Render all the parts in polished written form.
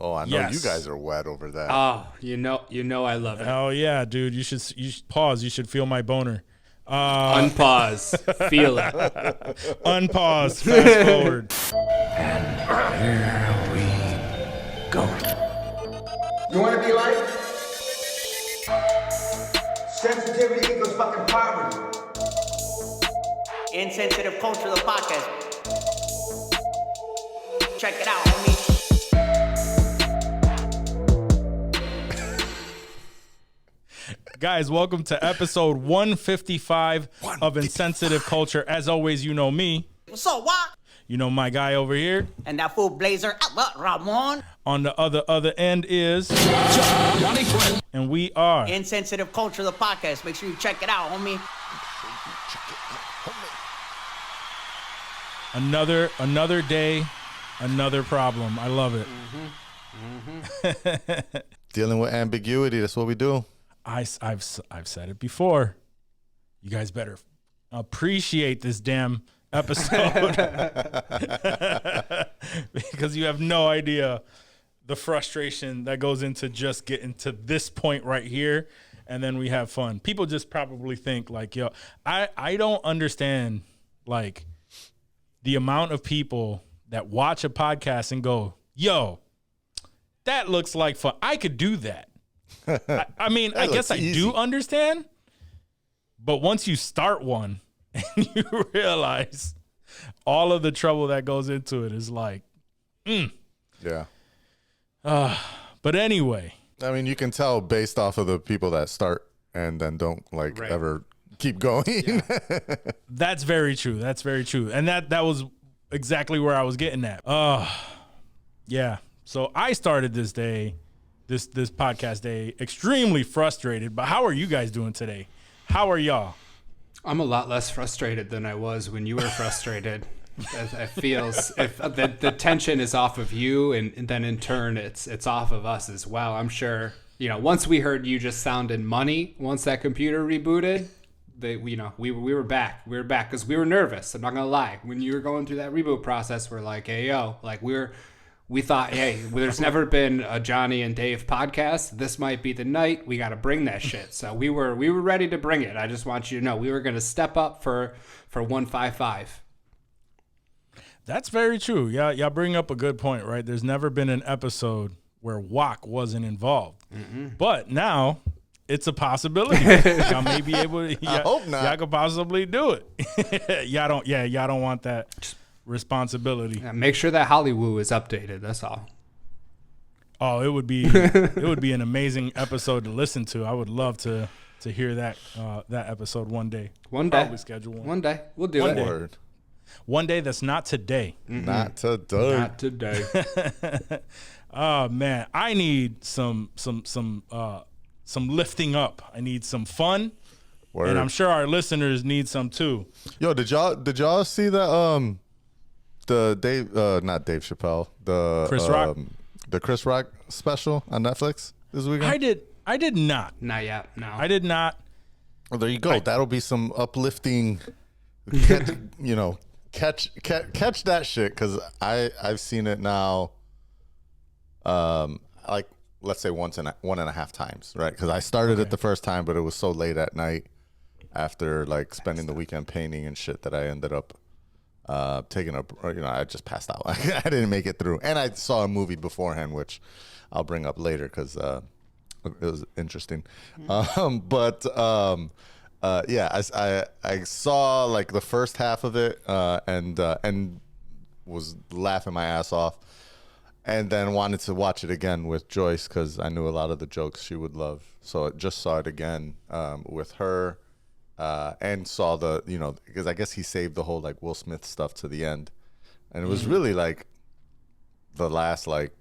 Oh, I know you guys are wet over that. Oh, you know I love it. Oh yeah, dude. You should pause. You should feel my boner. Unpause. Feel it. Unpause. Fast forward. And here we go. You want to be like? Sensitivity equals fucking poverty. Insensitive Culture, the podcast. Check it out, homie. Guys, welcome to episode 155 of Insensitive Culture. As always, you know me. So what? You know my guy over here. And that fool Blazer, Ramon. On the other end is and we are Insensitive Culture, the podcast. Make sure you check it out, homie. Another day, another problem. I love it. Dealing with ambiguity, that's what we do. I've said it before. You guys better appreciate this damn episode because you have no idea the frustration that goes into just getting to this point right here, and then we have fun. People just probably think like, yo, I don't understand like the amount of people that watch a podcast and go, yo, that looks like fun. I could do that. I mean, I guess I do understand, but once you start one and you realize all of the trouble that goes into it is like, Yeah. But anyway. I mean, you can tell based off of the people that start and then don't ever keep going. Yeah. That's very true. That's very true. And that was exactly where I was getting at. Yeah. So I started this day, this podcast day, extremely frustrated. But how are you guys doing today? How are y'all? I'm a lot less frustrated than I was when you were frustrated. It feels if the tension is off of you, and then in turn it's off of us as well. I'm sure, once we heard you just sounding money, once that computer rebooted, we were back. We were back because we were nervous. I'm not gonna lie. When you were going through that reboot process, we're like, hey yo, like we thought, hey, there's never been a Johnny and Dave podcast. This might be the night. We got to bring that shit. So we were ready to bring it. I just want you to know we were going to step up for 155. That's very true. Yeah, y'all bring up a good point, right? There's never been an episode where Wick wasn't involved. But now it's a possibility. Y'all may be able to. I hope not. Y'all could possibly do it. Y'all don't want that responsibility. Yeah, make sure that HOLLYWOO is updated. That's all. Oh, it would be an amazing episode to listen to. I would love to hear that episode one day. One day. Probably schedule one. One day. We'll do it. Word. One day that's not today. Not today. Not today. Oh man, I need some lifting up. I need some fun. Word. And I'm sure our listeners need some too. Yo, did y'all see that the Dave not Dave Chappelle, the Chris Rock? The Chris Rock special on Netflix this weekend? I did not. Not yet. No. I did not. Well, there you go. That'll be some uplifting catch that shit, because I've seen it now like let's say one and a half times, right? Because I started it the first time, but it was so late at night after like spending the weekend painting and shit that I ended up taking I just passed out. I didn't make it through, and I saw a movie beforehand, which I'll bring up later because it was interesting. I saw like the first half of it and was laughing my ass off, and then wanted to watch it again with Joyce because I knew a lot of the jokes she would love. So I just saw it again with her. And saw because I guess he saved the whole like Will Smith stuff to the end, and it was really like the last like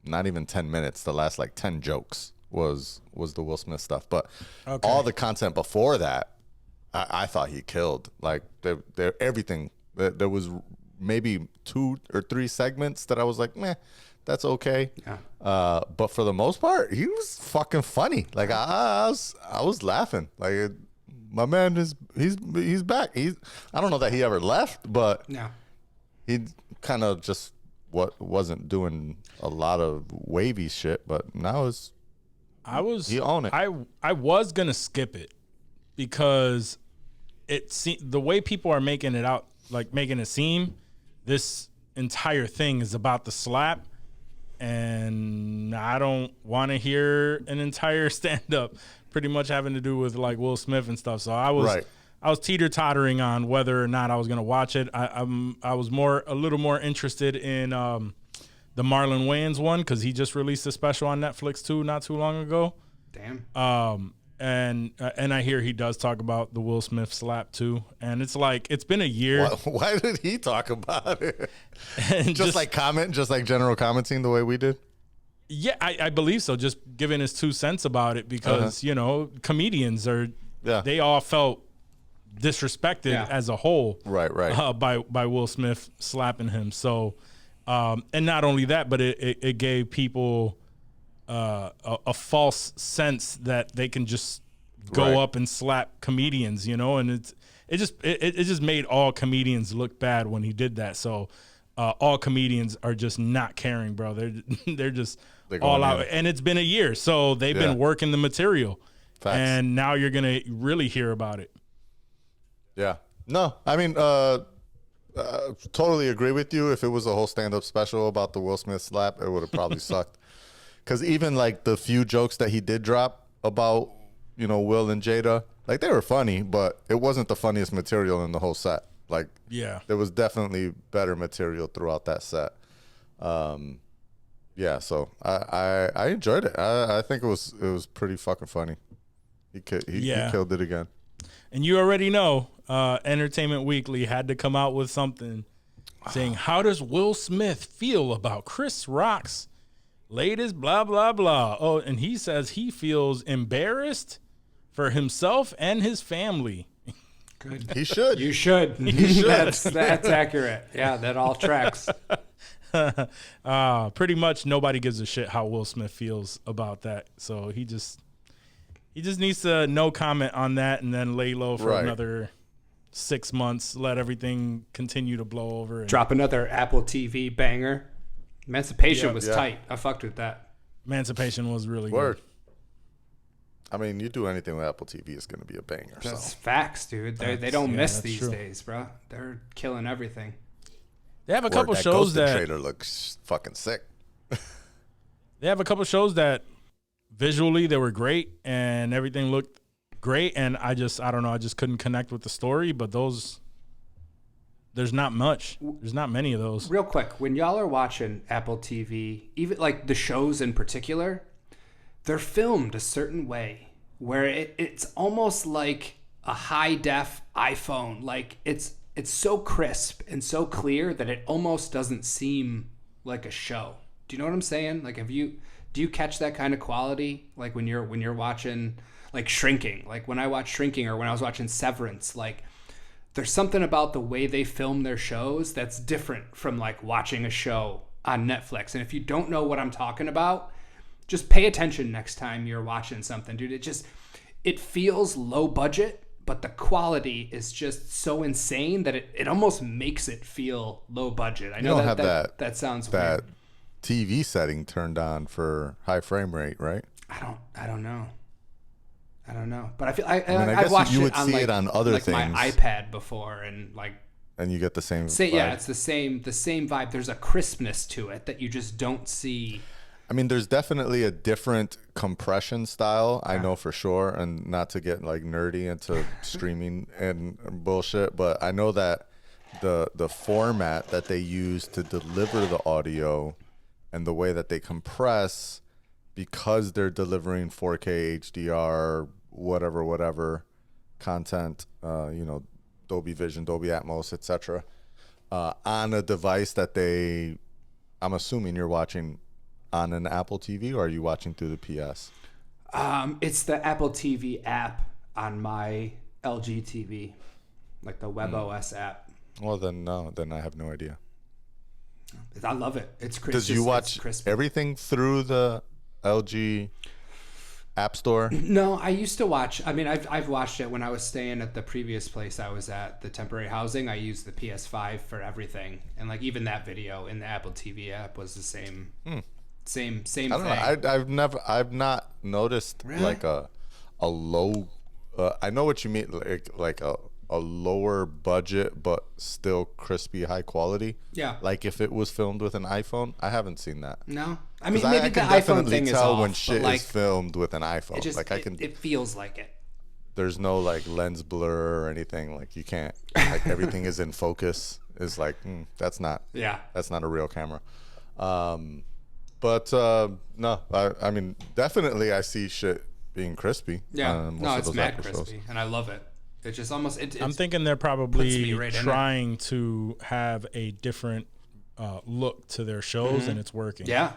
not even 10 minutes, the last like 10 jokes was the Will Smith stuff, but all the content before that, I thought he killed. Like everything. There was maybe 2 or 3 segments that I was like, meh, that's okay. Yeah. But for the most part, he was fucking funny. Like I was laughing. Like my man he's back. I don't know that he ever left, but he kind of just wasn't doing a lot of wavy shit, but now he own it. I was gonna skip it because the way people are making it out, like making it seem, this entire thing is about the slap, and I don't want to hear an entire stand up pretty much having to do with like Will Smith and stuff. So I was teeter-tottering on whether or not I was going to watch it. I was a little more interested in the Marlon Wayans one because he just released a special on Netflix too not too long ago. Damn. And I hear he does talk about the Will Smith slap too, and it's like it's been a year. Why did he talk about it? just like general commenting the way we did. Yeah, I believe so. Just giving his 2 cents about it because comedians they all felt disrespected as a whole, right, by Will Smith slapping him. So, and not only that, but it gave people a false sense that they can just go up and slap comedians, and it just made all comedians look bad when he did that. So all comedians are just not caring, bro. They're just all out, and it's been a year, so they've been working the material. Facts. And now you're gonna really hear about it. Yeah. No, I mean, totally agree with you. If it was a whole stand-up special about the Will Smith slap, it would have probably sucked. Because even like the few jokes that he did drop about, Will and Jada, like they were funny, but it wasn't the funniest material in the whole set. Like, there was definitely better material throughout that set. So I enjoyed it. I think it was pretty fucking funny. He killed it again. And you already know, Entertainment Weekly had to come out with something saying, how does Will Smith feel about Chris Rock's latest blah, blah, blah? Oh, and he says he feels embarrassed for himself and his family. Good. He should. You should. He should. That's accurate. Yeah, that all tracks. Pretty much nobody gives a shit how Will Smith feels about that. So he just needs to no comment on that and then lay low for another 6 months, let everything continue to blow over. Drop another Apple TV banger. Emancipation was tight. I fucked with that. Emancipation was really Word. good. I mean, you do anything with Apple TV, it's going to be a banger. That's facts, dude. They don't miss these days, bro. They're killing everything. They have a couple shows that trailer looks fucking sick. They have a couple shows that visually they were great and everything looked great, and I don't know, I just couldn't connect with the story. But there's not much. There's not many of those. Real quick, when y'all are watching Apple TV, even like the shows in particular, they're filmed a certain way where it's almost like a high def iPhone. Like it's so crisp and so clear that it almost doesn't seem like a show. Do you know what I'm saying? Like, do you catch that kind of quality? Like when you're watching like Shrinking, like when I watch Shrinking or when I was watching Severance, like there's something about the way they film their shows that's different from like watching a show on Netflix. And if you don't know what I'm talking about, just pay attention next time you're watching something, dude. It feels low budget, but the quality is just so insane that it almost makes it feel low budget. I know that sounds weird. TV setting turned on for high frame rate, right? I don't know. But I feel I've watched you would it on see like, it on other like things. my iPad before, and like. And you get the same. Yeah, it's the same vibe. There's a crispness to it that you just don't see. I mean, there's definitely a different compression style, I know for sure, and not to get like nerdy into streaming and bullshit, but I know that the format that they use to deliver the audio and the way that they compress, because they're delivering 4K HDR, whatever content, Dolby Vision, Dolby Atmos, etc., on a device that I'm assuming you're watching on an Apple TV, or are you watching through the PS? It's the Apple TV app on my LG TV, like the WebOS app. Well, then I have no idea. I love it. It's crisp. Does you watch everything through the LG App Store? No, I used to watch. I mean, I've watched it when I was staying at the previous place I was at, the temporary housing. I used the PS5 for everything, and like even that video in the Apple TV app was the same. Same I don't know. I've not noticed like a low. I know what you mean, like a lower budget but still crispy, high quality. Yeah. Like if it was filmed with an iPhone, I haven't seen that. No, I mean 'Cause maybe I the can iPhone definitely thing is tell off, when but shit like is filmed with an iPhone. it just Like I can. it feels like it. There's no like lens blur or anything. Like you can't. Like everything is in focus. Is like that's not. Yeah. That's not a real camera. But no, I mean definitely I see shit being crispy. Yeah, most no, of it's those mad Apple crispy, shows. and I love it. It's just almost. I'm thinking they're puts probably me right in it. trying to have a different look to their shows, and it's working. Yeah.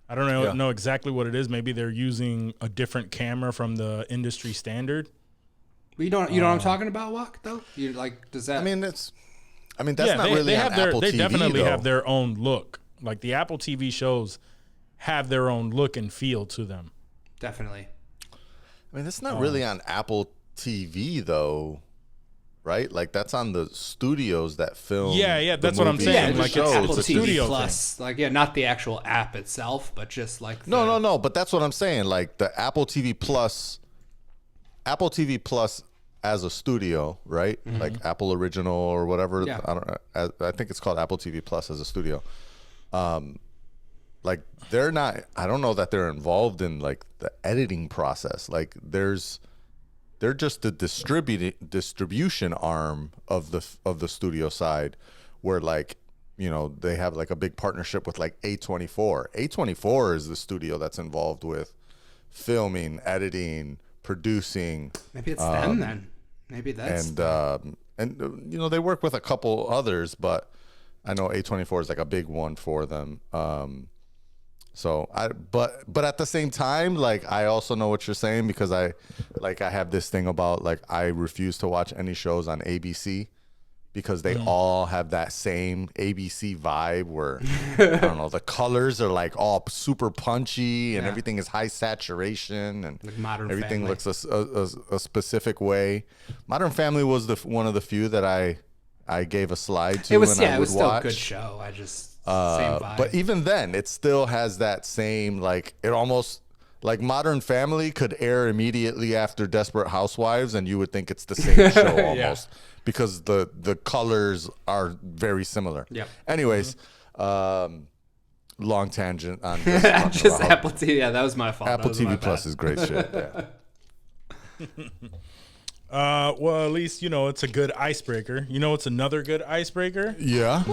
I don't know exactly what it is. Maybe they're using a different camera from the industry standard. You know what I'm talking about, Walk, though? You like, does that? I mean that's not really on Apple they TV, definitely though. have their own look. Like the Apple TV shows have their own look and feel to them. Definitely. I mean that's not really on Apple TV though, right? Like that's on the studios that film. Yeah, the that's what I'm movies saying. and the Like, just it's shows. Apple a It's TV studio Plus. Like, yeah, not the actual app itself, but just like No, but that's what I'm saying. Like the Apple TV Plus as a studio, right? Like Apple Original or whatever. Yeah. I think it's called Apple TV Plus as a studio. Like they're not. I don't know that they're involved in like the editing process. Like they're just the distribution arm of the studio side, where like they have like a big partnership with like A24. A24 is the studio that's involved with filming, editing, producing. Maybe it's them then. Maybe that's And they work with a couple others, but I know A24 is like a big one for them. But at the same time, like I also know what you're saying, because I have this thing about like I refuse to watch any shows on ABC because they all have that same ABC vibe where I don't know, the colors are like all super punchy and everything is high saturation and Like Modern everything Family. looks a specific way. Modern Family was one of the few that I gave a slide to. it was. and I Yeah, it would was still a watch. good show. I just same vibe. But even then, it still has that same, like, it almost, like Modern Family could air immediately after Desperate Housewives, and you would think it's the same show almost, because the colors are very similar. Yep. Anyways, long tangent on just, talking just about Apple TV. Yeah, that was my fault. Apple That was my TV Plus bad. is great shit. Yeah. Well, at least it's a good icebreaker. It's another good icebreaker. Yeah.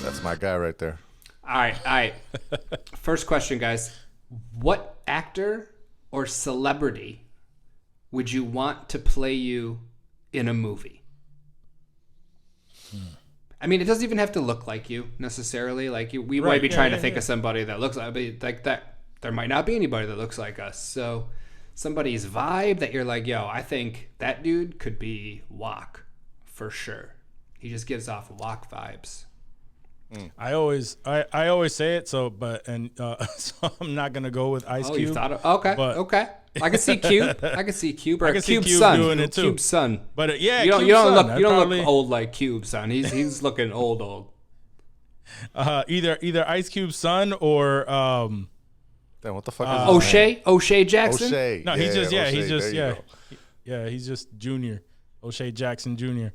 That's my guy right there. All right. First question, guys. What actor or celebrity would you want to play you in a movie? I mean, it doesn't even have to look like you necessarily. Like we might be trying to think of somebody that looks like that. There might not be anybody that looks like us. So somebody's vibe that you're like, yo, I think that dude could be Wok for sure. He just gives off Wok vibes. I always say it. So I'm not gonna go with Ice Cube. You thought of, okay. I can see Cube. I can see Cube or I can see Cube's Cube son. doing it too. Cube's son. But yeah, You don't Cube's son. look I'd you don't probably- look old like Cube's son. He's looking old. Either Ice Cube's son or Then what the fuck is his name? O'Shea Jackson. O'Shea. no, he's just O'Shea, he's just there you go. he's just Junior, O'Shea Jackson Jr.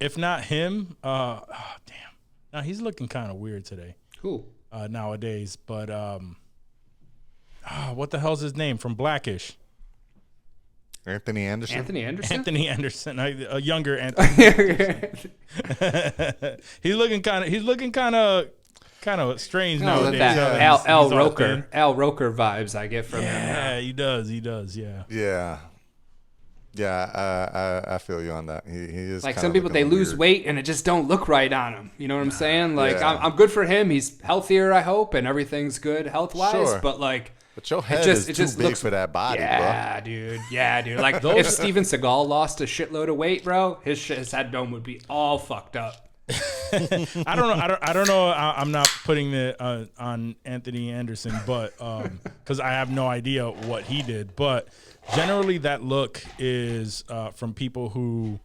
If not him, damn, now he's looking kind of weird today. Who? Nowadays, but what the hell's his name from Blackish? Anthony Anderson. Anthony Anderson. Anthony Anderson, a younger Anthony. He's looking kind of strange Oh, nowadays. that He's Al all Roker. thin. Al Roker vibes I get from him. Yeah, he does. Yeah. Yeah, I feel you on that. He is Like kinda some people, they looking lose weird. weight and it just don't look right on him. You know what I'm saying? Like Yeah. I'm good for him. He's healthier, I hope, and everything's good health wise. Sure. But like, But your head just- it is too just big looks- for that body, yeah, dude. Like if Steven Seagal lost a shitload of weight, bro, his head dome would be all fucked up. I don't know. I'm not putting it on Anthony Anderson, but because I have no idea what he did. But generally, that look is from people who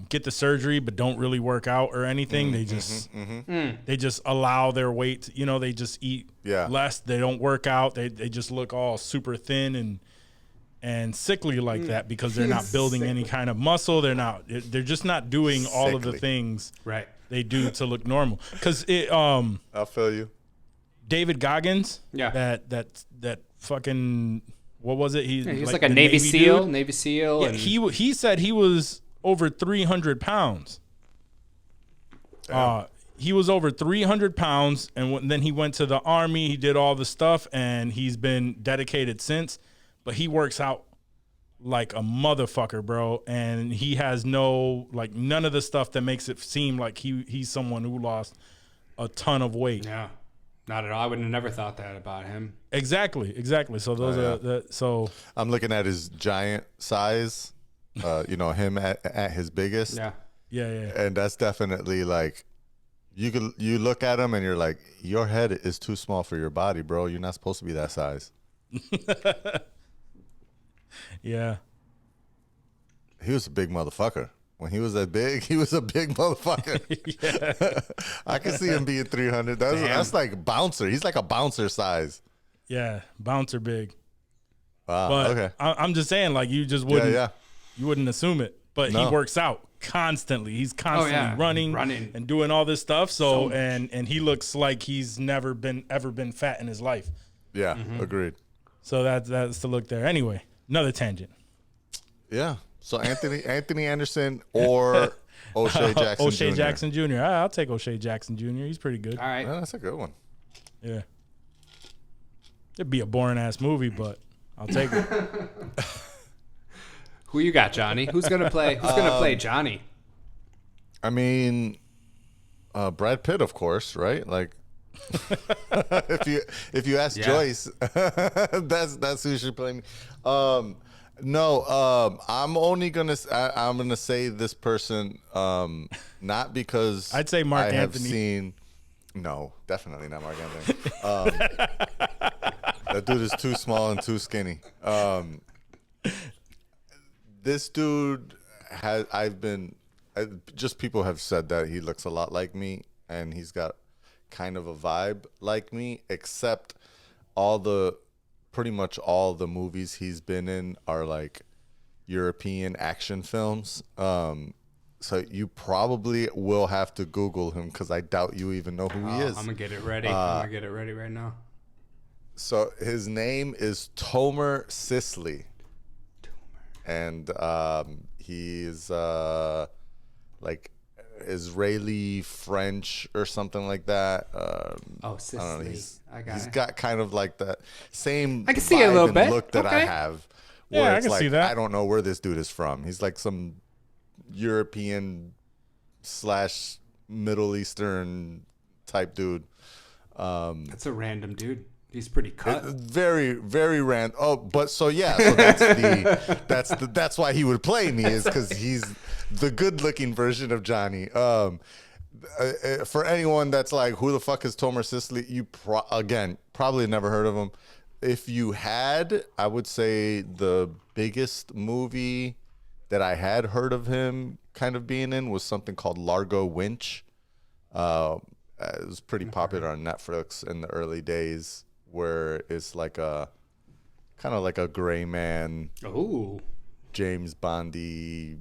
get the surgery but don't really work out or anything. They just allow their weight. You know, they just eat less. They don't work out. They just look all super thin and sickly like that because they're not building any kind of muscle. They're just not doing all of the things they do to look normal. Because I'll feel you. David Goggins, that fucking, what was it? He was like a Navy SEAL. Yeah, and he said he was over 300 pounds. He was over 300 pounds, and then he went to the Army. He did all the stuff, and he's been dedicated since. But he works out like a motherfucker, bro. And he has none of the stuff that makes it seem like he's someone who lost a ton of weight. Yeah, not at all. I would have never thought that about him. Exactly. So those so I'm looking at his giant size. Him at his biggest. Yeah. And that's definitely like, you look at him and you're like, your head is too small for your body, bro. You're not supposed to be that size. Yeah. He was a big motherfucker. When he was that big, he was a big motherfucker. I can see him being 300. That's like bouncer. He's like a bouncer size. Yeah, bouncer big. Wow. But okay. I'm just saying, like, you just wouldn't. Yeah. You wouldn't assume it, but he works out constantly. He's constantly running and doing all this stuff. So and he looks like he's never been fat in his life. Yeah, agreed. So that's the look there. Anyway, another tangent. Yeah. So Anthony Anderson or O'Shea Jackson. O'Shea Jackson Jr. I'll take O'Shea Jackson Jr. He's pretty good. All right, that's a good one. Yeah. It'd be a boring ass movie, but I'll take it. Who you got, Johnny? Who's gonna play? Who's gonna play Johnny? I mean, Brad Pitt, of course, right? Like, if you ask Joyce, that's who should play me. I'm only gonna I'm gonna say this person, not because I'd say Mark Anthony. No, definitely not Mark Anthony. That dude is too small and too skinny. This dude just people have said that he looks a lot like me, and he's got kind of a vibe like me, except pretty much all the movies he's been in are like European action films. So you probably will have to Google him because I doubt you even know who he is. I'm gonna get it ready. I'm gonna get it ready right now. So his name is Tomer Sisley. And he's like Israeli French or something like that. Sisley. He's got kind of like that same I can see a little bit look that I have. Yeah, I it's can like, see that. I don't know where this dude is from. He's like some European / Middle Eastern type dude. That's a random dude. He's pretty cut. Very, very random. Oh, but so that's why he would play me, is because he's the good-looking version of Johnny. For anyone that's like, who the fuck is Tomer Sisley? You probably never heard of him. If you had, I would say the biggest movie that I had heard of him kind of being in was something called Largo Winch. It was pretty popular on Netflix in the early days, where it's like a kind of like a gray man, James Bondy,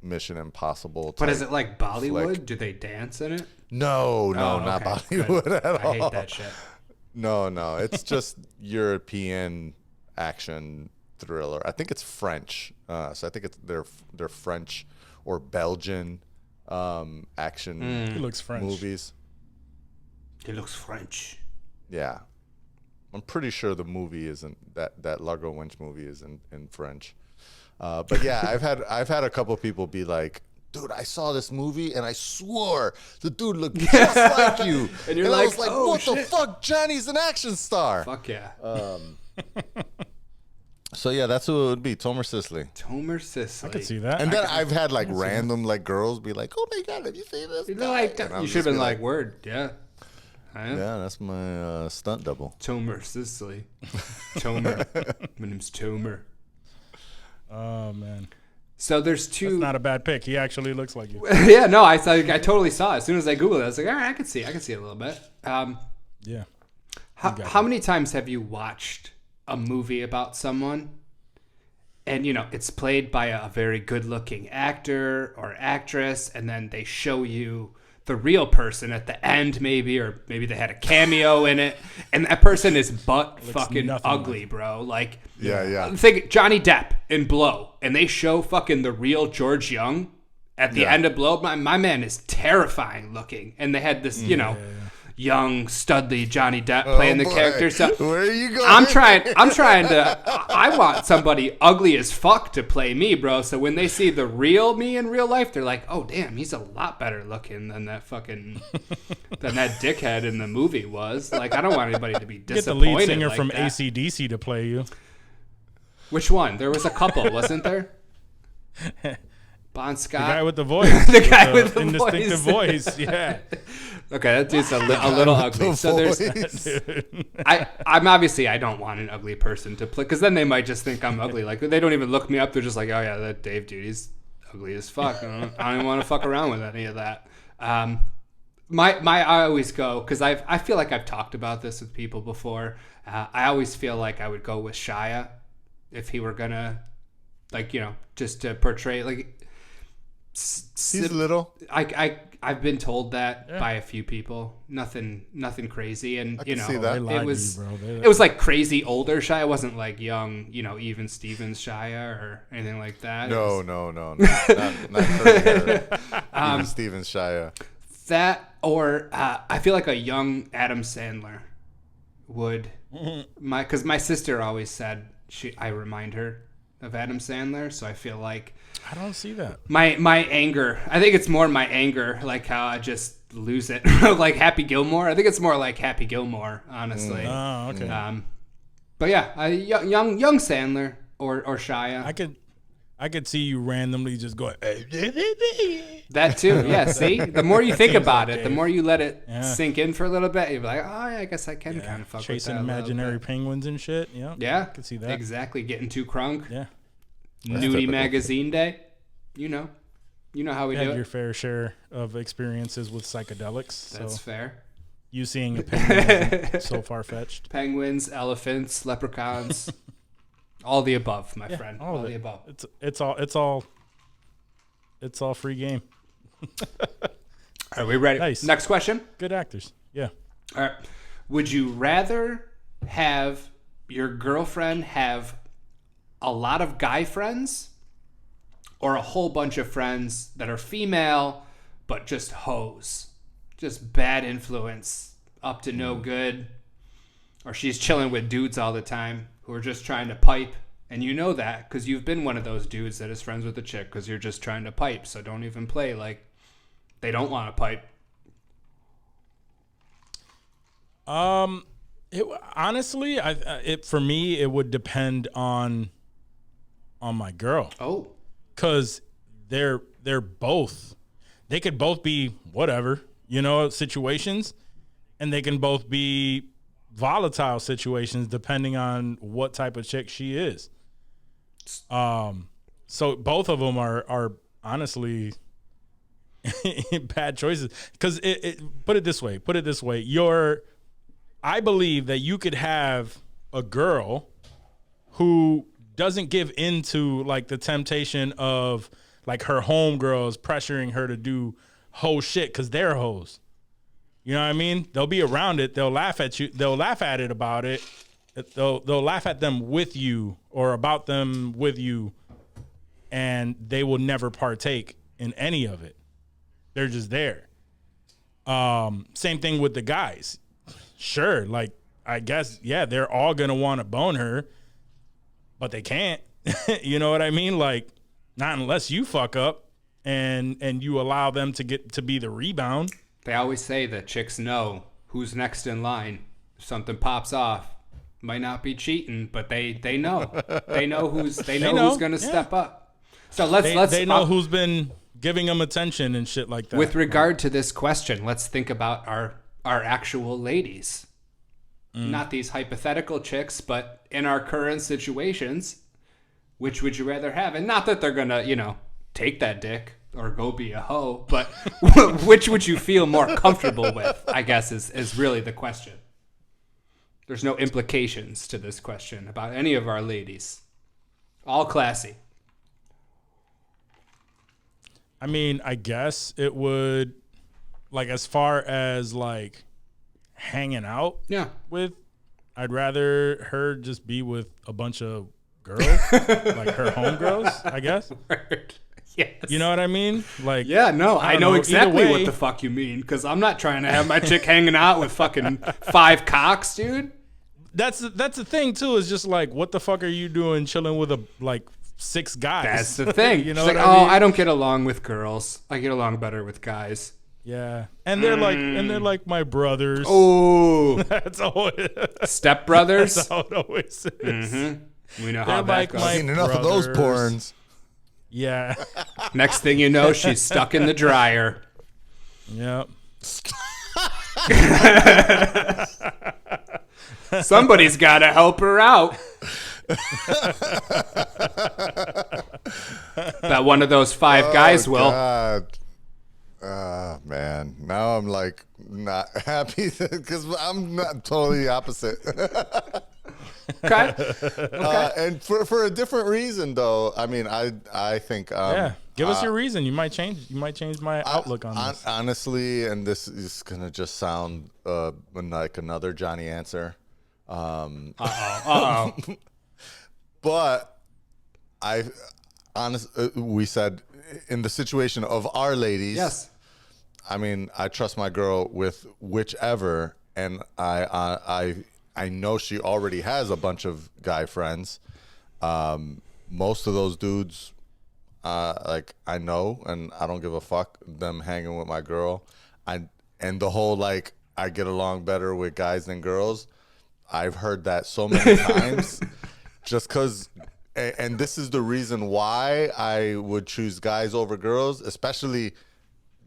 Mission Impossible. But is it like Bollywood? Flick. Do they dance in it? No, not Bollywood at all. I hate that shit. No, it's just European action thriller. I think it's French, so I think it's they're French or Belgian action. He looks French. Movies. He looks French. Yeah. I'm pretty sure the movie isn't that Largo Winch movie is in French. But yeah, I've had a couple people be like, dude, I saw this movie and I swore the dude looked just like you. And you're I like, was like, oh, what shit. the fuck? Johnny's an action star. Fuck yeah. So yeah, that's who it would be, Tomer Sisley. Tomer Sisley. I could see that. And then I've had like random like girls be like, "Oh my god, have you seen this?" You're guy?" like, And I'm you just should have been be like, word, yeah. Yeah, that's my stunt double. Tomer Sisley. Tomer. My name's Tomer. Oh man, So there's two. that's not a bad pick. He actually looks like you. Yeah, no, I totally saw it. As soon as I Googled it, I was like, all right, I can see it a little bit. Yeah. How many times have you watched a movie about someone and, you know, it's played by a very good-looking actor or actress, and then they show you the real person at the end or maybe they had a cameo in it, and that person is fucking ugly, bro. Like, Yeah. think Johnny Depp in Blow, and they show fucking the real George Young at the end of Blow. My man is terrifying looking, and they had this, young studly Johnny Depp playing the character. So where are you going? I'm trying to. I want somebody ugly as fuck to play me, bro. So when they see the real me in real life, they're like, "Oh, damn, he's a lot better looking than that dickhead in the movie was." Like, I don't want anybody to be disappointed. Get the lead singer like from that. AC/DC to play you. Which one? There was a couple, wasn't there? Bon Scott. The guy with the voice. The guy with the indistinctive voice. Yeah. Okay, that dude's a little ugly. So there's, I'm obviously I don't want an ugly person to play, because then they might just think I'm ugly. Like, they don't even look me up. They're just like, oh yeah, that Dave dude, he's ugly as fuck. I don't even want to fuck around with any of that. I always go, because I feel like I've talked about this with people before. I always feel like I would go with Shia if he were gonna, like, you know, just to portray like. He's little. I've been told that by a few people. Nothing crazy, and you know, see that. it was it was like crazy older Shia. It wasn't like young, you know, even Stevens Shia or anything like that. No, not Curly even Steven Shia. That, or I feel like a young Adam Sandler would because my sister always said I remind her of Adam Sandler, so I feel like I don't see that. My anger. I think it's more my anger, like how I just lose it. Like Happy Gilmore. I think it's more like Happy Gilmore, honestly. Oh, okay. But yeah, young Sandler or Shia. I could see you randomly just going. That too. Yeah. See, the more you think about it, the more you let it sink in for a little bit. You're like, oh yeah, I guess I can kind of fuck chasing with that imaginary penguins and shit. Yeah. Yeah. I could see that. Exactly. Getting too crunk. Yeah. Nudie magazine day. You know how we You do had it. your fair share of experiences with psychedelics. That's so fair. you seeing a penguin isn't so far fetched. Penguins, elephants, leprechauns, all the above, my friend. All the above. It's all free game. Are we ready? Nice. Next question. Good actors. Yeah. All right. Would you rather have your girlfriend have a lot of guy friends or a whole bunch of friends that are female but just hoes? Just bad influence, up to no good. Or she's chilling with dudes all the time who are just trying to pipe. And you know that because you've been one of those dudes that is friends with a chick because you're just trying to pipe. So don't even play like they don't want to pipe. Honestly, for me, it would depend on my girl. Oh. Because they could both be whatever, situations, and they can both be volatile situations depending on what type of chick she is. So both of them are honestly bad choices. Because put it this way, I believe that you could have a girl who doesn't give into like the temptation of like her homegirls pressuring her to do hoe shit because they're hoes. You know what I mean? They'll be around it. They'll laugh at you. They'll laugh at it about it. They'll laugh at them with you or about them with you, and they will never partake in any of it. They're just there. Same thing with the guys. Sure, like I guess, yeah, they're all gonna want to bone her, but they can't. You know what I mean? Like, not unless you fuck up and you allow them to get to be the rebound. They always say that chicks know who's next in line. If something pops off, might not be cheating, but they know who's going to step up. So let's they know who's been giving them attention and shit like that. With regard to this question, let's think about our actual ladies. Not these hypothetical chicks, but in our current situations, which would you rather have? And not that they're going to, take that dick or go be a hoe, but which would you feel more comfortable with, I guess is really the question. There's no implications to this question about any of our ladies. All classy. I mean, I guess it would, like, as far as, like, hanging out with, I'd rather her just be with a bunch of girls, like her homegirls, I guess. Word. Yes. You know what I mean? Like, yeah, no, I know exactly way, what the fuck you mean, because I'm not trying to have my chick hanging out with fucking 5 cocks, dude. That's the thing too. Is just like, what the fuck are you doing chilling with 6 guys? That's the thing. You know what I mean? I don't get along with girls. I get along better with guys. Yeah, and they're like my brothers. Oh, that's all. Step brothers. That's how it always is. Mm-hmm. We know they're how that goes. Seen enough of those porns. Yeah. Next thing you know, she's stuck in the dryer. Yep. Somebody's got to help her out. That one of those 5 guys will. God. Man. Now I'm like not happy because I'm not totally opposite. Okay. And for a different reason though. I mean, I think give us your reason. You might change my outlook on this. Honestly, and this is gonna just sound like another Johnny answer. But we said in the situation of our ladies. Yes. I mean, I trust my girl with whichever, and I know she already has a bunch of guy friends. Most of those dudes, like I know, and I don't give a fuck them hanging with my girl. And the whole like I get along better with guys than girls. I've heard that so many times, just because. And this is the reason why I would choose guys over girls, especially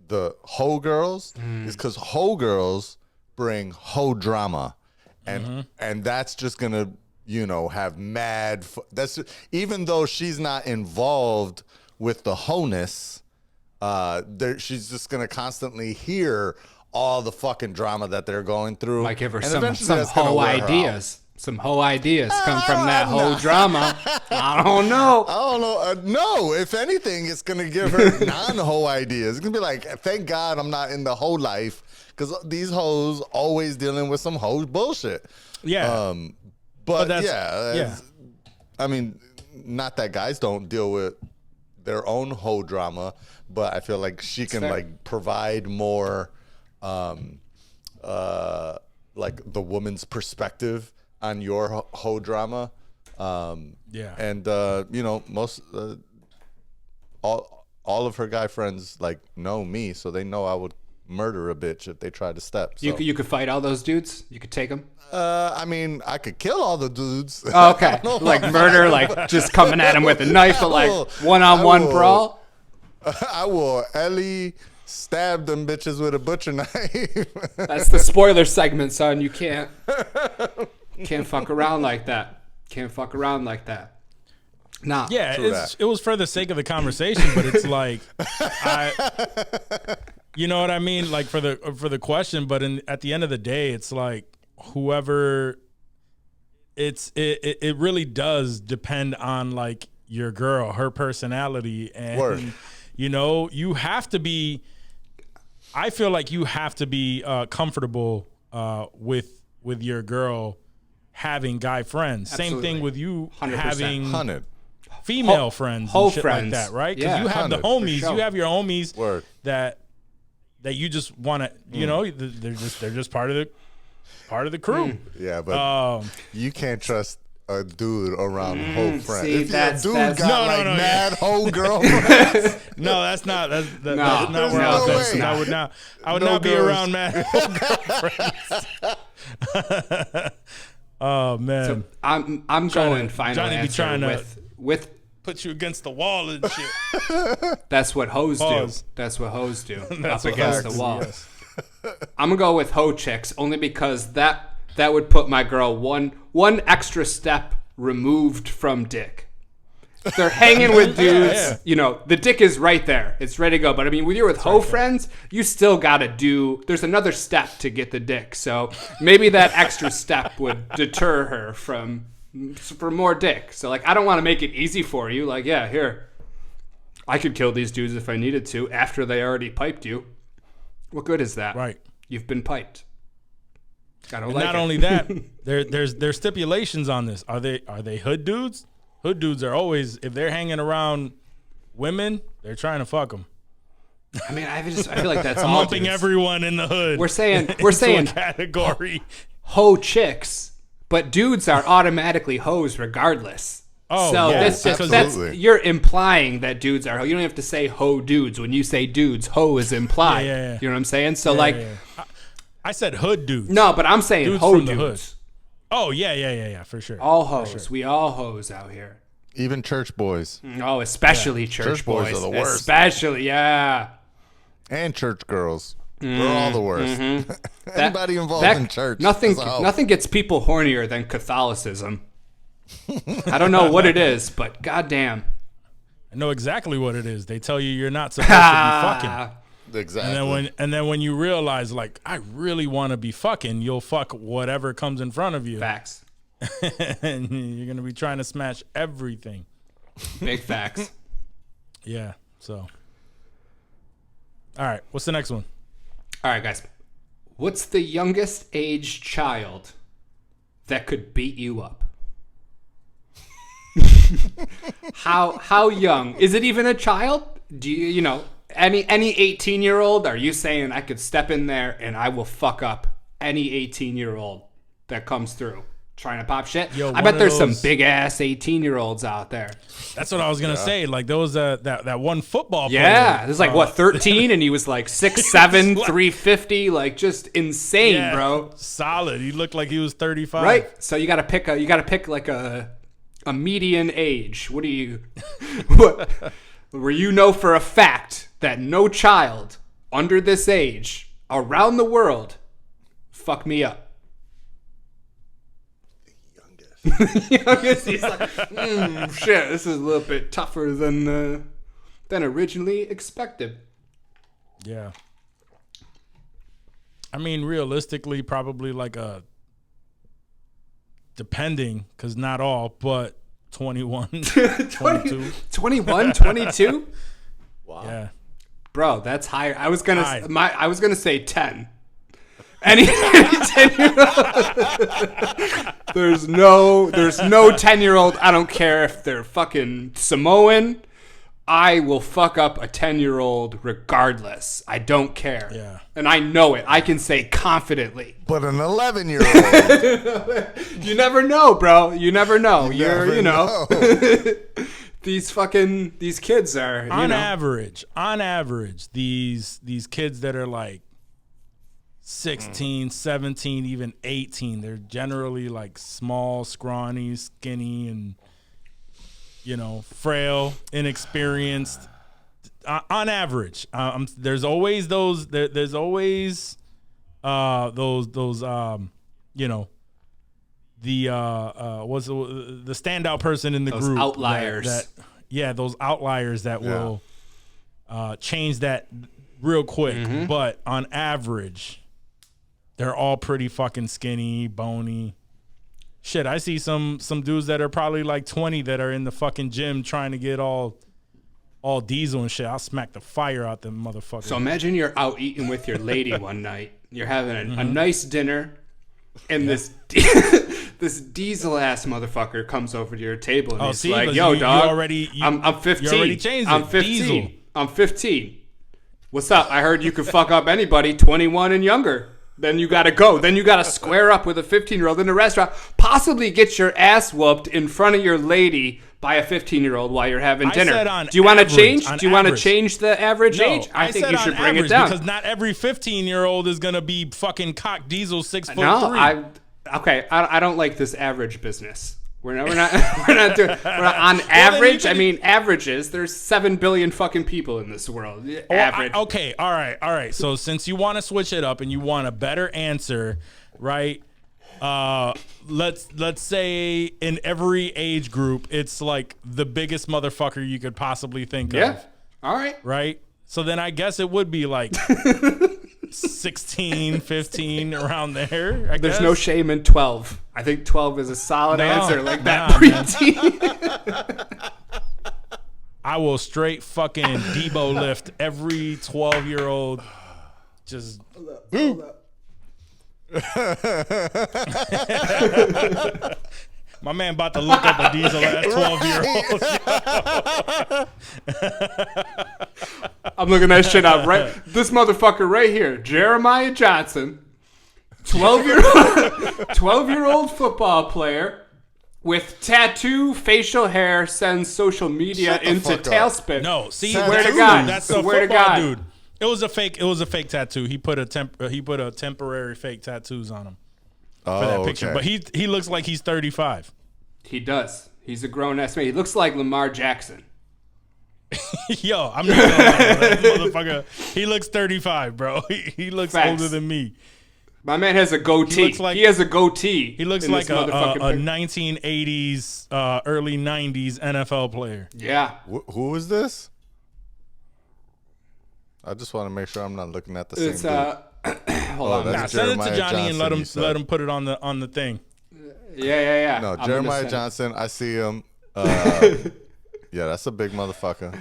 the hoe girls, is because hoe girls bring hoe drama, and that's just gonna have mad. That's even though she's not involved with the hoe-ness, she's just gonna constantly hear all the fucking drama that they're going through. Might give her And some eventually that's gonna hoe wear her out. ideas. Some hoe ideas come from that whole drama. I don't know. No, if anything, it's going to give her non-hoe ideas. It's going to be like, thank God I'm not in the hoe life, because these hoes always dealing with some hoe bullshit. Yeah. But yeah. I mean, not that guys don't deal with their own hoe drama, but I feel like she can like provide more like the woman's perspective on your hoe drama. And most all of her guy friends like know me, so they know I would murder a bitch if they tried to step. So. You could fight all those dudes? You could take them? I mean, I could kill all the dudes. Oh, okay. Like murder, like just coming at him with a knife, but like one-on-one brawl? I will Ellie stab them bitches with a butcher knife. That's the spoiler segment, son. You can't fuck around like that. Can't fuck around like that. Nah. Yeah, it was for the sake of the conversation, but it's like, you know what I mean? Like for the question, but at the end of the day, it's like whoever. It really does depend on like your girl, her personality, and Word. You have to be. I feel like you have to be comfortable with your girl having guy friends. Absolutely. Same thing with you 100%. having 100. female friends whole and shit friends. like that, right? Because Yeah, you have the 100, for homies, sure. you have your homies Word. that you just want to, they're just part of the crew. Yeah, but you can't trust a dude around hoe friends. see, If that's- a dude that's- got No, mad hoe girlfriends, No, that's not that's No, not where there's I no was way. going. I would No not be girls. around mad girlfriends. Oh man. So I'm going final Johnny be answer trying to with put you against the wall and shit. that's what hoes Pause. do. That's what hoes do. That's up what against hoes the wall. do, yes. I'm gonna go with hoe chicks only because that would put my girl one extra step removed from dick. If they're hanging with dudes, yeah. you know, the dick is right there. It's ready to go. But I mean, when you're with hoe friends, you still gotta there's another step to get the dick. So maybe that extra step would deter her for more dick. So like, I don't want to make it easy for you. Like, yeah, here, I could kill these dudes if I needed to after they already piped you. What good is that? Right. You've been piped. And not only that, there's stipulations on this. Are they hood dudes? Hood dudes are always, if they're hanging around women, they're trying to fuck them. I mean, I feel like that's I'm all lumping dudes. everyone in the hood. We're saying a category. hoe chicks, but dudes are automatically hoes regardless. Oh, so yeah, that's absolutely. you're implying that dudes are hoe. You don't have to say hoe dudes. When you say dudes, hoe is implied. Yeah. You know what I'm saying? So I said hood dudes. no, but I'm saying Dudes hoe from the dudes. hood. Oh yeah, for sure. All hoes. We all hoes out here. Even church boys Oh, especially church Church boys are the worst. Especially, yeah. and church girls. They're all the worst. Anybody involved in church. Nothing is a hoe. nothing gets people hornier than Catholicism. I don't know what it is, but goddamn. I know exactly what it is. They tell you you're not supposed to be fucking. Exactly. And then when you realize, like, I really want to be fucking, you'll fuck whatever comes in front of you. Facts. And you're going to be trying to smash everything. Big facts. Yeah, so. All right, what's the next one? All right, guys. What's the youngest age child that could beat you up? How young? Is it even a child? Do you know, any 18-year-old, are you saying I could step in there and I will fuck up any 18-year-old that comes through trying to pop shit? Yo, I bet there's some those- big ass 18-year-olds out there. That's what I was going to say. Like, those that one football player. Yeah, there's like 13 and he was like 6'7", 350, like just insane, Yeah, bro. Solid. He looked like he was 35. Right? So you got to pick like a median age. What do you what where you know for a fact that no child under this age around the world fuck me up? Youngest. He's like, shit, this is a little bit tougher than originally expected. Yeah. I mean, realistically, probably like a, depending, because not all, but 21, 22. 21, 22? Wow. Yeah. Bro, that's higher. I was gonna High. I was gonna say 10. Any 10-year-old. There's no 10-year-old. I don't care if they're fucking Samoan. I will fuck up a 10-year-old regardless. I don't care. Yeah. And I know it. I can say confidently. But an 11-year-old. You never know, bro. You never know. Never know. These kids are On average, these kids that are like 16, 17, even 18, they're generally like small, scrawny, skinny, and, you know, frail, inexperienced. On average, there's always those. There's always those. You know, the what's the standout person in the Those group? outliers. Those outliers that will change that real quick. But on average, they're all pretty fucking skinny, bony. Shit, I see some dudes that are probably like 20 that are in the fucking gym trying to get all diesel and shit. I'll smack the fire out them motherfuckers. So imagine you're out eating with your lady one night. You're having a nice dinner, and this diesel ass motherfucker comes over to your table and he's like, "Yo, dog, I'm 15. You already changed I'm it. 15. Diesel. I'm 15. What's up? I heard you could fuck up anybody 21 and younger." Then you gotta go. Then you gotta square up with a 15-year-old in a restaurant. Possibly get your ass whooped in front of your lady by a 15-year-old while you're having dinner. I said on Do you want to average, change? on Do you want to average. change the average No, age? I think said you on should bring it average down. because not every 15-year-old is gonna be fucking cock diesel 6'3". No, Okay, I don't like this average business. We're not on average. I mean, averages. There's 7 billion fucking people in this world. Average. Okay, all right. So since you want to switch it up and you want a better answer, right? Let's say in every age group, it's like the biggest motherfucker you could possibly think of. Yeah. All right. Right? So then I guess it would be like 16, 15, around there. There's no shame in 12. I think 12 is a solid answer. Like that preteen. I will straight fucking Debo lift every 12-year-old. Just my man about to look up a diesel ass 12-year-old. I'm looking that shit up right. This motherfucker right here, Jeremiah Johnson, 12-year-old football player with tattoo, facial hair, sends social media into tailspin. No, see, swear to God, that's the swear to football God, dude. It was a fake tattoo. He put a temporary fake tattoos on him for that picture. Okay. But he looks like he's 35. He does. He's a grown ass man. He looks like Lamar Jackson. Yo, I'm not gonna lie, that motherfucker. He looks 35, bro. He looks Facts. older than me. My man has a goatee. He has a goatee. He looks like a 1980s, early 90s NFL player. Yeah. Who is this? I just want to make sure I'm not looking at the same dude. Hold on. That's Send it to Jeremiah Johnny and Johnson, let him put it on the thing. Yeah. No, I'm Jeremiah Johnson. I see him. Yeah, that's a big motherfucker.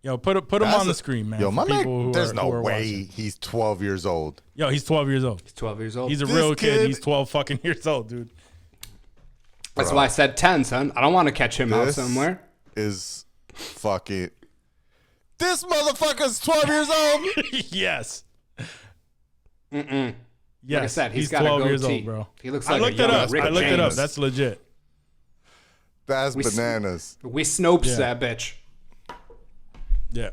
Yo, put him on the screen, man. Yo, my man, there's no way watching. he's 12 years old. Yo, he's 12 years old. He's 12 years old. He's a This real kid. kid- He's 12 fucking years old, dude. That's why I said 10, son. I don't want to catch him out This somewhere. is fucking. This motherfucker's 12 years old. Yes. Mm-mm. Yes. Like I said, he's got a 12 years goatee. old, bro. He looks I like looked a it young up. Rick I looked it up. James. That's legit. That's bananas. We Snopes Yeah. that bitch. Yeah.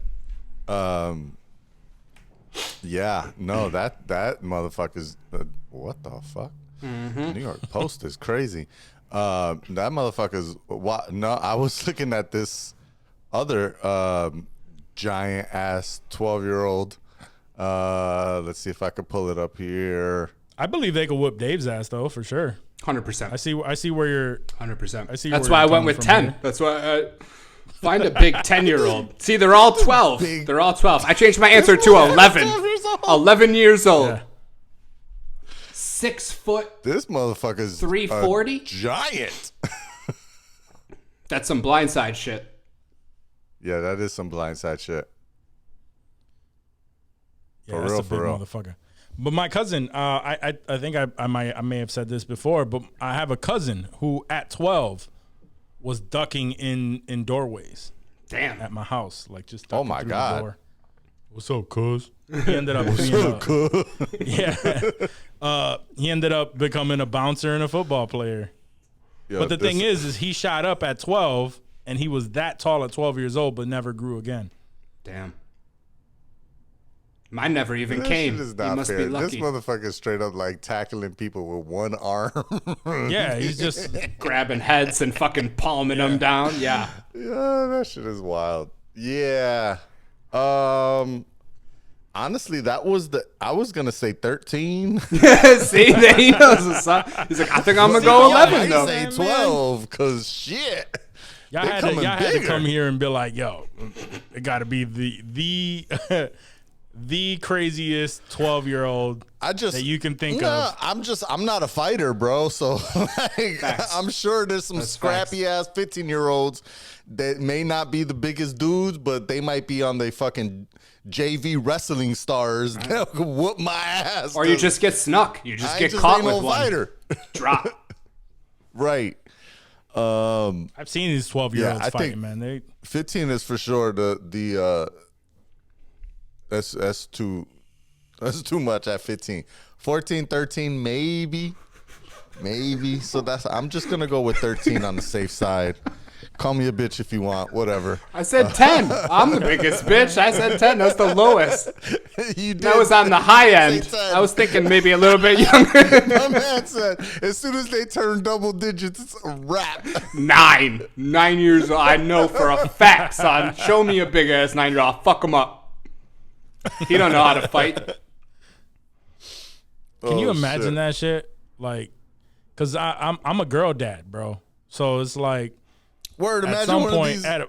Yeah, no, that motherfucker's what the fuck? New York Post is crazy. That motherfucker's what? No, I was looking at this other giant ass 12-year-old. Let's see if I could pull it up here. I believe they could whoop Dave's ass though, for sure. 100%. I see where you're 100%. I see That's where why I you're went coming with from 10. here. That's why find a big 10-year-old. See, they're all 12. They're all 12. I changed my answer to 11. 11 years old. Yeah. 6 foot. This motherfucker's 340? a giant. That's some blindside shit. Yeah, that is some blindside shit. Yeah, For that's real, a big for real. motherfucker. But my cousin, I think I may have said this before, but I have a cousin who at 12 was ducking in doorways Damn. at my house, like just ducking my through God. the door. What's up, cuz? He ended up being he ended up becoming a bouncer and a football player. Yo, But the this- thing is he shot up at 12 and he was that tall at 12 years old, but never grew again. Damn. Mine never even this came. shit is You not must fair. be This lucky. motherfucker is straight up like tackling people with one arm. Yeah, he's just Grabbing heads and fucking palming them down. Yeah. Yeah, that shit is wild. Yeah. Honestly, that was I was gonna say 13. See, there he knows the song. He's like, I think I'm gonna go 11 I though. say 12 because shit. y'all They're had coming to bigger. come here and be like, yo, it got to be the the craziest 12-year-old that you can think of. I'm not a fighter, bro. So like, I'm sure there's some scrappy ass 15-year-olds that may not be the biggest dudes, but they might be on the fucking JV wrestling stars that could whoop my ass. Or you just get snuck. You just get ain't caught no with one. fighter. Drop. Right. I've seen these 12-year-olds I fighting, think- man. They 15 is for sure that's too much at 15. 14, 13 maybe. So I'm just going to go with 13 on the safe side Call me a bitch if you want, whatever. I said 10. I'm the biggest bitch. I said 10. That's the lowest. You did. That was on the high end. Say 10. I was thinking maybe a little bit younger. My man said, as soon as they turn double digits, it's a wrap. 9. 9 years old. I know for a fact, son. Show me a big ass 9-year-old. I'll fuck him up. He don't know how to fight. Can you imagine that shit? Like, cause I'm a girl dad, bro. So it's like, Word, at imagine some one point, of these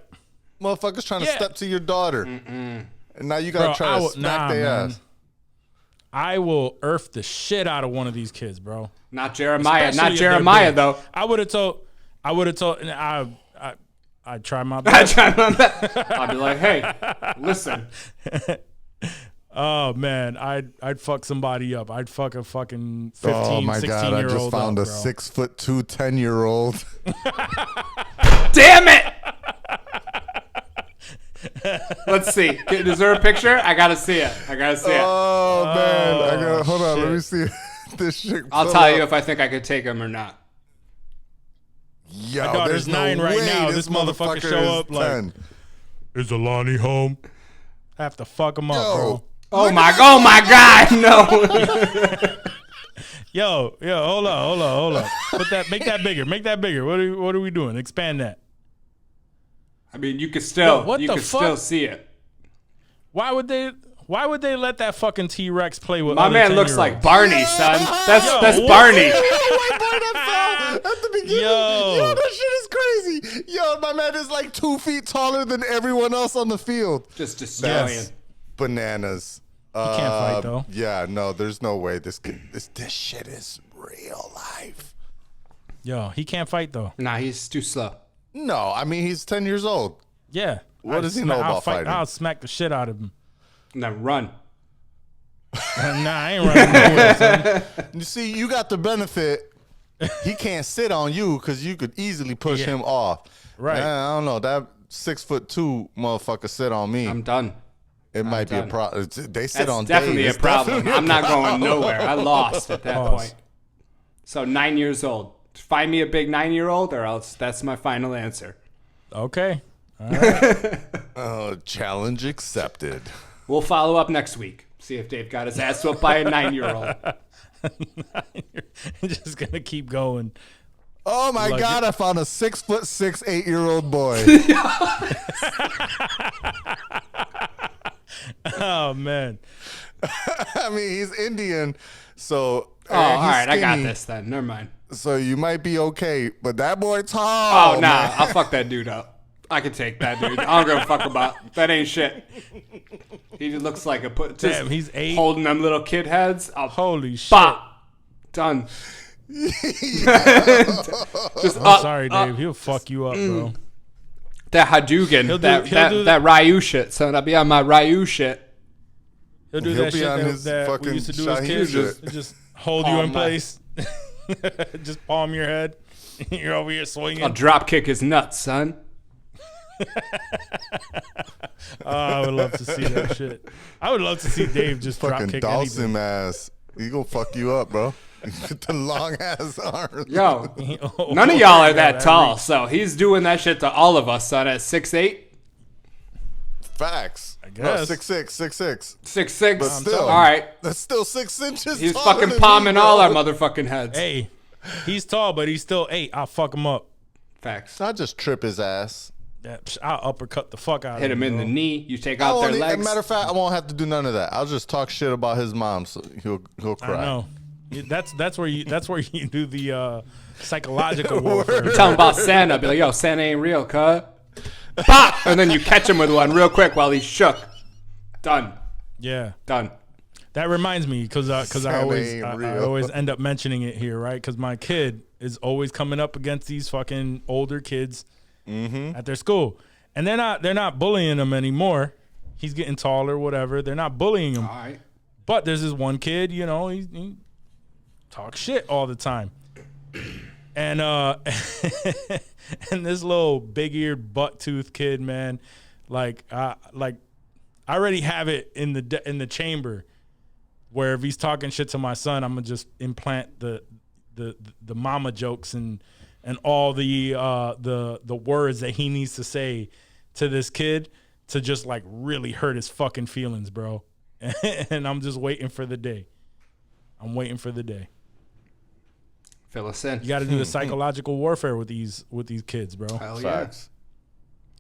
motherfuckers trying to step to your daughter. And now you got to try to smack their ass. I will earth the shit out of one of these kids, bro. Not Jeremiah. Especially Not if they're Jeremiah, big. though. I would have told, and I try my best. I'll be like, hey, listen. Oh man, I'd fuck somebody up. I'd fuck a fucking 15, Oh my 16 God, I year just old found up, a bro. 6'2", 10-year-old. Damn it! Let's see. Is there a picture? I gotta see it. Oh man, hold on. shit. Let me see this shit. I'll tell you if I think I could take him or not. Yo, My daughter's there's no 9 right way now. This motherfucker show up like, 10. is Alani home? I have to fuck him up, bro. Oh my God, no. Yo, hold on. Make that bigger. What are we doing? Expand that. I mean, you could still, Yo, still see it. Why would they let that fucking T-Rex play with My other man looks 10-year-olds? like Barney, son. That's what? Barney. White boy that fell at the beginning. Yo. That shit is crazy. Yo, my man is like 2 feet taller than everyone else on the field. Just a stallion. Yes. Bananas. He can't fight though. Yeah, no, there's no way this shit is real life. Yo, he can't fight though. Nah, he's too slow. No, I mean he's 10 years old. Yeah. What does he know about fighting? I'll smack the shit out of him. Now run. Nah, I ain't running nowhere, son. You see, you got the benefit. He can't sit on you because you could easily push him off. Right. Man, I don't know. That 6'2" motherfucker sit on me. I'm done. It might be a problem. They sit That's on definitely Dave. a problem. Definitely I'm not going nowhere. I lost at that Pause. point. So 9 years old. Find me a big 9-year-old or else that's my final answer. Okay. Oh, challenge accepted. We'll follow up next week. See if Dave got his ass whooped by a 9-year-old. You're just gonna keep going. Oh my Like God! I found a 6'6", 8-year-old boy. Oh man. I mean, he's Indian, so Oh, all right. I got skinny, this then. Never mind. So you might be okay, but that boy tall. Oh, nah. man. I'll fuck that dude up. I can take that dude. I don't give a fuck about that. Ain't shit. He just looks like just Damn, he's 8. holding them little kid heads. Holy shit. Bop. Done. Just I'm sorry, Dave. He'll fuck you up, bro. That Hadouken, He'll do that Ryu shit, son. I'll be on my Ryu shit. He'll do He'll that be shit on his that we fucking used to do as Shaheen kids. shit. Just hold you Palm in my- place. Just palm your head. You're over here swinging. I'll drop kick his nuts, son. I would love to see that shit. I would love to see Dave just drop Fucking kick Dawson anything. ass. He gonna fuck you up, bro. The long ass arms. Yo, none of y'all are that tall, so he's doing that shit to all of us, son. At 6'8", Facts. I guess. No, 6'6", 6'6". 6'6". But still, All right. That's still 6 inches. He's taller fucking than palming me, all bro. our motherfucking heads. Hey, he's tall, but he's still 8. I'll fuck him up. Facts. I just trip his ass. Yeah, I'll uppercut the fuck out Hit of him in bro. the knee. You take I out their won't, legs. matter of fact, I won't have to do none of that. I'll just talk shit about his mom, so he'll cry. I know. That's where you do the psychological warfare. Tell him about Santa. Be like, yo, Santa ain't real, cuz. Pop! And then you catch him with one real quick while he's shook. Done. Yeah. Done. That reminds me because I Santa always ain't I real. always end up mentioning it here, right? Because my kid is always coming up against these fucking older kids at their school, and they're not bullying him anymore. He's getting taller, whatever. They're not bullying him. All right. But there's this one kid, you know, he talks shit all the time. And and this little big-eared butt-toothed kid, man, like I already have it in the chamber where if he's talking shit to my son, I'm gonna just implant the mama jokes and and all the words that he needs to say to this kid to just like really hurt his fucking feelings, bro. And I'm just waiting for the day. I'm waiting for the day. Fill us in. You got to do the psychological warfare with these kids, bro. Hell yeah. Facts.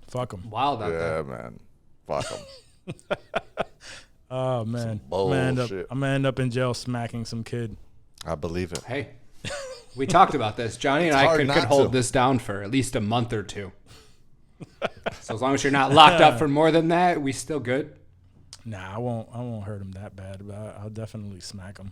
Fuck them. Wild out there. Yeah, man. Fuck them. Oh man, bullshit. I'm gonna end up in jail smacking some kid. I believe it. Hey, we talked about this. Johnny and I hard could not hold to. this down for at least a month or two. So as long as you're not locked up for more than that, we still good. Nah, I won't hurt him that bad, but I'll definitely smack him.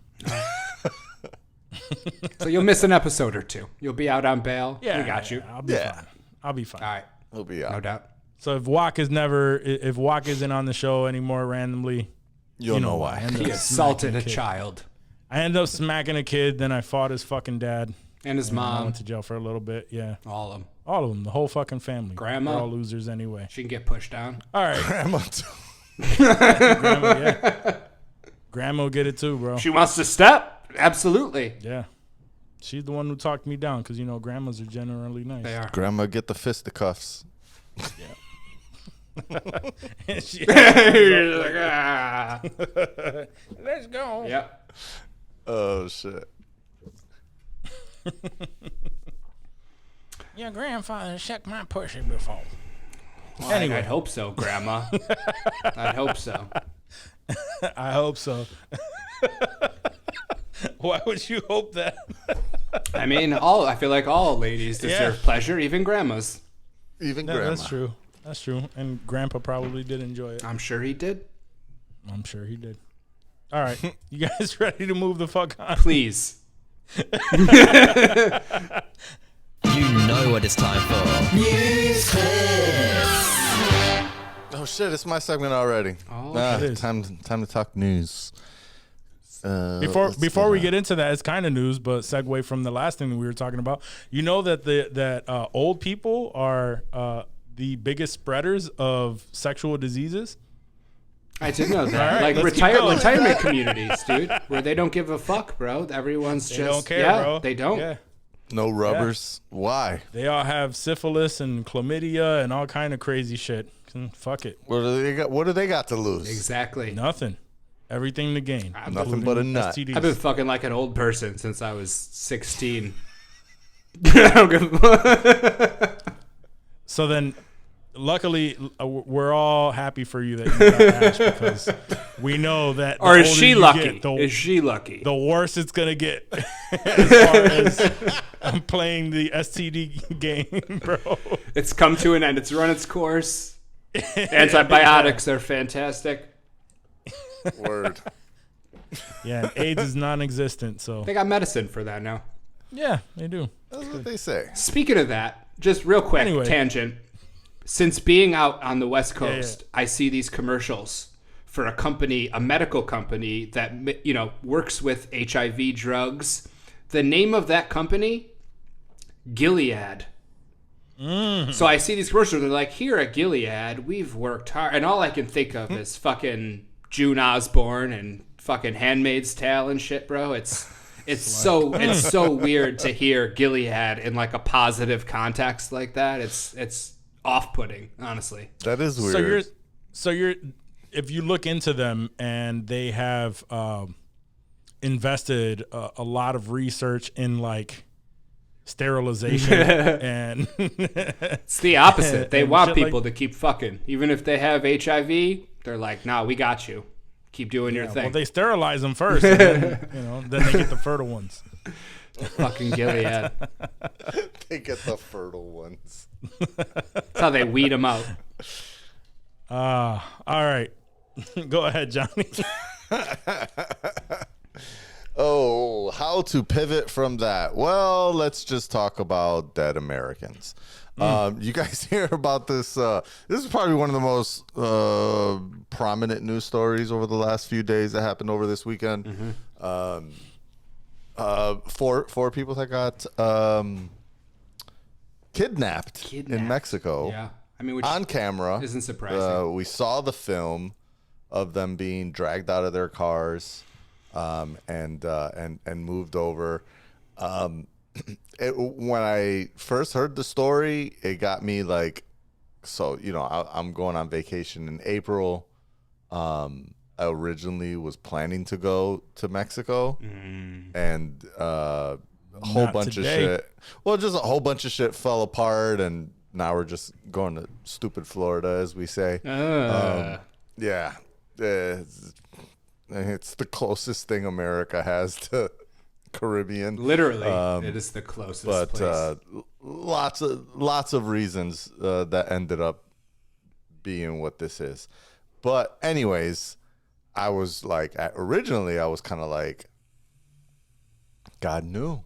So you'll miss an episode or two. You'll be out on bail. Yeah, we got you. I'll be fine. I'll be fine. All right, He'll be out. no doubt. So if Wok isn't on the show anymore randomly, You'll know why. I end He up assaulted smacking a kid. child I ended up smacking a kid. Then I fought his fucking dad. and his And I mom. went to jail for a little bit. Yeah, All of them. all of them, the whole fucking family. Grandma? They're all losers anyway. She can get pushed down. All right, Grandma too. Grandma. Yeah, Grandma will get it too, bro. She wants to step. Absolutely. Yeah, she's the one who talked me down because grandmas are generally nice. They are. Grandma, get the fisticuffs. She- You're like, ah. Let's go. Yep. Oh shit. Your grandfather sucked my pussy before. Well, Anyway. I'd hope so, Grandma. I'd hope so. I hope so. Why would you hope that? I mean, I feel like all ladies deserve Yeah. pleasure, even grandmas. Even No, grandma. that's true. That's true. And Grandpa probably did enjoy it. I'm sure he did. I'm sure he did. All right. You guys ready to move the fuck on? Please. You know what it's time for. News clips. Oh shit! It's my segment already. Oh, it is. Time to talk news. Before we get into that, it's kind of news, but segue from the last thing that we were talking about. You know that old people are the biggest spreaders of sexual diseases. I did know that. All right, Like let's keep going. retirement communities, dude, where they don't give a fuck, bro. Everyone's They just don't care, yeah, bro. they don't. Yeah. No rubbers. Why? They all have syphilis and chlamydia and all kind of crazy shit. Fuck it. What do they got? What do they got to lose? Exactly. Nothing. Everything to gain. Nothing but a nut. STDs. I've been fucking like an old person since I was 16. I don't give a fuck. So then, luckily, we're all happy for you that you got Ash because we know that. The Or is older she you lucky? get, Is she lucky? the worse it's gonna get as far as I'm playing the STD game, bro. It's come to an end. It's run its course. Antibiotics are fantastic. Word. Yeah, and AIDS is non-existent. So They got medicine for that now. yeah, they do. That's what they say. Speaking of that, just real quick Anyway. tangent. Since being out on the West yeah. Coast, I see these commercials for a company, a medical company that works with HIV drugs. The name of that company, Gilead. So I see these commercials. They're like, here at Gilead, we've worked hard, and all I can think of is fucking June Osborne and fucking Handmaid's Tale and shit, bro. It's so weird to hear Gilead in like a positive context like that. It's off-putting, honestly. That is weird. So you're if you look into them and they have invested a lot of research in like sterilization and It's the opposite. They And want shit like- people to keep fucking, even if they have HIV. They're like, nah, we got you. Keep doing your well, thing. they sterilize them first, and then, then they get the fertile ones. Fucking Gilead. They get the fertile ones. That's how they weed them out. All right, go ahead, Johnny. Oh, how to pivot from that? Well, let's just talk about dead Americans. You guys hear about this? This is probably one of the most prominent news stories over the last few days that happened over this weekend. Four people that got kidnapped in Mexico. Yeah. I mean, which On camera. isn't surprising. We saw the film of them being dragged out of their cars and moved over. when I first heard the story, it got me like, so, you know, I'm going on vacation in April. I originally was planning to go to Mexico and a whole Not bunch today. of shit. Well, just a whole bunch of shit fell apart, and now we're just going to stupid Florida, as we say. Yeah. It's the closest thing America has to Caribbean. Literally, it is the closest But place. lots of reasons that ended up being what this is. But anyways, I was like, originally I was kind of like, God knew.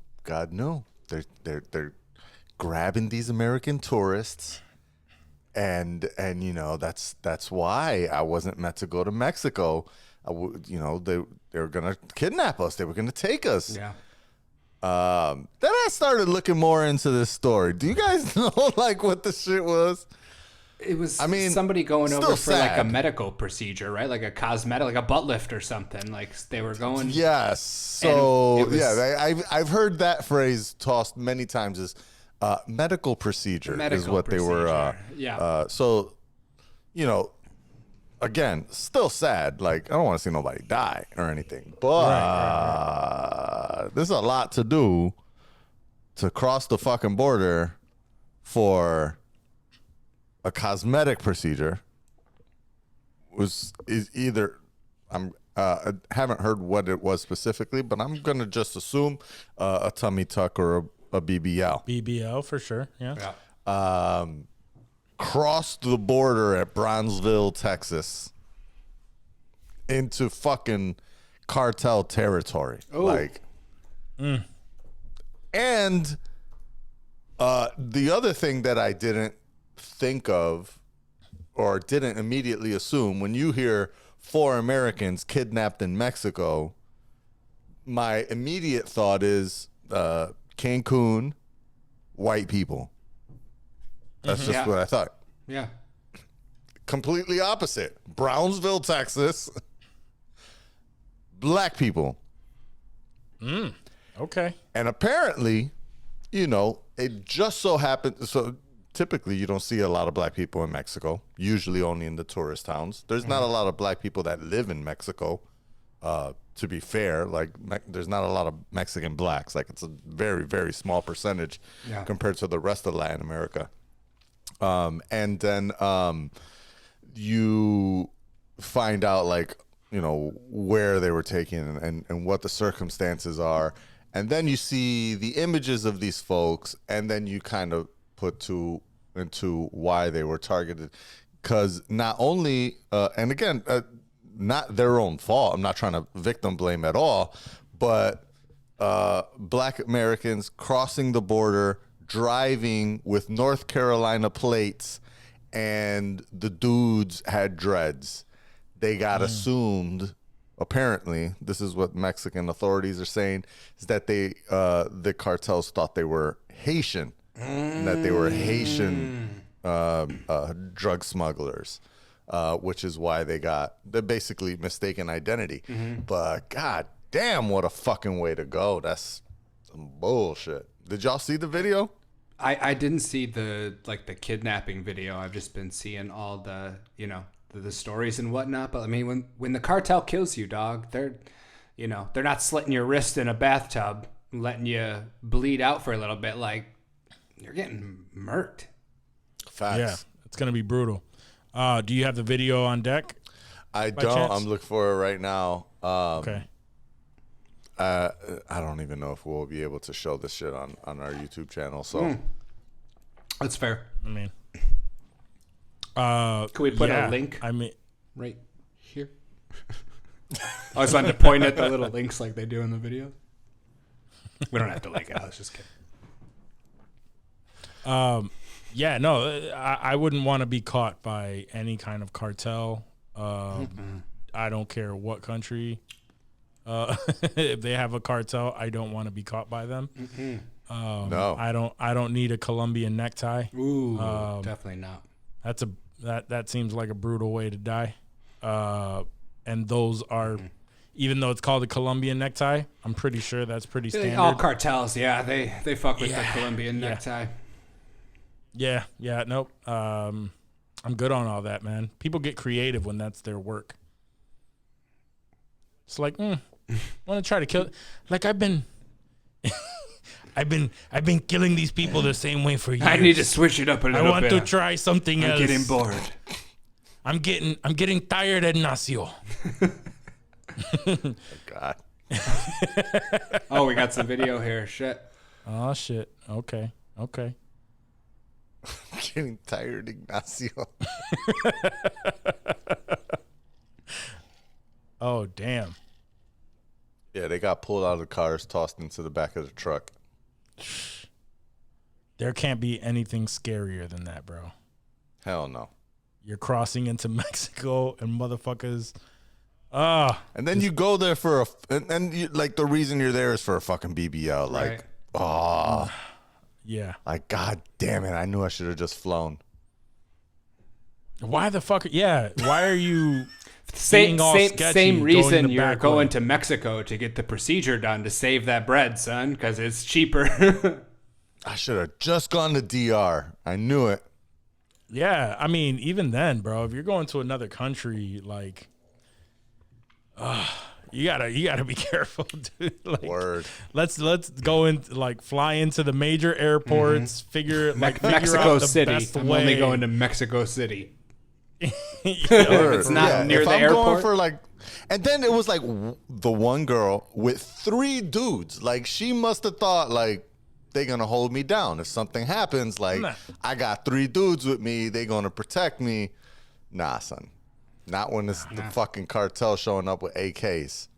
They're grabbing these American tourists, and you know that's why I wasn't meant to go to Mexico. You know, they were gonna kidnap us. They were gonna take us. Yeah. Then I started looking more into this story. Do you guys know like what the shit was? It was, I mean, somebody going still over for like a sad. medical procedure, right? Like a cosmetic, like a butt lift or something. Like they were going. Yes. So And it was- I've heard that phrase tossed many times as medical procedure is Medical what they were. procedure, yeah. So, you know, again, still sad. Like I don't want to see nobody die or anything, but there's a lot to do to cross the fucking border for a cosmetic procedure. Is either I haven't heard what it was specifically, but I'm gonna just assume a tummy tuck or a BBL. BBL for sure. Yeah. Yeah. Crossed the border at Brownsville, Texas, into fucking cartel territory. Like, and the other thing that I didn't think of or didn't immediately assume when you hear 4 Americans kidnapped in Mexico, my immediate thought is Cancun, white people. That's just Yeah. what I thought. Yeah. Completely opposite. Brownsville, Texas, black people. Okay. And apparently, you know, it just so happened. So typically, you don't see a lot of black people in Mexico, usually only in the tourist towns. There's not a lot of black people that live in Mexico. To be fair, like there's not a lot of Mexican blacks. Like it's a very, very small percentage compared to the rest of Latin America. And then you find out, like, you know, where they were taken and what the circumstances are. And then you see the images of these folks, and then you kind of put into why they were targeted. Because not only, and again, not their own fault. I'm not trying to victim blame at all, but black Americans crossing the border, driving with North Carolina plates, and the dudes had dreads. They got assumed, apparently, this is what Mexican authorities are saying, is that the cartels thought they were Haitian, and that they were Haitian drug smugglers, which is why they're basically mistaken identity. But god damn, what a fucking way to go. That's some bullshit. Did y'all see the video? I didn't see the kidnapping video. I've just been seeing all the, you know, the stories and whatnot. But I mean, when the cartel kills you, dog, they're not slitting your wrist in a bathtub, letting you bleed out for a little bit. Like, you're getting murked. Facts. Yeah, it's gonna be brutal. Do you have the video on deck? I by don't. chance? I'm looking for it right now. Okay. I don't even know if we'll be able to show this shit on our YouTube channel. So That's fair. I mean, Can we put yeah, a link I mean, right here? I was wanting to point at the little links like they do in the video. We don't have to link it. I was just kidding. yeah, no, I wouldn't want to be caught by any kind of cartel. I don't care what country. If they have a cartel, I don't want to be caught by them. no. I don't need a Colombian necktie. Ooh, definitely not. That seems like a brutal way to die. And those are, even though it's called a Colombian necktie. I'm pretty sure that's pretty standard. All cartels, yeah, they fuck with the Colombian necktie. Yeah, nope. I'm good on all that, man. People get creative when that's their work. It's like, want to try to kill. Like I've been killing these people the same way for years. I need to switch it up a little bit. I want to try something else. I'm getting bored. I'm getting tired, Ignacio. Oh, God. Oh, we got some video here. Shit. Oh shit. Okay. I'm getting tired, Ignacio. Oh damn. Yeah, they got pulled out of the cars, tossed into the back of the truck. There can't be anything scarier than that, bro. Hell no. You're crossing into Mexico and motherfuckers. And then you go there for and you, like the reason you're there is for a fucking BBL. Like, yeah. Like, God damn it. I knew I should have just flown. Why the fuck? Yeah. Why are you same reason you're going way? to Mexico to get the procedure done to save that bread, son, because it's cheaper. I should have just gone to DR. I knew it. Yeah, I mean, even then, bro, if you're going to another country, like, you gotta be careful, dude. Like, Word. Let's go in, like, fly into the major airports. Figure Mexico out the City. best I'm way. only going to Mexico City. It's not near if the I'm airport. Going for like, and then it was like the one girl with 3 dudes. Like, she must have thought like they're gonna hold me down if something happens. Like, I got 3 dudes with me. They gonna protect me. Nah, son. Not when it's the fucking cartel showing up with AKs.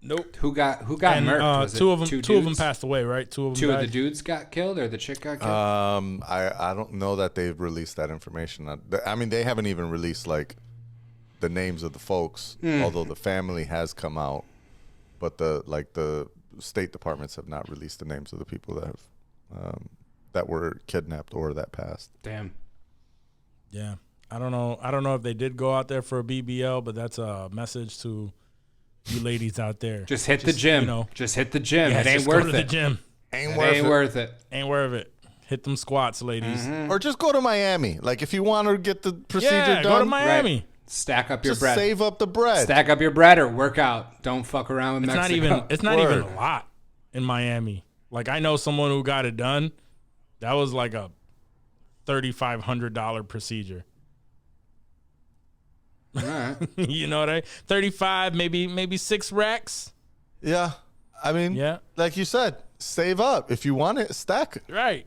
Nope. Who got And murked? Was two it of them. two Two of them dudes? passed away, right? Two of them. Two of died? the dudes got killed, or the chick got killed. I don't know that they've released that information. I mean, they haven't even released like the names of the folks, although the family has come out, but the State Departments have not released the names of the people that have that were kidnapped or that passed. Damn. Yeah. I don't know if they did go out there for a BBL, but that's a message to you ladies out there. Just hit the gym. You know, just hit the gym. yeah, it ain't just worth go to it. the gym. Ain't worth it. Ain't worth it. Hit them squats, ladies. Or just go to Miami. Like, if you want to get the procedure Yeah, done, go to Miami. Right. Stack up your just bread. save up the bread. Stack up your bread or work out. Don't fuck around with It's Mexico. not even a lot in Miami. Like, I know someone who got it done. That was like a $3,500 procedure. All right. You know what I mean? 35, maybe 6 racks. Yeah. I mean, Yeah. like you said, save up. If you want it, stack it. Right.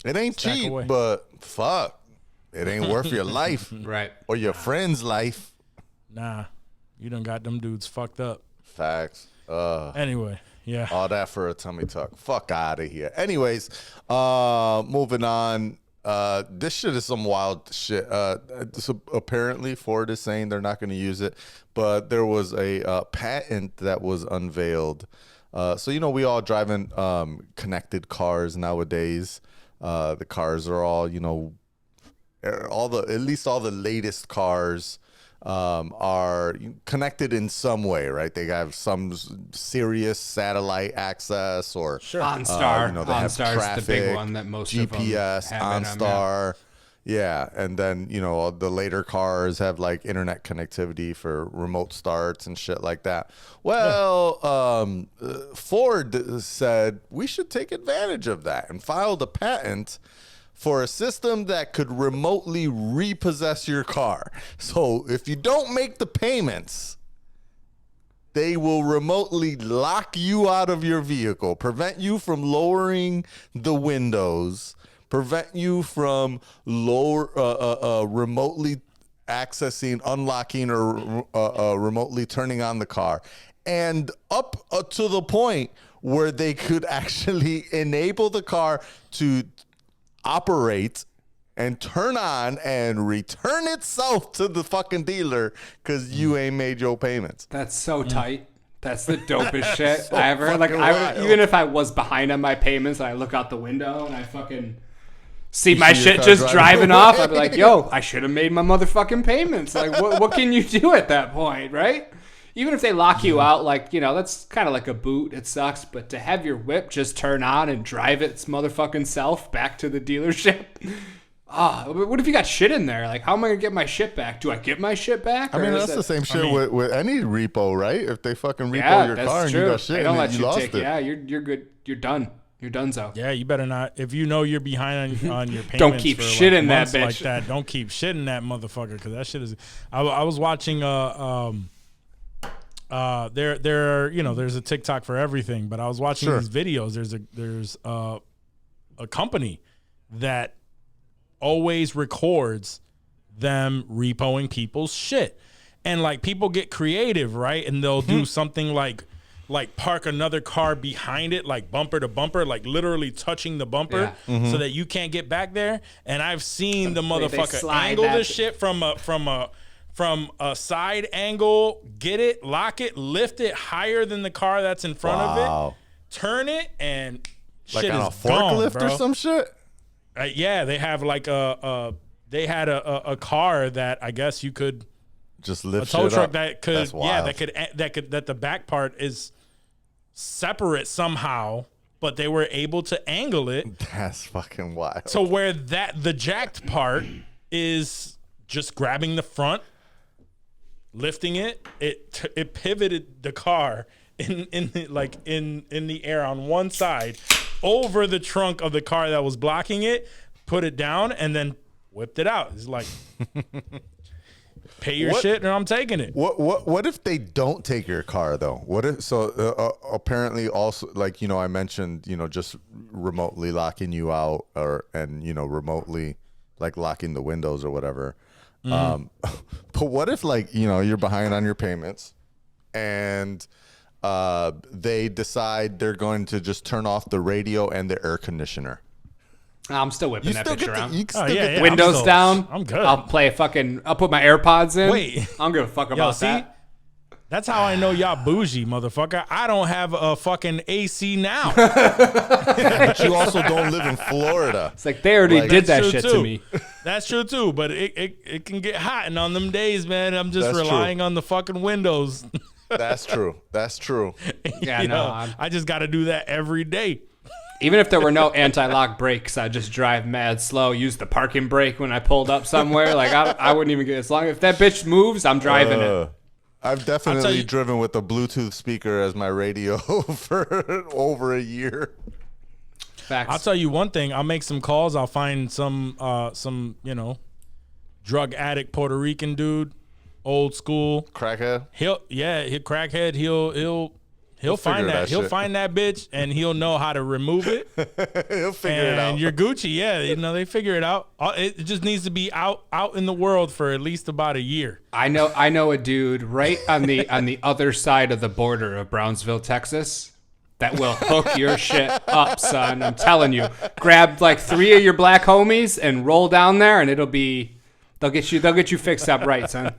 It ain't Stack cheap, away. but fuck. It ain't worth your life Right. or your friend's life. Nah, you done got them dudes fucked up. Facts. Anyway, yeah. All that for a tummy tuck. Fuck out of here. Anyways, moving on. This shit is some wild shit. So apparently Ford is saying they're not going to use it, but there was a patent that was unveiled. So, you know, we all driving connected cars nowadays. The cars are all, you know, at least all the latest cars are connected in some way, right? They have some serious satellite access or OnStar. you know, they have OnStar's traffic, the big one that most of them GPS, have in 'em, OnStar. Yeah, and then, you know, the later cars have like internet connectivity for remote starts and shit like that. Well, Ford said we should take advantage of that and filed a patent for a system that could remotely repossess your car. So if you don't make the payments, they will remotely lock you out of your vehicle, prevent you from lowering the windows, prevent you from remotely accessing, unlocking, or remotely turning on the car. And up to the point where they could actually enable the car to operate and turn on and return itself to the fucking dealer because you ain't made your payments. That's so tight. That's the dopest shit So I ever. Like, fucking wild. even if I was behind on my payments and I look out the window and I fucking see my see your shit car just driving driving off, I'd be like, yo, I should have made my motherfucking payments. Like, what can you do at that point, right? Even if they lock you out, like, that's kind of like a boot. It sucks. But to have your whip just turn on and drive its motherfucking self back to the dealership. What if you got shit in there? Like, how am I going to get my shit back? Do I get my shit back? I mean, that's the same shit with any repo, right? If they fucking repo your car and you got shit they don't and let you you lost take it. Yeah, you're good. You're done. You're donezo. Yeah, you better not. If you know you're behind on your payments, Don't keep for shit like in that months bitch. like that. Don't keep shit in that motherfucker, because that shit is. I was watching there's a TikTok for everything, but I was watching these videos. There's a company that always records them repoing people's shit, and like people get creative, right? And they'll do something like park another car behind it, like bumper to bumper, like literally touching the bumper so that you can't get back there. And I've seen the motherfucker angle this shit from a side angle, get it, lock it, lift it higher than the car that's in front of it, turn it, and Like shit on is a forklift gone, or some shit? Yeah, they have like they had a car that I guess you could Just lift a tow shit truck up. that could That's wild. that the back part is separate somehow, but they were able to angle it That's fucking wild. so where the jacked part is just grabbing the front, lifting it pivoted the car in the air on one side over the trunk of the car that was blocking it, put it down, and then whipped it out. It's like, pay your shit and I'm taking it. What if they don't take your car though? What if apparently also, like, I mentioned, just remotely locking you out and remotely like locking the windows or whatever. But what if, like, you're behind on your payments and they decide they're going to just turn off the radio and the air conditioner? I'm still whipping that bitch around. Windows down. I'm good. I'll put my AirPods in. Wait. I don't give a fuck about that. That's how I know y'all bougie, motherfucker. I don't have a fucking AC now. But you also don't live in Florida. It's like they already did that shit too. to me. That's true too, but it can get hot, and on them days, man, I'm just That's relying on the fucking windows. That's true. That's true. Yeah, I just got to do that every day. Even if there were no anti-lock brakes, I'd just drive mad slow, use the parking brake when I pulled up somewhere. Like, I wouldn't even get, as long if that bitch moves, I'm driving it. I've definitely driven with a Bluetooth speaker as my radio for over a year. Facts. I'll tell you one thing. I'll make some calls. I'll find some drug addict Puerto Rican dude, old school Crackhead. He'll crackhead. He'll find that. He'll find that bitch, and he'll know how to remove it. He'll figure it out. And you're Gucci. Yeah, they figure it out. It just needs to be out in the world for at least about a year. I know a dude right on the other side of the border of Brownsville, Texas, that will hook your shit up, son. I'm telling you. Grab like 3 of your black homies and roll down there, and they'll get you fixed up right, son.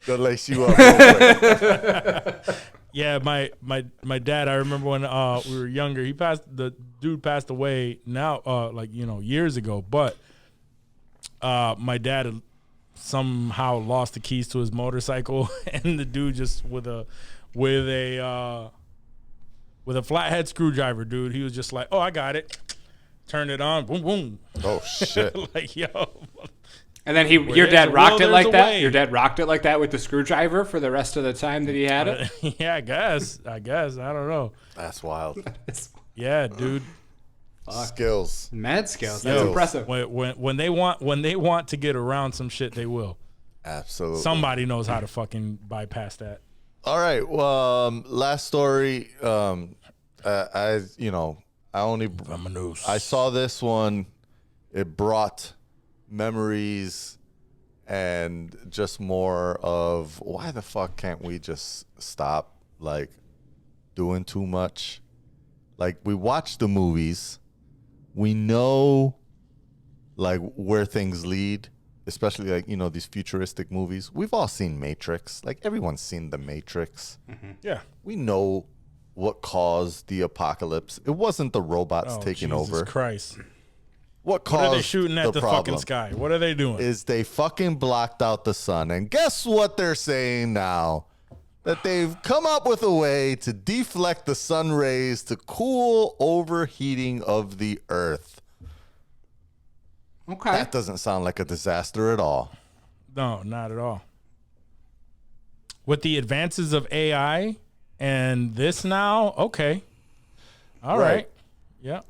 They'll lace you up real quick. Yeah, my dad, I remember when we were younger, the dude passed away now, years ago, but my dad had somehow lost the keys to his motorcycle, and the dude just with a flathead screwdriver, dude, he was just like, oh, I got it. Turned it on, boom, boom. Oh, shit. Like, yo. And then your dad rocked it like that? Your dad rocked it like that with the screwdriver for the rest of the time that he had it? Yeah, I guess. I don't know. That's wild. Yeah, dude. Skills. Mad skills. That's impressive. When they want to get around some shit, they will. Absolutely. Somebody knows how to fucking bypass that. All right. Well, last story. I saw this one. It brought memories and just more of why the fuck can't we just stop like doing too much? Like, we watch the movies, we know like where things lead, especially like these futuristic movies. We've all seen Matrix. Like, everyone's seen the Matrix. Mm-hmm. Yeah, we know what caused the apocalypse. It wasn't the robots taking over. Jesus Christ. What caused What are they shooting at the problem fucking sky? What are they doing? is they fucking blocked out the sun. And guess what they're saying now? that they've come up with a way to deflect the sun rays to cool overheating of the Earth. Okay. That doesn't sound like a disaster at all. No, not at all. With the advances of AI and this now, okay. All right. Yeah.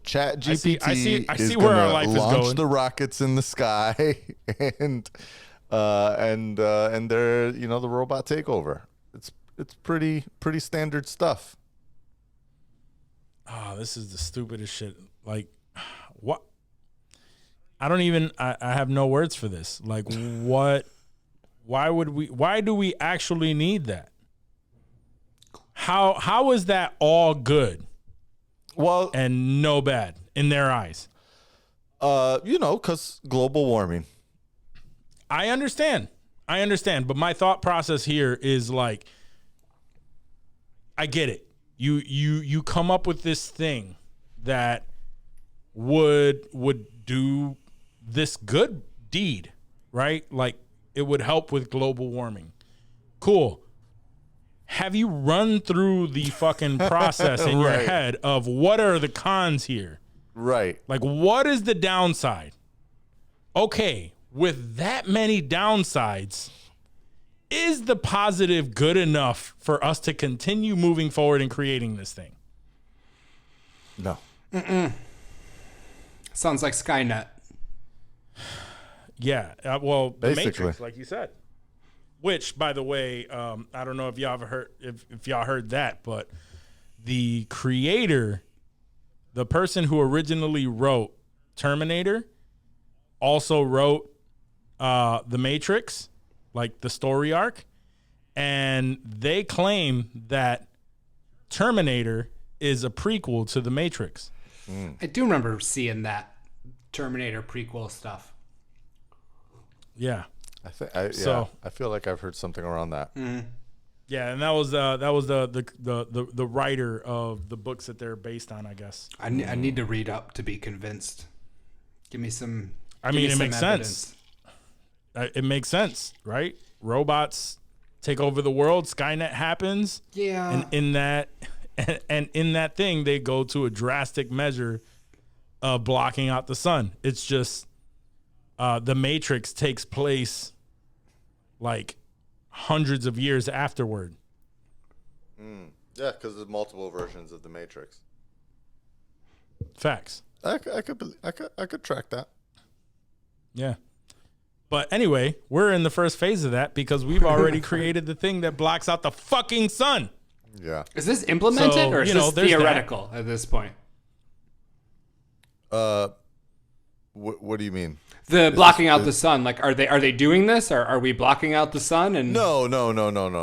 Chat GPT I see is where our gonna life is launch going. the rockets in the sky and they're, the robot takeover. It's pretty standard stuff. Oh, this is the stupidest shit. Like, what? I don't even. I have no words for this. Like, what? Why do we actually need that? How is that all good? Well, and no bad in their eyes. Because global warming. I understand, but my thought process here is like, I get it. You come up with this thing that would do this good deed, right? Like it would help with global warming. Cool. Have you run through the fucking process in your head of what are the cons here? Right. Like, what is the downside? Okay, with that many downsides, is the positive good enough for us to continue moving forward and creating this thing? No. Sounds like Skynet. Yeah, well, Basically. The Matrix, like you said. Which, by the way, I don't know if y'all ever heard if y'all heard that, but the creator, the person who originally wrote Terminator, also wrote The Matrix, like the story arc, and they claim that Terminator is a prequel to The Matrix. I do remember seeing that Terminator prequel stuff. Yeah. I feel like I've heard something around that. Mm-hmm. Yeah, and that was the writer of the books that they're based on, I guess. I need to read up to be convinced. Give me some. I mean, it makes sense. It makes sense, right? Robots take over the world. Skynet happens. Yeah. And in that thing, they go to a drastic measure of blocking out the sun. It's just the Matrix takes place like hundreds of years afterward. Yeah, because there's multiple versions of the Matrix. Facts. I could track that. Yeah. But anyway, we're in the first phase of that because we've already created the thing that blocks out the fucking sun. Yeah. Is this implemented or is this theoretical at this point? What do you mean? The blocking out the sun, like are they doing this? Or are we blocking out the sun? And No.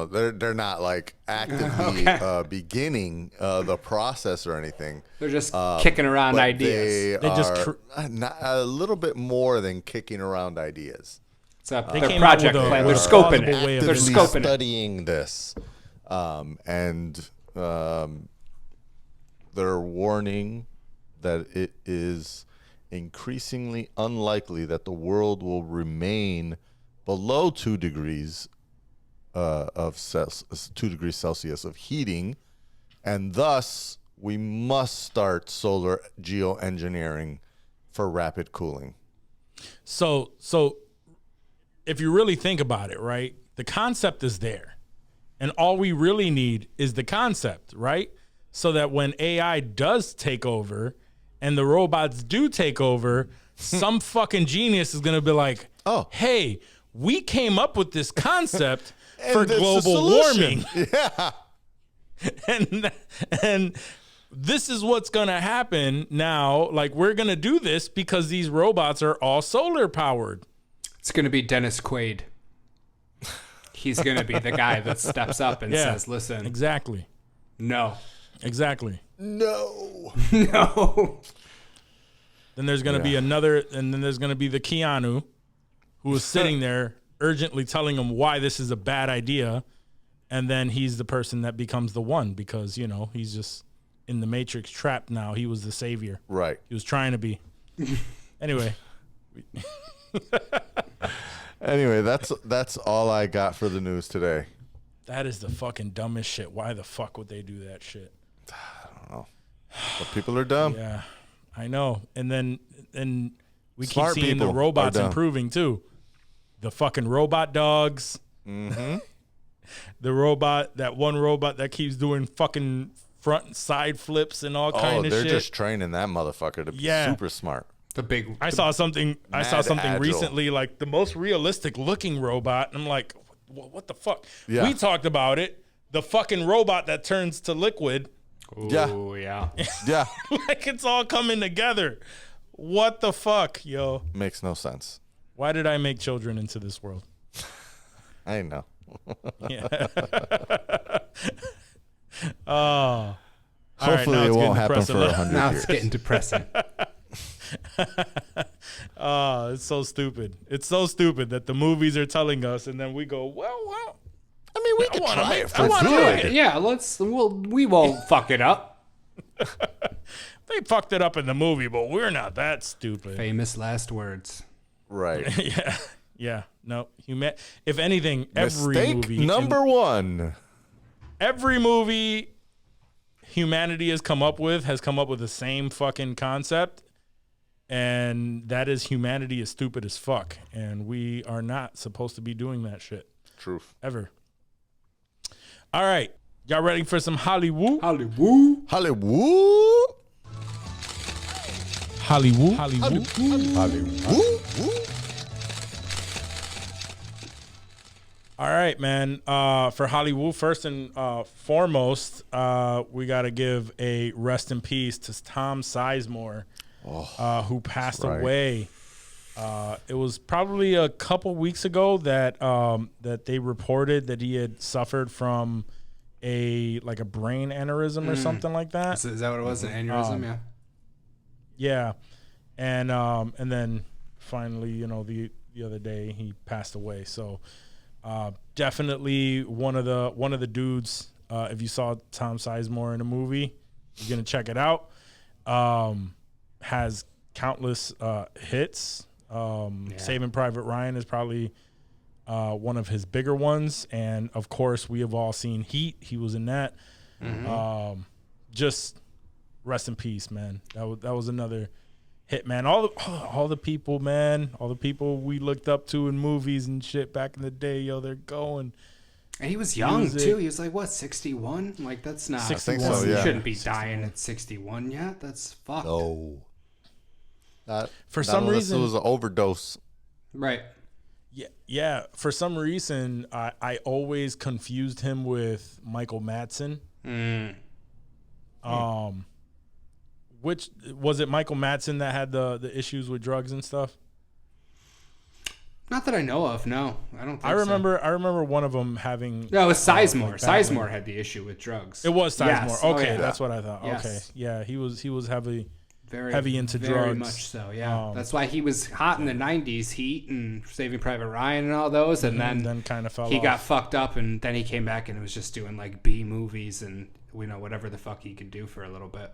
They're not like actively beginning the process or anything. they're just kicking around ideas. They just are not a little bit more than kicking around ideas. It's a They their came out project with a plan. They're plausible scoping way it. of They're doing scoping it. studying this, and they're warning that it is increasingly unlikely that the world will remain below 2 degrees of 2 degrees Celsius of heating, and thus we must start solar geoengineering for rapid cooling. So if you really think about it, right, the concept is there. And all we really need is the concept, right? So that when AI does take over and the robots do take over, some fucking genius is going to be like, Oh. hey, we came up with this concept for that's the global solution. warming. Yeah. And this is what's going to happen now. Like, we're going to do this because these robots are all solar powered. It's going to be Dennis Quaid. He's going to be the guy that steps up and says, listen, Exactly. no. Exactly. No. No. Then there's going to be another, and then there's going to be the Keanu who is sitting there urgently telling him why this is a bad idea. And then he's the person that becomes the one because, you know, he's just in the Matrix trapped now. He was the savior. Right. He was trying to be. Anyway. Anyway, that's all I got for the news today. That is the fucking dumbest shit. Why the fuck would they do that shit? I don't know. But people are dumb. Yeah, I know. And then we Smart keep seeing the people robots are dumb. improving too. The fucking robot dogs. Mm-hmm. The robot, that one robot that keeps doing fucking front and side flips and all kind of they're shit. just training that motherfucker to be super smart. I saw something agile. recently, like the most realistic looking robot, and I'm like, what the fuck? Yeah. We talked about it. The fucking robot that turns to liquid. Oh yeah. Yeah. Like it's all coming together. What the fuck, yo? Makes no sense. Why did I make children into this world? I know. Yeah. Oh. Hopefully it won't happen for 100 Now years. it's getting depressing. Oh, it's so stupid. It's so stupid that the movies are telling us, and then we go, well. I mean, we could try it for wanna good. make Yeah, we won't fuck it up. They fucked it up in the movie, but we're not that stupid. Famous last words. Right. Yeah. No. If anything, every Mistake movie. number one. Every movie humanity has come up with the same fucking concept, and that is humanity is stupid as fuck, and we are not supposed to be doing that shit Truth. ever. All right, y'all ready for some HOLLYWOO? HOLLYWOO. HOLLYWOO. HOLLYWOO. HOLLYWOO. All right, man. For HOLLYWOO, first and foremost, we got to give a rest in peace to Tom Sizemore, who passed away. It was probably a couple weeks ago that that they reported that he had suffered from a brain aneurysm or something like that. Is that what it was? An aneurysm? Yeah. Yeah, and then finally, the other day he passed away. So definitely one of the dudes. If you saw Tom Sizemore in a movie, you're gonna check it out. Has countless hits. Saving Private Ryan is probably one of his bigger ones, and of course we have all seen Heat. He was in that. Just rest in peace, man. That was another hit, man. All the people, man, all the people we looked up to in movies and shit back in the day, yo, they're going. And he was young too. He was like, what, 61? Like, that's not. 61. I think so, yeah. You shouldn't be dying at 61 yet. That's fucked. No. For some reason, it was an overdose. Right. Yeah. For some reason, I always confused him with Michael Madsen. Which was it? Michael Madsen that had the issues with drugs and stuff. Not that I know of. No, I don't think I remember one of them having. No, it was Sizemore. like Sizemore had the issue with drugs. It was Sizemore. Yes. Okay, Oh, yeah. that's what I thought. Yes. Okay, yeah, he was heavy into very drugs. much so. Yeah, that's why he was hot in the '90s, Heat and Saving Private Ryan and all those, and then kind of fell he off. got fucked up, and then he came back and was just doing like B movies and whatever the fuck he could do for a little bit.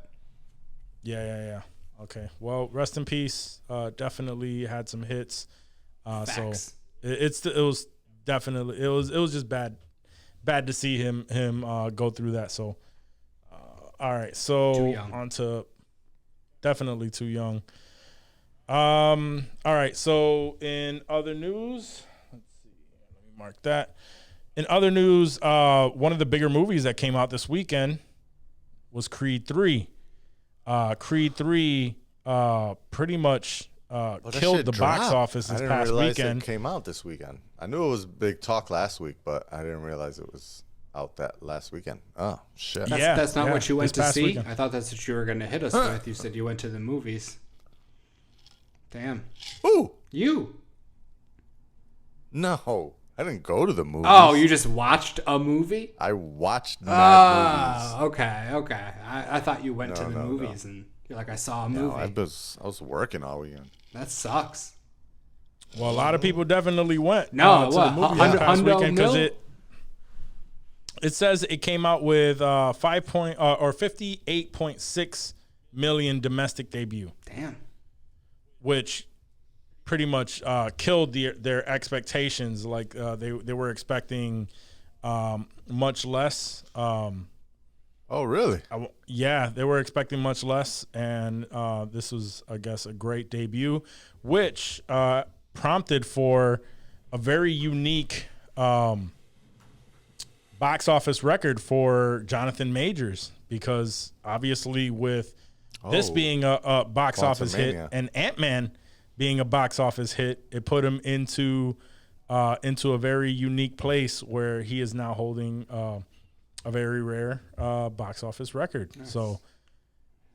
Yeah. Okay. Well, rest in peace. Definitely had some hits. So it was definitely it was just bad to see him go through that. So all right. So on to definitely too young. All right. So in other news, let's see. Let me mark that. In other news, one of the bigger movies that came out this weekend was Creed 3. Creed 3 pretty much killed the box office this past I didn't realize weekend. it came out this weekend. I knew it was big talk last week, but I didn't realize it was out that last weekend. Oh, shit. That's not what you went to see? Weekend. I thought that's what you were going to hit us with. You said you went to the movies. Damn. Ooh. You. No. I didn't go to the movies. Oh, you just watched a movie? I watched movies. Okay. I thought you went to the movies and you're like, I saw a movie. No, I was working all weekend. That sucks. Well, a lot of people definitely went to No, the what? movies this past weekend because it says it came out with 58.6 million domestic debut. Damn. Which pretty much killed their expectations. Like they were expecting much less. Oh, really? Yeah, they were expecting much less, and this was, I guess, a great debut, which prompted for a very unique box office record for Jonathan Majors, because obviously with this being a box office hit and Ant-Man being a box office hit, it put him into a very unique place where he is now holding a very rare box office record. Nice. So,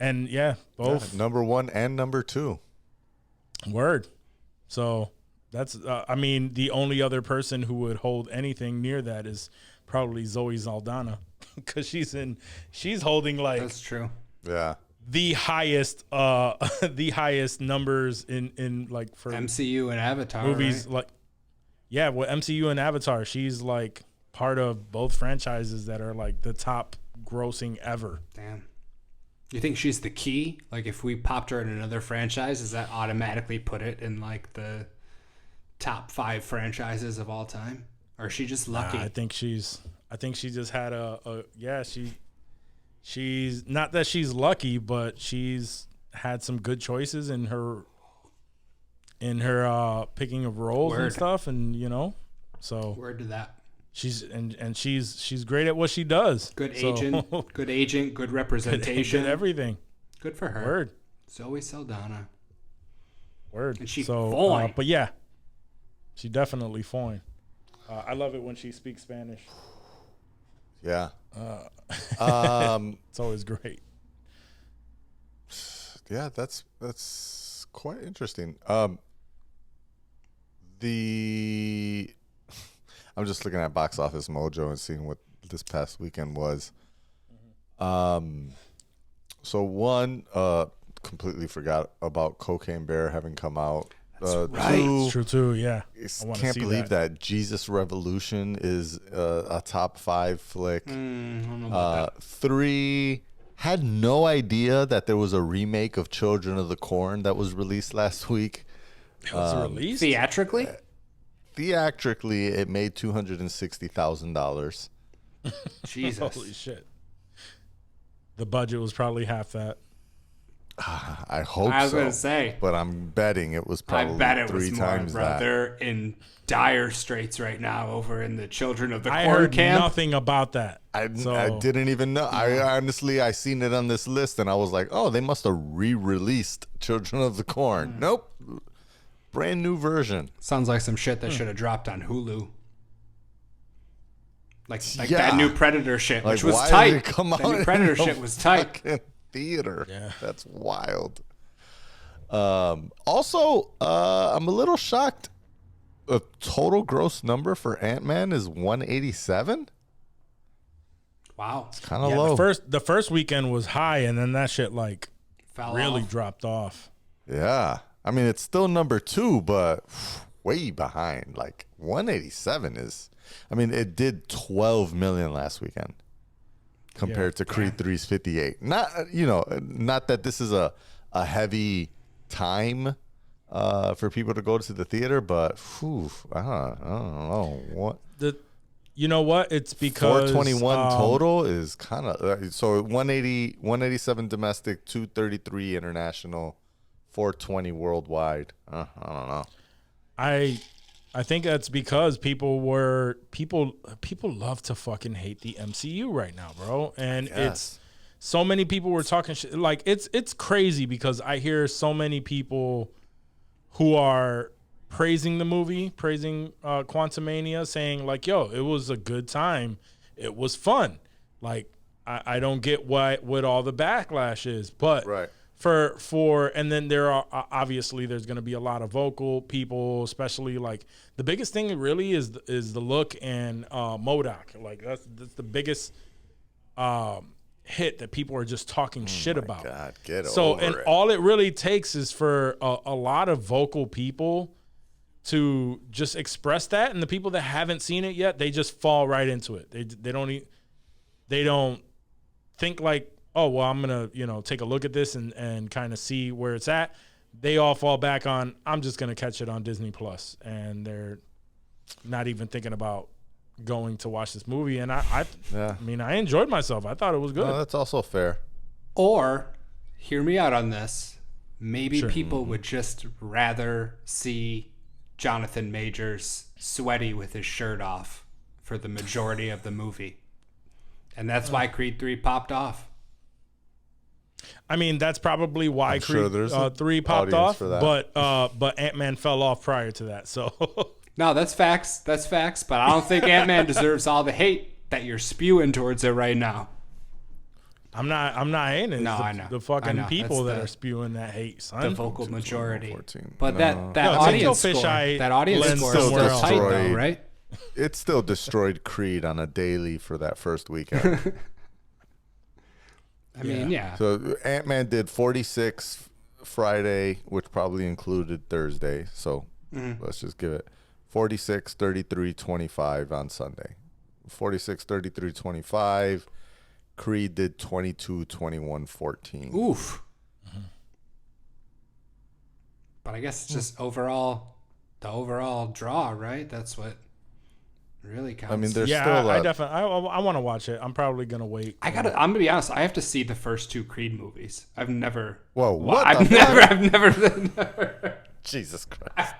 and yeah, both number 1 and number 2. Word. So that's, I mean, the only other person who would hold anything near that is probably Zoe Saldana, because she's holding like, that's true. Yeah. The highest numbers in like for MCU and Avatar movies, right? like with MCU and Avatar, she's like part of both franchises that are like the top grossing ever. Damn. You think she's the key? Like if we popped her in another franchise, does that automatically put it in like the top 5 franchises of all time? Or is she just lucky? I think she just had she's not that she's lucky, but she's had some good choices in her picking of roles and stuff, and so word to that. She's great at what she does. Good agent, good representation, good everything. Good for her. Word. Zoe Saldana. Word. And she but yeah, she definitely fine. I love it when she speaks Spanish. Yeah. It's always great. Yeah, that's quite interesting. I'm just looking at Box Office Mojo and seeing what this past weekend was. So one, completely forgot about Cocaine Bear having come out. That's right. It's true too. Yeah, I can't believe that Jesus Revolution is a top 5 flick. I don't know about that. 3, had no idea that there was a remake of Children of the Corn that was released last week. It was released theatrically. Theatrically, it made $260,000. Jesus, holy shit! The budget was probably half that. I hope so. I was gonna say, but I'm betting it was probably I bet it 3 was more, times bro. that. They're in dire straits right now over in the Children of the Corn I heard camp. nothing about that. I didn't even know. I honestly, I seen it on this list and I was like, oh, they must have re-released Children of the Corn. Nope. Brand new version. Sounds like some shit that should have dropped on Hulu. Like that new Predator shit, which was why tight. did it come out that new Predator shit was tight. Theater. Yeah. That's wild. Also, I'm a little shocked. The total gross number for Ant-Man is 187. Wow, It's kind of low. The first weekend was high, and then that shit like fell really off. dropped off. Yeah. I mean, it's still number 2, but way behind. Like 187 is, I mean, it did 12 million last weekend compared to Creed 3's 58. Not, not that this is a heavy time for people to go to the theater, but I don't know what. You know what? It's because 421 total is kind of so 187 domestic, 233 international, 420 worldwide. I don't know. I think that's because people love to fucking hate the MCU right now, bro. And it's so many people were talking shit. Like it's crazy because I hear so many people who are praising the movie, praising Quantumania, saying like, yo, it was a good time. It was fun. Like I don't get what all the backlash is, but right. And then there are obviously there's going to be a lot of vocal people, especially like the biggest thing really is the look and MODOK. Like that's the biggest hit that people are just talking shit about. God, get so over and it. all it really takes is for a lot of vocal people to just express that, and the people that haven't seen it yet, they just fall right into it. They don't think like, oh, well, I'm going to, take a look at this and kind of see where it's at. They all fall back on, I'm just going to catch it on Disney Plus. And they're not even thinking about going to watch this movie, and I mean, I enjoyed myself. I thought it was good. No, that's also fair. Or, hear me out on this. Maybe people would just rather see Jonathan Majors sweaty with his shirt off for the majority of the movie. And that's why Creed 3 popped off. I mean, that's probably why Creed 3 popped off, but Ant-Man fell off prior to that. So no, that's facts. That's facts. But I don't think Ant-Man deserves all the hate that you're spewing towards it right now. I'm not hating it. No, It's I know. the fucking That's people that are spewing that hate, son. The vocal majority. 14. But No. that No, audience Fish score, Eye that audience lends score is somewhere still else. tight though, Destroyed. right? It still destroyed Creed on a daily for that first weekend. I mean, yeah. So Ant-Man did 46 Friday, which probably included Thursday. So let's just give it 46, 33, 25 on Sunday. 46, 33, 25. Creed did 22, 21, 14. Oof. But I guess it's just the overall draw, right? That's what really counts. I mean, there's Yeah, still I definitely I want to watch it. I'm probably gonna wait. I'm gonna be honest. I have to see the first two Creed movies. I've never. Whoa, what I've the never. Jesus Christ.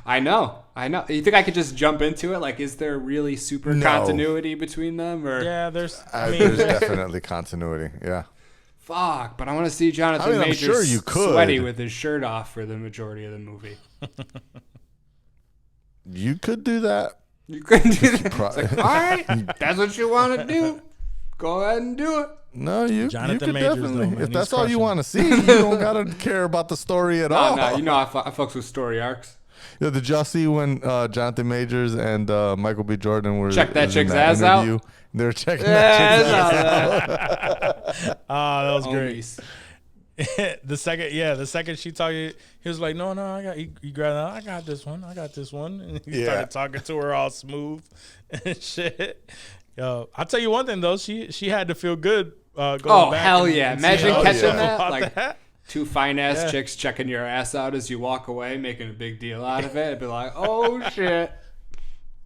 I know. You think I could just jump into it? Like, is there really super No. continuity between them? Or Yeah, there's. There's definitely continuity. Yeah. fuck, but I want to see Jonathan I mean, I'm Majors sure you could. sweaty with his shirt off for the majority of the movie. You could do that. You couldn't do that. Pro- It's like, all right, that's what you want to do. Go ahead and do it. No, you Jonathan could Majors, definitely. though, man, if he's that's all you crushing. want to see, you don't gotta care about the story at all. No, you know I fucks with story arcs. Yeah, did y'all see when Jonathan Majors and Michael B. Jordan were Check that was in chick's ass out? interview? They were checking Yeah, that chick's ass out. That was great. Homies. the second she talked, he was like, no, I got. He grabbed. I got this one. And he Yeah. started talking to her all smooth and shit. Yo, I'll tell you one thing though. She had to feel good. Going Oh, back hell and- yeah. and Imagine seeing catching stuff that. about Like, that. two fine-ass Yeah. chicks checking your ass out as you walk away, making a big deal out of it. It'd be like, oh, shit.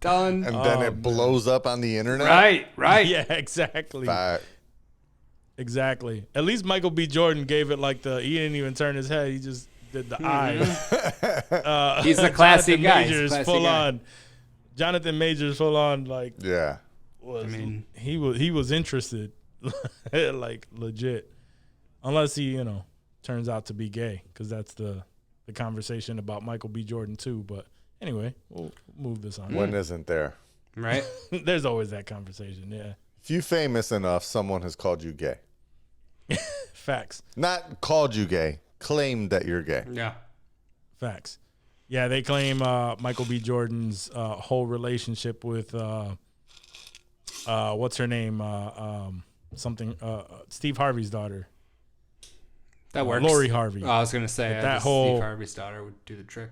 Done. And then it blows up on the internet. Right. Yeah, exactly. Fact. Exactly. At least Michael B. Jordan gave it like he didn't even turn his head. He just did the eyes. He's a classy Jonathan guy. Majors full on. Jonathan Majors full on like Yeah. he was interested, like legit. Unless he turns out to be gay, because that's the conversation about Michael B. Jordan too. But anyway, we'll move this on. When isn't there? Right? There's always that conversation. Yeah, If you famous enough, someone has called you gay. facts. Not called you gay, claimed that you're gay. Yeah. Facts. Yeah, they claim Michael B. Jordan's whole relationship with what's her name? Steve Harvey's daughter. That works. Lori Harvey. I was going to say, That whole- Steve Harvey's daughter would do the trick.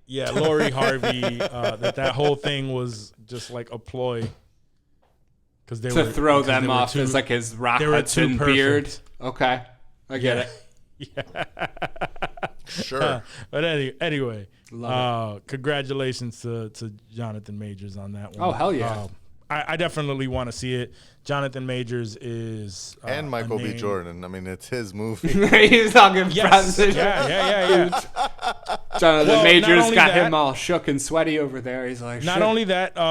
Yeah, Lori Harvey. That whole thing was just like a ploy. Because they To throw them off as like his Rock they were too Hudson beard. perfect. Okay. I get it. Sure. But anyway, Love congratulations to Jonathan Majors on that one. Oh, hell yeah. I definitely want to see it. Jonathan Majors is And Michael a B. name- Jordan. I mean, it's his movie. He's talking Yes. president. Yeah. Jonathan Well, Majors not only got that- him all shook and sweaty over there. He's like, Not shit. only that, Two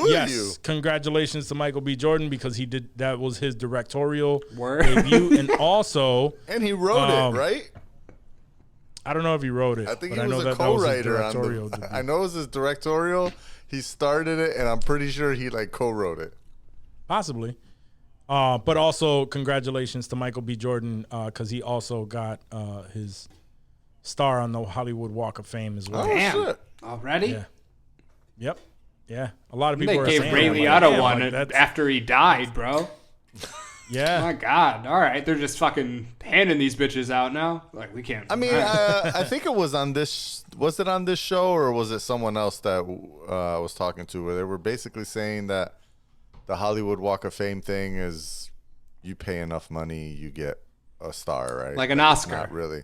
of yes, you. congratulations to Michael B. Jordan because that was his directorial Word. debut, and also And he wrote it, right? I don't know if he wrote it. I think but he was know a that was his co-writer directorial on the. debut. I know it was his directorial. He started it, and I'm pretty sure he co-wrote it. Possibly. But also congratulations to Michael B. Jordan because he also got his star on the Hollywood Walk of Fame as well. Oh Damn. shit! Already? Yeah. Yep. Yeah. A lot of people They are gave saying Ray that, like, Liotta damn, one like, that's- after he died, bro. Yeah. My God. All right. They're just fucking handing these bitches out now. Like, we can't. I mean, all right. I think it was on this. Was it on this show, or was it someone else that I was talking to, where they were basically saying that the Hollywood Walk of Fame thing is you pay enough money, you get a star, right? Like an Oscar. Not really.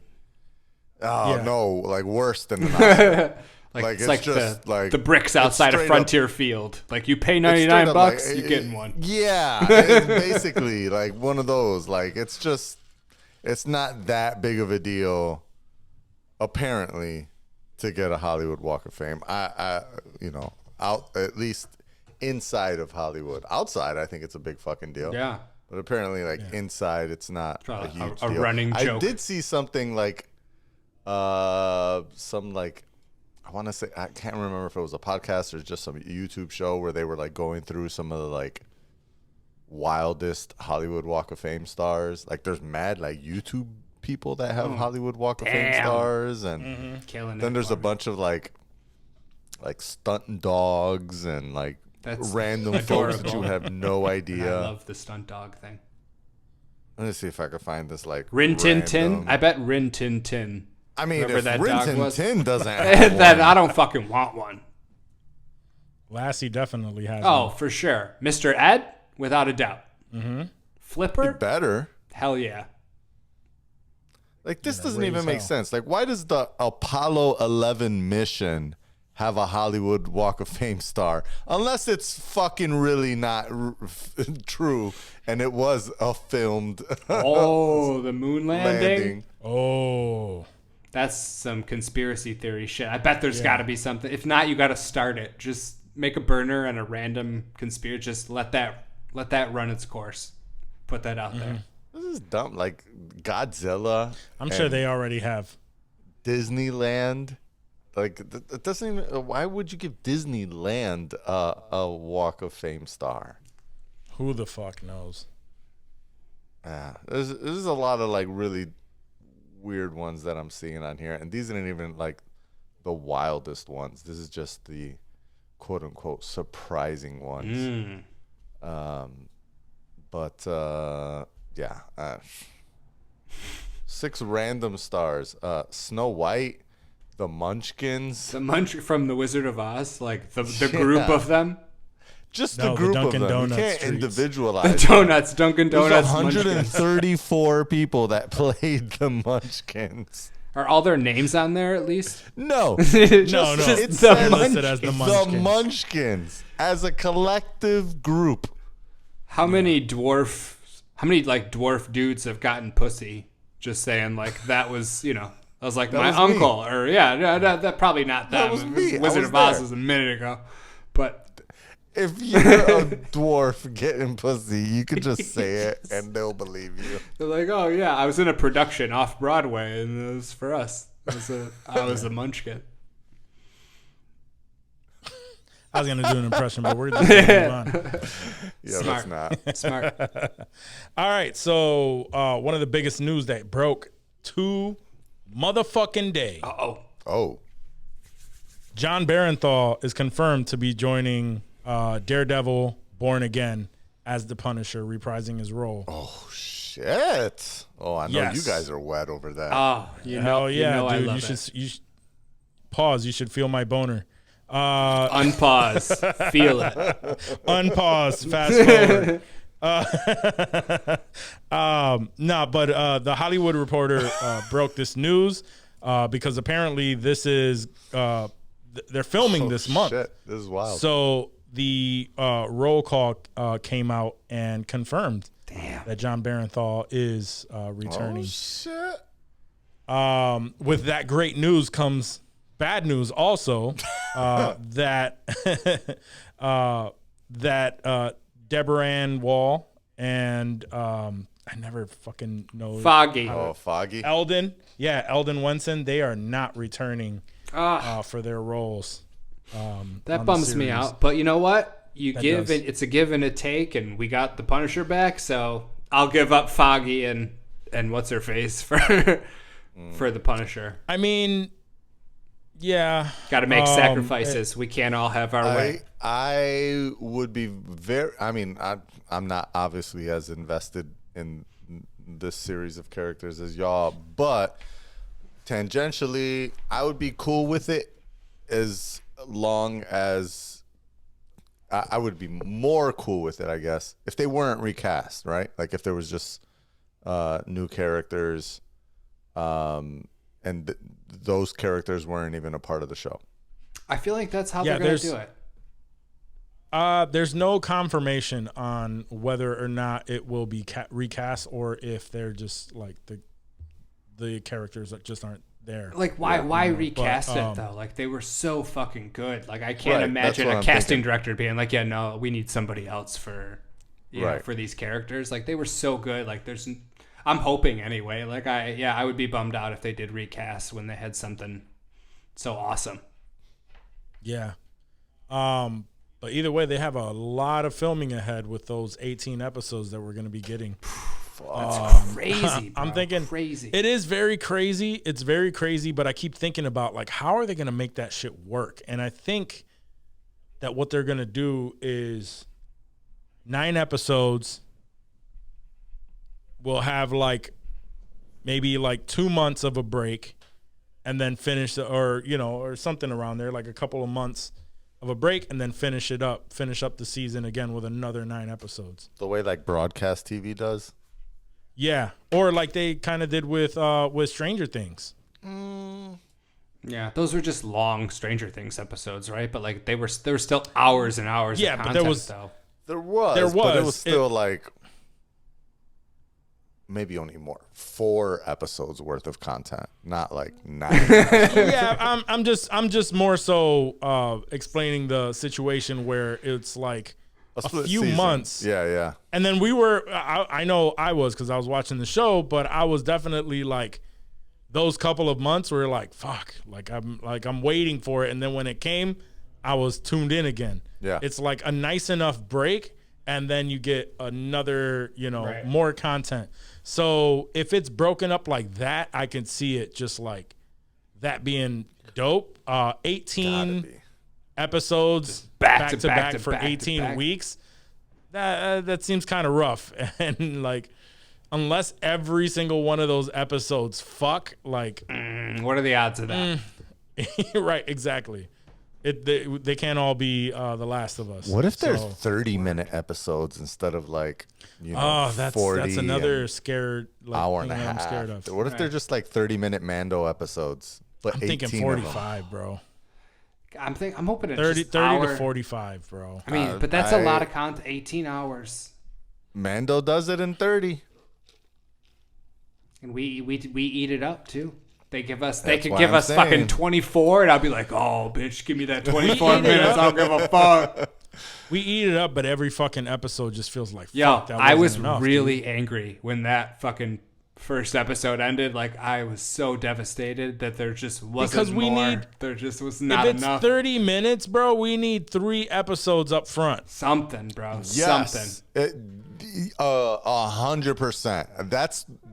Oh Yeah. no, like worse than an Oscar. Like it's just the bricks outside a Frontier field. Like you pay $99, like, you're getting one. Yeah, it's basically like one of those. Like it's not that big of a deal, apparently, to get a Hollywood Walk of Fame. Out at least inside of Hollywood. Outside, I think it's a big fucking deal. Yeah. But apparently, inside, it's not a huge deal. Running joke. I did see something like, I want to say, I can't remember if it was a podcast or just some YouTube show where they were like going through some of the like wildest Hollywood Walk of Fame stars. Like there's mad like YouTube people that have Hollywood Walk of Fame stars, and then there's a bunch of like stunt dogs and like random folks that you have no idea. I love the stunt dog thing. Let me see if I can find this like Rin Tin Tin. I bet Rin Tin Tin. I mean, if Rin Tin Tin doesn't have then one. I don't fucking want one. Lassie definitely has Oh, one. for sure. Mr. Ed, without a doubt. Mm-hmm. Flipper? Better. Hell yeah. Like, this doesn't even make sense. Like, why does the Apollo 11 mission have a Hollywood Walk of Fame star? Unless it's fucking really not true and it was a filmed Oh, the moon landing? Oh. That's some conspiracy theory shit. I bet there's got to be something. If not, you got to start it. Just make a burner and a random conspiracy. Just let that run its course. Put that out there. This is dumb. Like Godzilla. I'm sure they already have. Disneyland. Like it doesn't even. Why would you give Disneyland a Walk of Fame star? Who the fuck knows? Yeah, there's a lot of like really weird ones that I'm seeing on here, and these aren't even like the wildest ones. This is just the quote unquote surprising ones. Yeah. 6 random stars. Snow White, the Munchkins. The from The Wizard of Oz, like the group of them. Just the group of them. Donuts You can't treats. individualize. The donuts, Dunkin' There's Donuts. 134 people that played the Munchkins. Are all their names on there at least? No. No. It's They're listed as the The Munchkins. Munchkins as a collective group. How many dwarf dudes have gotten pussy? Just saying, like that was, that was like my was uncle, or that probably not them. That was me. I Wizard was of Oz there. was a minute ago, but If you're a dwarf getting pussy, you could just say it and they'll believe you. they're like, oh yeah, I was in a production off Broadway, and it was for us. I was a munchkin. I was going to do an impression, but we're just going to move on. Yeah, Smart. that's not. Smart. All right. So one of the biggest news that broke motherfucking day. Oh. Jon Bernthal is confirmed to be joining Daredevil Born Again as the Punisher, reprising his role. Oh, shit. Oh, I know Yes. you guys are wet over that. Oh, Hell yeah, I dude. love You it. should pause. You should feel my boner. Unpause. Feel it. Unpause. Fast forward. The Hollywood Reporter broke this news because apparently this is they're filming this month. Shit, this is wild. So the roll call came out and confirmed that Jon Bernthal is returning. Oh, shit. With that great news comes bad news also that Deborah Ann Wall and I never fucking know Foggy. Oh, Foggy. Eldon Wenson, they are not returning for their roles. That on the bums me series. out. But you know what? does. It's a give and a take, and we got the Punisher back, so I'll give up Foggy and what's her face for the Punisher. I mean, yeah. Got to make sacrifices. We can't all have our way. I would be very. I mean, I'm not obviously as invested in this series of characters as y'all, but tangentially, I would be cool with it as long as I would be more cool with it, I guess, if they weren't recast, right? Like if there was just new characters, and those characters weren't even a part of the show. I feel like that's how they're going to do it. There's no confirmation on whether or not it will be recast or if they're just like the characters that just aren't there. Like why recast it though? Like they were so fucking good. Like I can't Right, imagine that's a what I'm casting thinking. director being like, yeah, no, we need somebody else for Right. for these characters. Like they were so good. Like I'm hoping anyway. Like I would be bummed out if they did recast when they had something so awesome. Yeah. But either way, they have a lot of filming ahead with those 18 episodes that we're going to be getting. That's crazy, bro. I'm thinking crazy. It is very crazy. It's very crazy, but I keep thinking about like how are they going to make that shit work? And I think that what they're going to do is 9 episodes. We'll have like maybe like 2 months of a break and then finish or something around there, like a couple of months of a break and then finish up the season again with another 9 episodes. The way like broadcast TV does. Yeah, or like they kind of did with Stranger Things. Yeah, those were just long Stranger Things episodes, right? But like there were still hours and hours of content, but there was though. There was, but it was still like maybe only 4 episodes worth of content, not like 9. Yeah, I'm just more so explaining the situation where it's like a few season. months. Yeah. And then we were, I know I was because I was watching the show, but I was definitely like those couple of months were like, fuck, I'm waiting for it. And then when it came, I was tuned in again. Yeah. It's like a nice enough break. And then you get another, more content. So if it's broken up like that, I can see it just like that being dope. 18 episodes back to back for 18 weeks. That seems kind of rough. And like, unless every single one of those episodes fuck, like, what are the odds of that? Right, exactly. They can't all be The Last of Us. What if there's 30-minute episodes instead of like, that's 40 that's another scared hour and a thing half? I'm scared of. What if they're just like 30-minute Mando episodes, but I'm 18 thinking 45, bro. I'm hoping it's 30 just 30 to 45, bro. I mean, but that's a lot of content. 18 hours. Mando does it in 30. And we eat it up too. They could That's give why I'm us fucking saying. 24, and I'll be like, oh, bitch, give me that 24 minutes. I don't give a fuck. We eat it up, but every fucking episode just feels like, Yo, fuck, that I was wasn't enough, really dude. angry when that fucking first episode ended. Like, I was so devastated that there just wasn't more. There just was not If it's enough. 30 minutes, bro, we need 3 episodes up front. Something, bro. Yes. Something. 100%.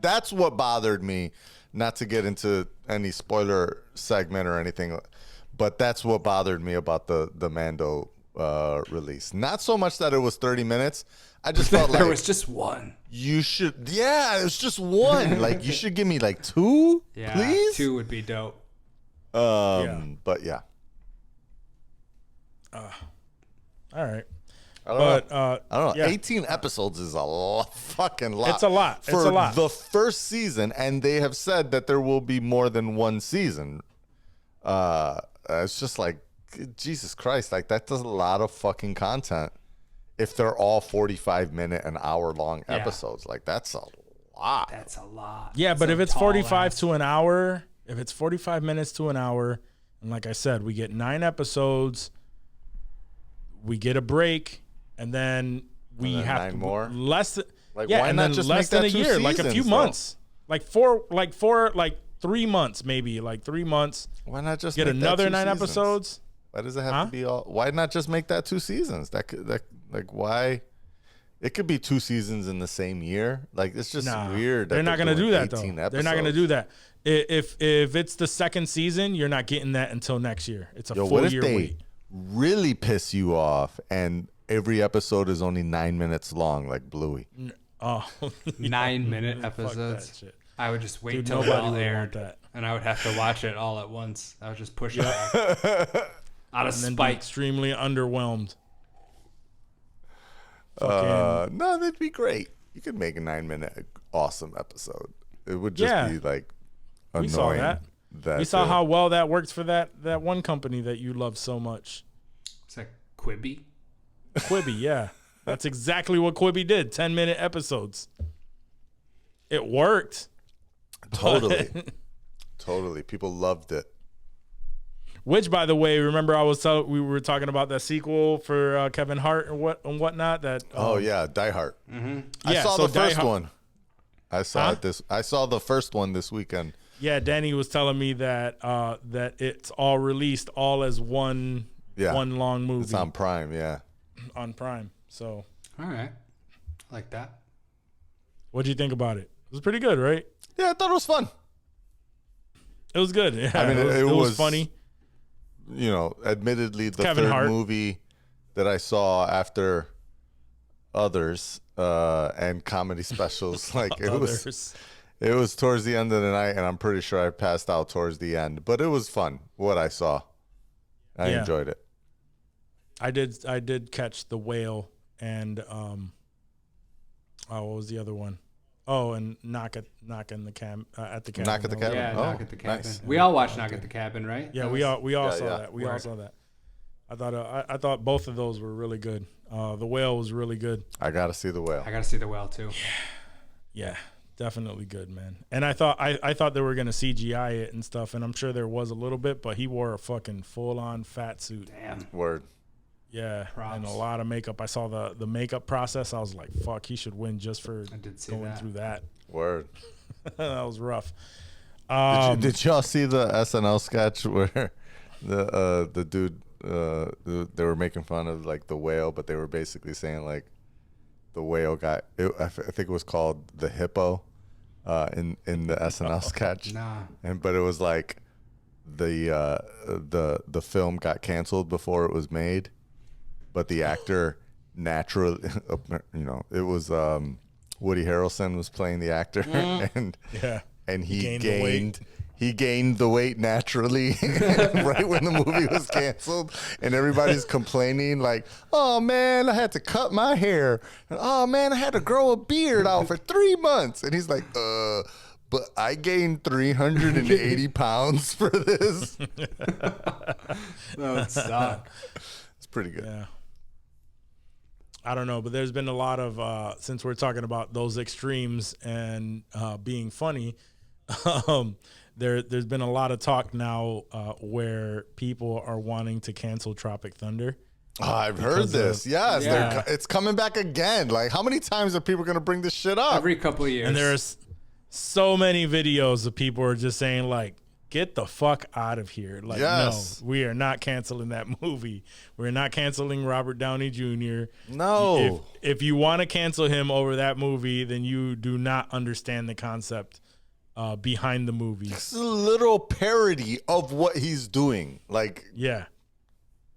That's what bothered me. Not to get into any spoiler segment or anything, but that's what bothered me about the Mando release. Not so much that it was 30 minutes. I just felt like there was just one. You should, it was just one. Like you should give me like 2, please. 2 would be dope. But yeah. All right. I don't know. I don't know. Yeah. 18 episodes is fucking lot. It's a lot. It's for a lot. the first season, and they have said that there will be more than one season. It's just like, Jesus Christ, like that's a lot of fucking content. If they're all 45-minute and hour-long episodes, like that's a lot. That's a lot. Yeah, but Some if it's tall 45 ass. to an hour, if it's 45 minutes to an hour, and like I said, we get 9 episodes, we get a break, and then we And then have 9 to more? less. Like, yeah, why and not then just less make than that a 2 year, like a few seasons, months, like 3 months, maybe like 3 months. Why not just Get make that another 2 9 seasons? episodes? Why does it have to be all? Why not just make that 2 seasons? Why? It could be 2 seasons in the same year. Like it's just weird. They're not going to do that though. 18 They're not going to do that. If it's the second season, you're not getting that until next year. It's a full what if year they wait. really piss you off and every episode is only 9 minutes long, like Bluey? Oh, 9-minute Fuck that episodes. shit. I would just wait Dude, till it nobody all would want aired, that. and I would have to watch it all at once. I would just push it back out of And then be spite. extremely underwhelmed. No, that'd be great. You could make a 9-minute awesome episode. It would just Yeah. be like annoying. We saw that. We saw how well that works for that one company that you love so much. Is that Quibi? Quibi, yeah. That's exactly what Quibi did. 10-minute episodes. It worked. Totally. Totally. People loved it. Which, by the way, remember we were talking about that sequel for Kevin Hart and whatnot. That Die Hart. Yeah, I saw so the first Die Hart- one. I saw I saw the first one this weekend. Yeah, Danny was telling me that that it's all released all as one long movie. It's on Prime, yeah. On Prime. So, All right. I like that. what'd you think about it? It was pretty good, right? Yeah, I thought it was fun. It was good. Yeah, I mean, it was funny. You know, admittedly, the Kevin third Hart. movie that I saw after Others and comedy specials, like it was towards the end of the night, and I'm pretty sure I passed out towards the end. But it was fun what I saw. I enjoyed it. I did catch The Whale and what was the other one? Oh, and Knock at the Cabin. Knock at the Cabin. Yeah, Oh, Knock at the Cabin. nice. We all watched Knock at the Cabin, right? Yeah, we all saw yeah. that. We all saw that. I thought both of those were really good. The Whale was really good. I gotta see The Whale. I got to see The Whale, too. Yeah, definitely good, man. And I thought they were gonna CGI it and stuff, and I'm sure there was a little bit, but he wore a fucking full on fat suit. Damn. Word. Yeah, Props. and a lot of makeup. I saw the makeup process. I was like, fuck, he should win just for did see going that. through that. Word. That was rough. Did y'all see the SNL sketch where the dude they were making fun of like the whale, but they were basically saying like the whale I think it was called the hippo in the SNL sketch. Nah. But it was like the film got canceled before it was made, but the actor naturally, it was Woody Harrelson was playing the actor, and he gained the weight naturally right when the movie was canceled, and everybody's complaining like, oh man, I had to cut my hair, and oh man, I had to grow a beard out for 3 months, and he's like, but I gained 380 pounds for this. That would suck. It's pretty good. Yeah. I don't know, but there's been a lot of since we're talking about those extremes and being funny, there's been a lot of talk now where people are wanting to cancel Tropic Thunder. Oh, I've heard this. Yes, it's coming back again. Like, how many times are people going to bring this shit up? Every couple of years. And there's so many videos of people are just saying like, get the fuck out of here. Like, yes. No, we are not canceling that movie. We're not canceling Robert Downey Jr. No. If you want to cancel him over that movie, then you do not understand the concept behind the movie. It's a little parody of what he's doing. Like, Yeah.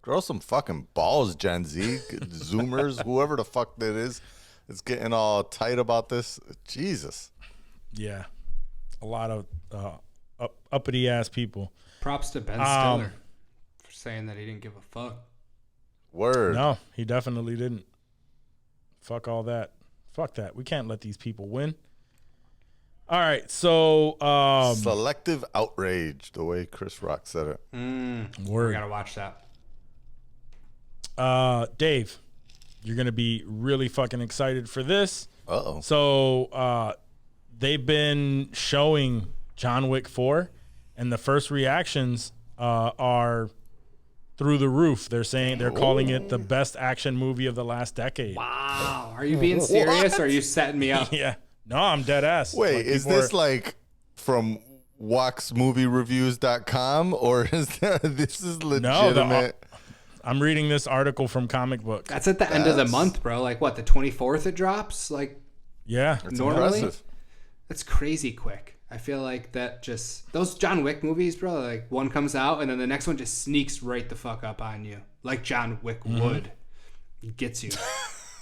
grow some fucking balls, Gen Z, Zoomers, whoever the fuck that is getting all tight about this. Jesus. Yeah. A lot of uppity ass people. Props to Ben Stiller for saying that he didn't give a fuck. Word. No, he definitely didn't. Fuck all that. Fuck that. We can't let these people win. All right, so Selective outrage, the way Chris Rock said it. word. We gotta watch that. Dave, you're gonna be really fucking excited for this. Uh-oh. So they've been showing John Wick 4, and the first reactions are through the roof. They're saying they're calling it the best action movie of the last decade. Wow. Are you being serious or are you setting me up? Yeah. No, I'm dead ass. Wait, Like, is people this like from WoxMovieReviews.com or is this is legitimate? I'm reading this article from Comic Book. That's at the end of the month, bro. Like what, the 24th it drops? Like Yeah. It's normally? impressive. That's crazy quick. I feel like that just those John Wick movies, bro, like one comes out and then the next one just sneaks right the fuck up on you. Like John Wick would. It gets you.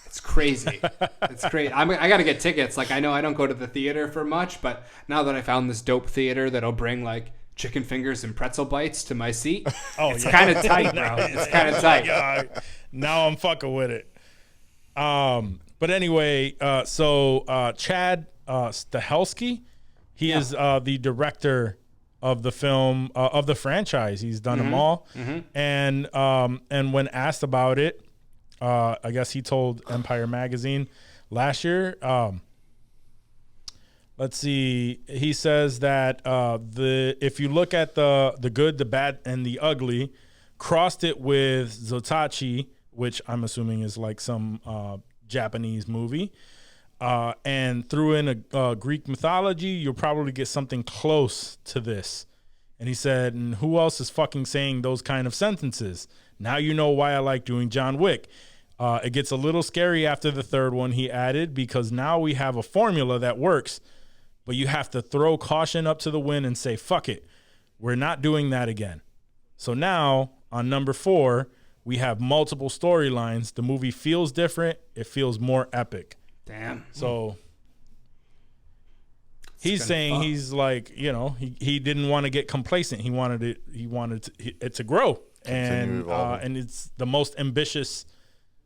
It's crazy. It's great. I got to get tickets. Like, I know I don't go to the theater for much, but now that I found this dope theater that'll bring like chicken fingers and pretzel bites to my seat, it's kind of tight, bro. It's kind of tight. Yeah, now I'm fucking with it. But anyway, so Chad Stahelski, he is the director the film of the franchise. He's done them all, and when asked about it, I guess he told Empire Magazine last year. Let's see. He says that if you look at the good, the bad, and the ugly, crossed it with Zotachi, which I'm assuming is like some Japanese movie, and threw in a Greek mythology, you'll probably get something close to this. And he said, and who else is fucking saying those kind of sentences? Now you know why I like doing John Wick. It gets a little scary after the third one, he added, because now we have a formula that works, but you have to throw caution up to the wind and say, fuck it. We're not doing that again. So now on number 4, we have multiple storylines. The movie feels different. It feels more epic. Damn. So he's saying he's like, he didn't want to get complacent. He wanted it to grow. And it's the most ambitious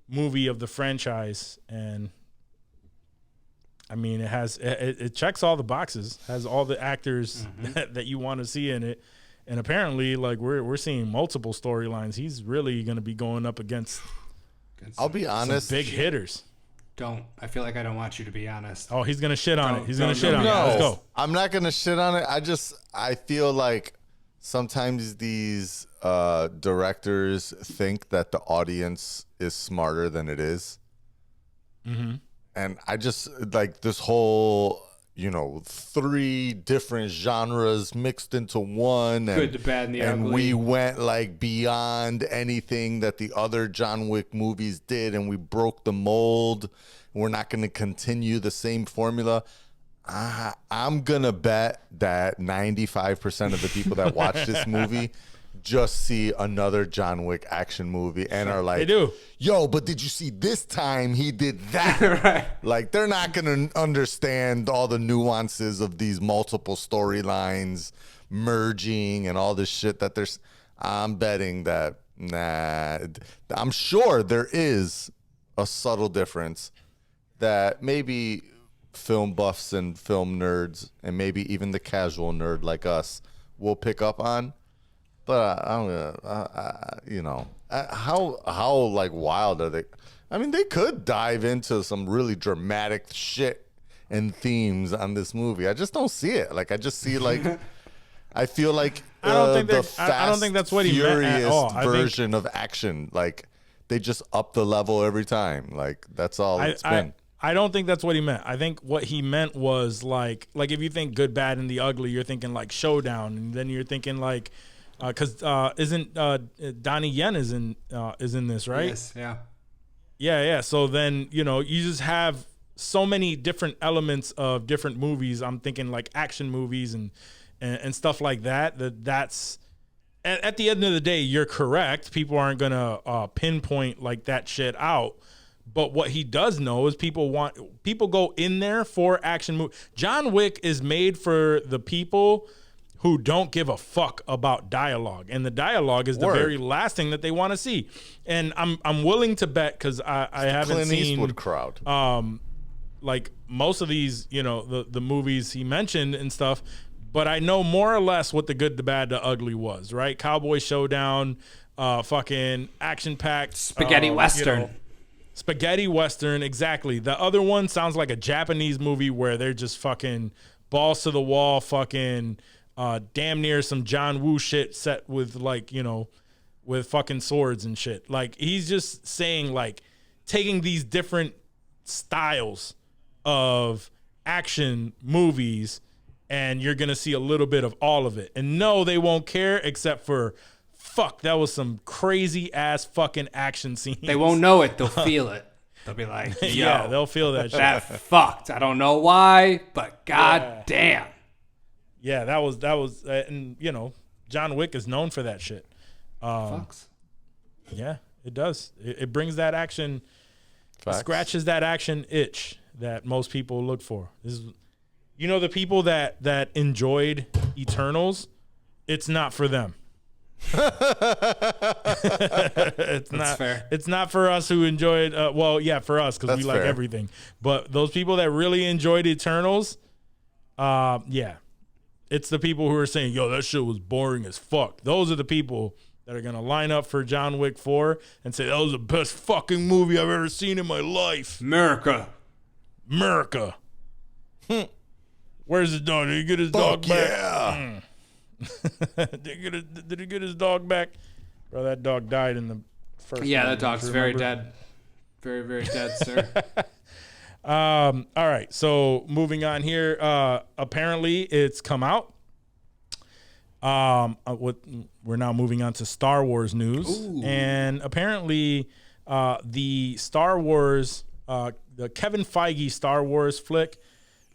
movie of the franchise. And I mean, it checks all the boxes, has all the actors that you want to see in it. And apparently, like, we're seeing multiple storylines. He's really going to be going up against I'll be honest, big hitters. I feel like I don't want you to be honest. Oh, he's going to shit on it. He's going to shit on it. Let's go. I'm not going to shit on it. I feel like sometimes these directors think that the audience is smarter than it is. Mm-hmm. And I just like this whole, 3 different genres mixed into one. Good, the bad, and the ugly. And we went like beyond anything that the other John Wick movies did, and we broke the mold. We're not going to continue the same formula. I'm going to bet that 95% of the people that watch this movie just see another John Wick action movie and are like, they do. Yo, but did you see this time he did that? Right. Like, they're not going to understand all the nuances of these multiple storylines merging and all this shit that there's. I'm betting that, I'm sure there is a subtle difference that maybe film buffs and film nerds and maybe even the casual nerd like us will pick up on. But how like wild are they? I mean, they could dive into some really dramatic shit and themes on this movie. I just don't see it. Like, I just see like, I feel like I don't think Fast, that's what he meant at all. version of action. Like, they just up the level every time. Like, that's all it's been. I don't think that's what he meant. I think what he meant was like if you think good, bad, and the ugly, you're thinking like Showdown, and then you're thinking like. Because isn't Donnie Yen is in this, right? Yes, yeah. Yeah. So then you just have so many different elements of different movies. I'm thinking like action movies and stuff like that. That's at the end of the day, you're correct. People aren't gonna pinpoint like that shit out. But what he does know is people go in there for action movie. John Wick is made for the people who don't give a fuck about dialogue, and the dialogue is the very last thing that they want to see. And I'm willing to bet, because I haven't Clint seen Eastwood crowd. Like most of these, the movies he mentioned and stuff, but I know more or less what the good, the bad, the ugly was, right? Cowboy Showdown, fucking action-packed spaghetti western. Spaghetti western, exactly. The other one sounds like a Japanese movie where they're just fucking balls to the wall, fucking damn near some John Woo shit set with like, with fucking swords and shit. Like, he's just saying like taking these different styles of action movies and you're going to see a little bit of all of it. And no, they won't care except for fuck, that was some crazy ass fucking action scenes. They won't know it. They'll feel it. They'll be like, yo, yeah, they'll feel that shit. That fucked. I don't know why, but god damn. Yeah, that was, and John Wick is known for that shit. Fucks. Yeah, it does. It brings that action, scratches that action itch that most people look for. This is, the people that enjoyed Eternals, it's not for them. It's not fair. It's not for us who enjoyed. For us because we like everything. But those people that really enjoyed Eternals, It's the people who are saying, yo, that shit was boring as fuck. Those are the people that are going to line up for John Wick 4 and say, that was the best fucking movie I've ever seen in my life. America. Where's his dog? Did he get his dog back? Yeah. Did he get his dog back? Bro, that dog died in the first Yeah, one. that dog's very dead. Very, very dead, sir. All right, so moving on here. Apparently, it's come out. We're now moving on to Star Wars news. Ooh. And apparently, the Star Wars, the Kevin Feige Star Wars flick,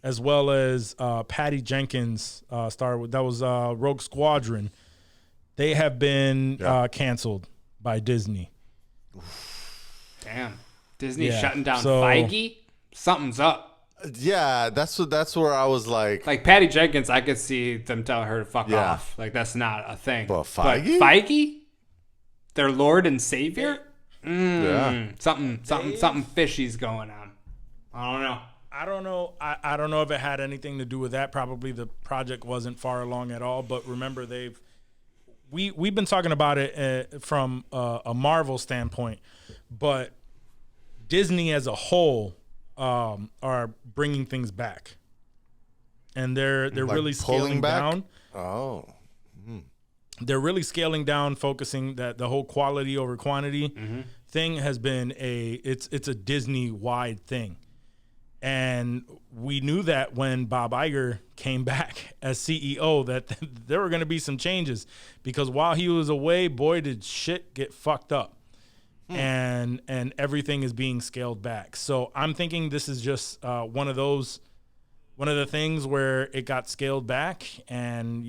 as well as Patty Jenkins that was Rogue Squadron, they have been canceled by Disney. Damn. Disney Yeah, shutting down so- Feige? Something's up. Yeah, that's where I was like, Like Patty Jenkins, I could see them telling her to fuck Yeah. off. Like that's not a thing. But Feige? Feige? Their Lord and Savior? yeah. Something fishy's going on. I don't know. I don't know. I don't know if it had anything to do with that. Probably the project wasn't far along at all. But remember, we've been talking about it from a Marvel standpoint, but Disney as a whole are bringing things back, and they're Like really pulling scaling back? down. Oh. They're really scaling down, focusing that the whole quality over quantity thing has been it's a Disney wide thing. And we knew that when Bob Iger came back as CEO that there were going to be some changes, because while he was away, boy, did shit get fucked up. And everything is being scaled back. So I'm thinking this is just one of the things where it got scaled back, and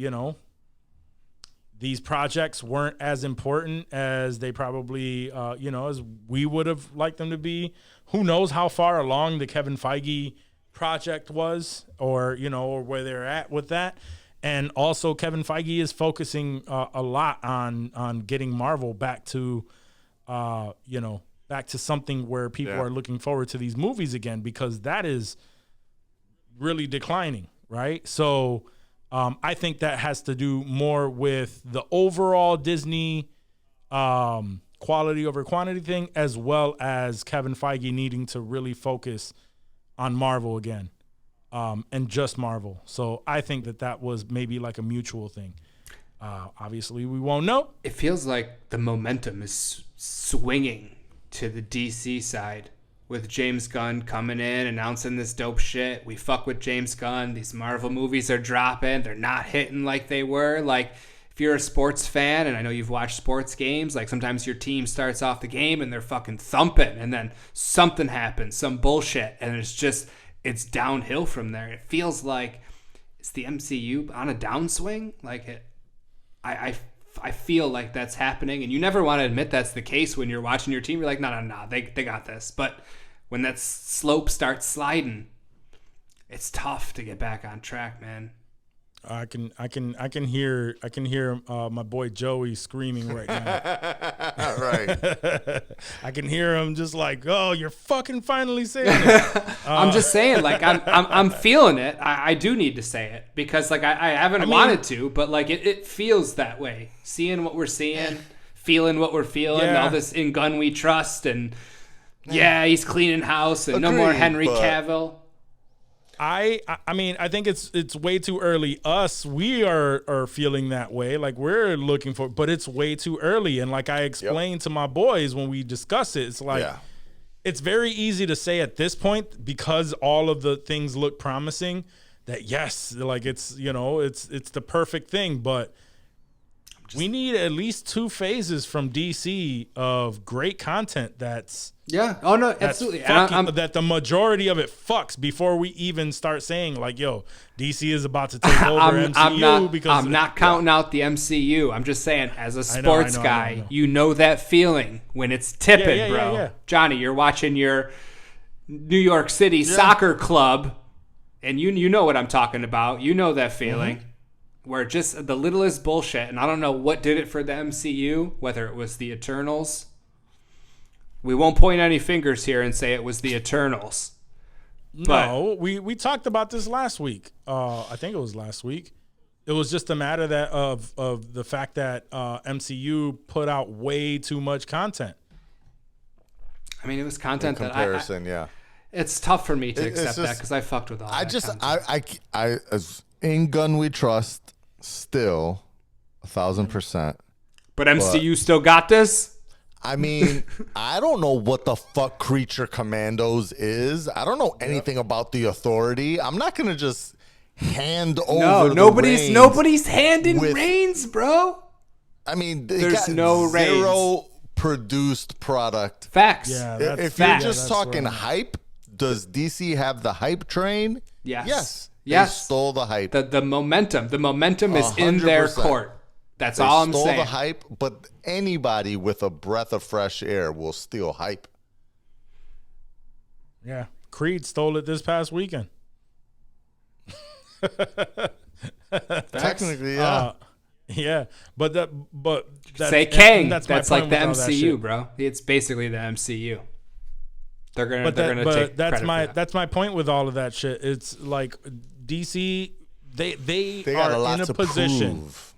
these projects weren't as important as they probably as we would have liked them to be. Who knows how far along the Kevin Feige project was, or where they're at with that. And also Kevin Feige is focusing a lot on getting Marvel back to back to something where people are looking forward to these movies again, because that is really declining, right? So I think that has to do more with the overall Disney quality over quantity thing, as well as Kevin Feige needing to really focus on Marvel again, and just Marvel. So I think that was maybe like a mutual thing. Obviously, we won't know. It feels like the momentum is swinging to the DC side with James Gunn coming in, announcing this dope shit. We fuck with James Gunn. These Marvel movies are dropping. They're not hitting like they were. Like, if you're a sports fan, and I know you've watched sports games, like sometimes your team starts off the game and they're fucking thumping, and then something happens, some bullshit, and it's downhill from there. It feels like it's the MCU on a downswing. Like I feel like that's happening, and you never want to admit that's the case when you're watching your team. You're like, no, they got this. But when that slope starts sliding, it's tough to get back on track, man. I can hear my boy Joey screaming right now. Right. I can hear him just like, oh, you're fucking finally saying it. I'm just saying, like, I'm feeling it. I do need to say it, because like I haven't wanted to, but like it feels that way. Seeing what we're seeing, feeling what we're feeling, all this in Gunn we trust, and he's cleaning house, and no more Henry Cavill. I mean, I think it's way too early. We are feeling that way. Like, we're looking for, but it's way too early. And like I explained to my boys when we discuss it, it's like, it's very easy to say at this point, because all of the things look promising, that yes, like it's the perfect thing. But we need at least 2 phases from DC of great content that's absolutely. That the majority of it fucks before we even start saying like, yo, DC is about to take over MCU. I'm not counting out the MCU. I'm just saying, as a sports guy, I know. you know that feeling when it's tipping, bro. Yeah. Johnny, you're watching your New York City soccer club, and you know what I'm talking about. You know that feeling. Where just the littlest bullshit, and I don't know what did it for the MCU, whether it was the Eternals. We won't point any fingers here and say it was the Eternals. No, we talked about this last week. I think it was last week. It was just a matter that of the fact that MCU put out way too much content. I mean, it was content In comparison, yeah. It's tough for me to It's accept that just- because I fucked with all that content. I as in Gun We Trust, still 1,000%. But MCU still got this? I mean, I don't know what the fuck Creature Commandos is. I don't know anything about the Authority. I'm not gonna just hand over. Nobody's handing with- reins, bro. I mean, they There's got no zero produced product. Facts. Yeah, If that's you're facts. just Yeah, that's talking right. hype, does DC have the hype train? Yes. Yes. Yes. They stole the hype. The momentum is in their 100%. court. That's They all I'm stole saying. the hype, but anybody with a breath of fresh air will steal hype. Yeah, Creed stole it this past weekend. Technically, yeah. Yeah, but that's, Say Kang. That's That's my like point the with all that MCU, shit. bro. It's basically the MCU. They're gonna But take that's credit my for that. that's my point with all of that shit. It's like DC, they Got a are lot in a to position. prove.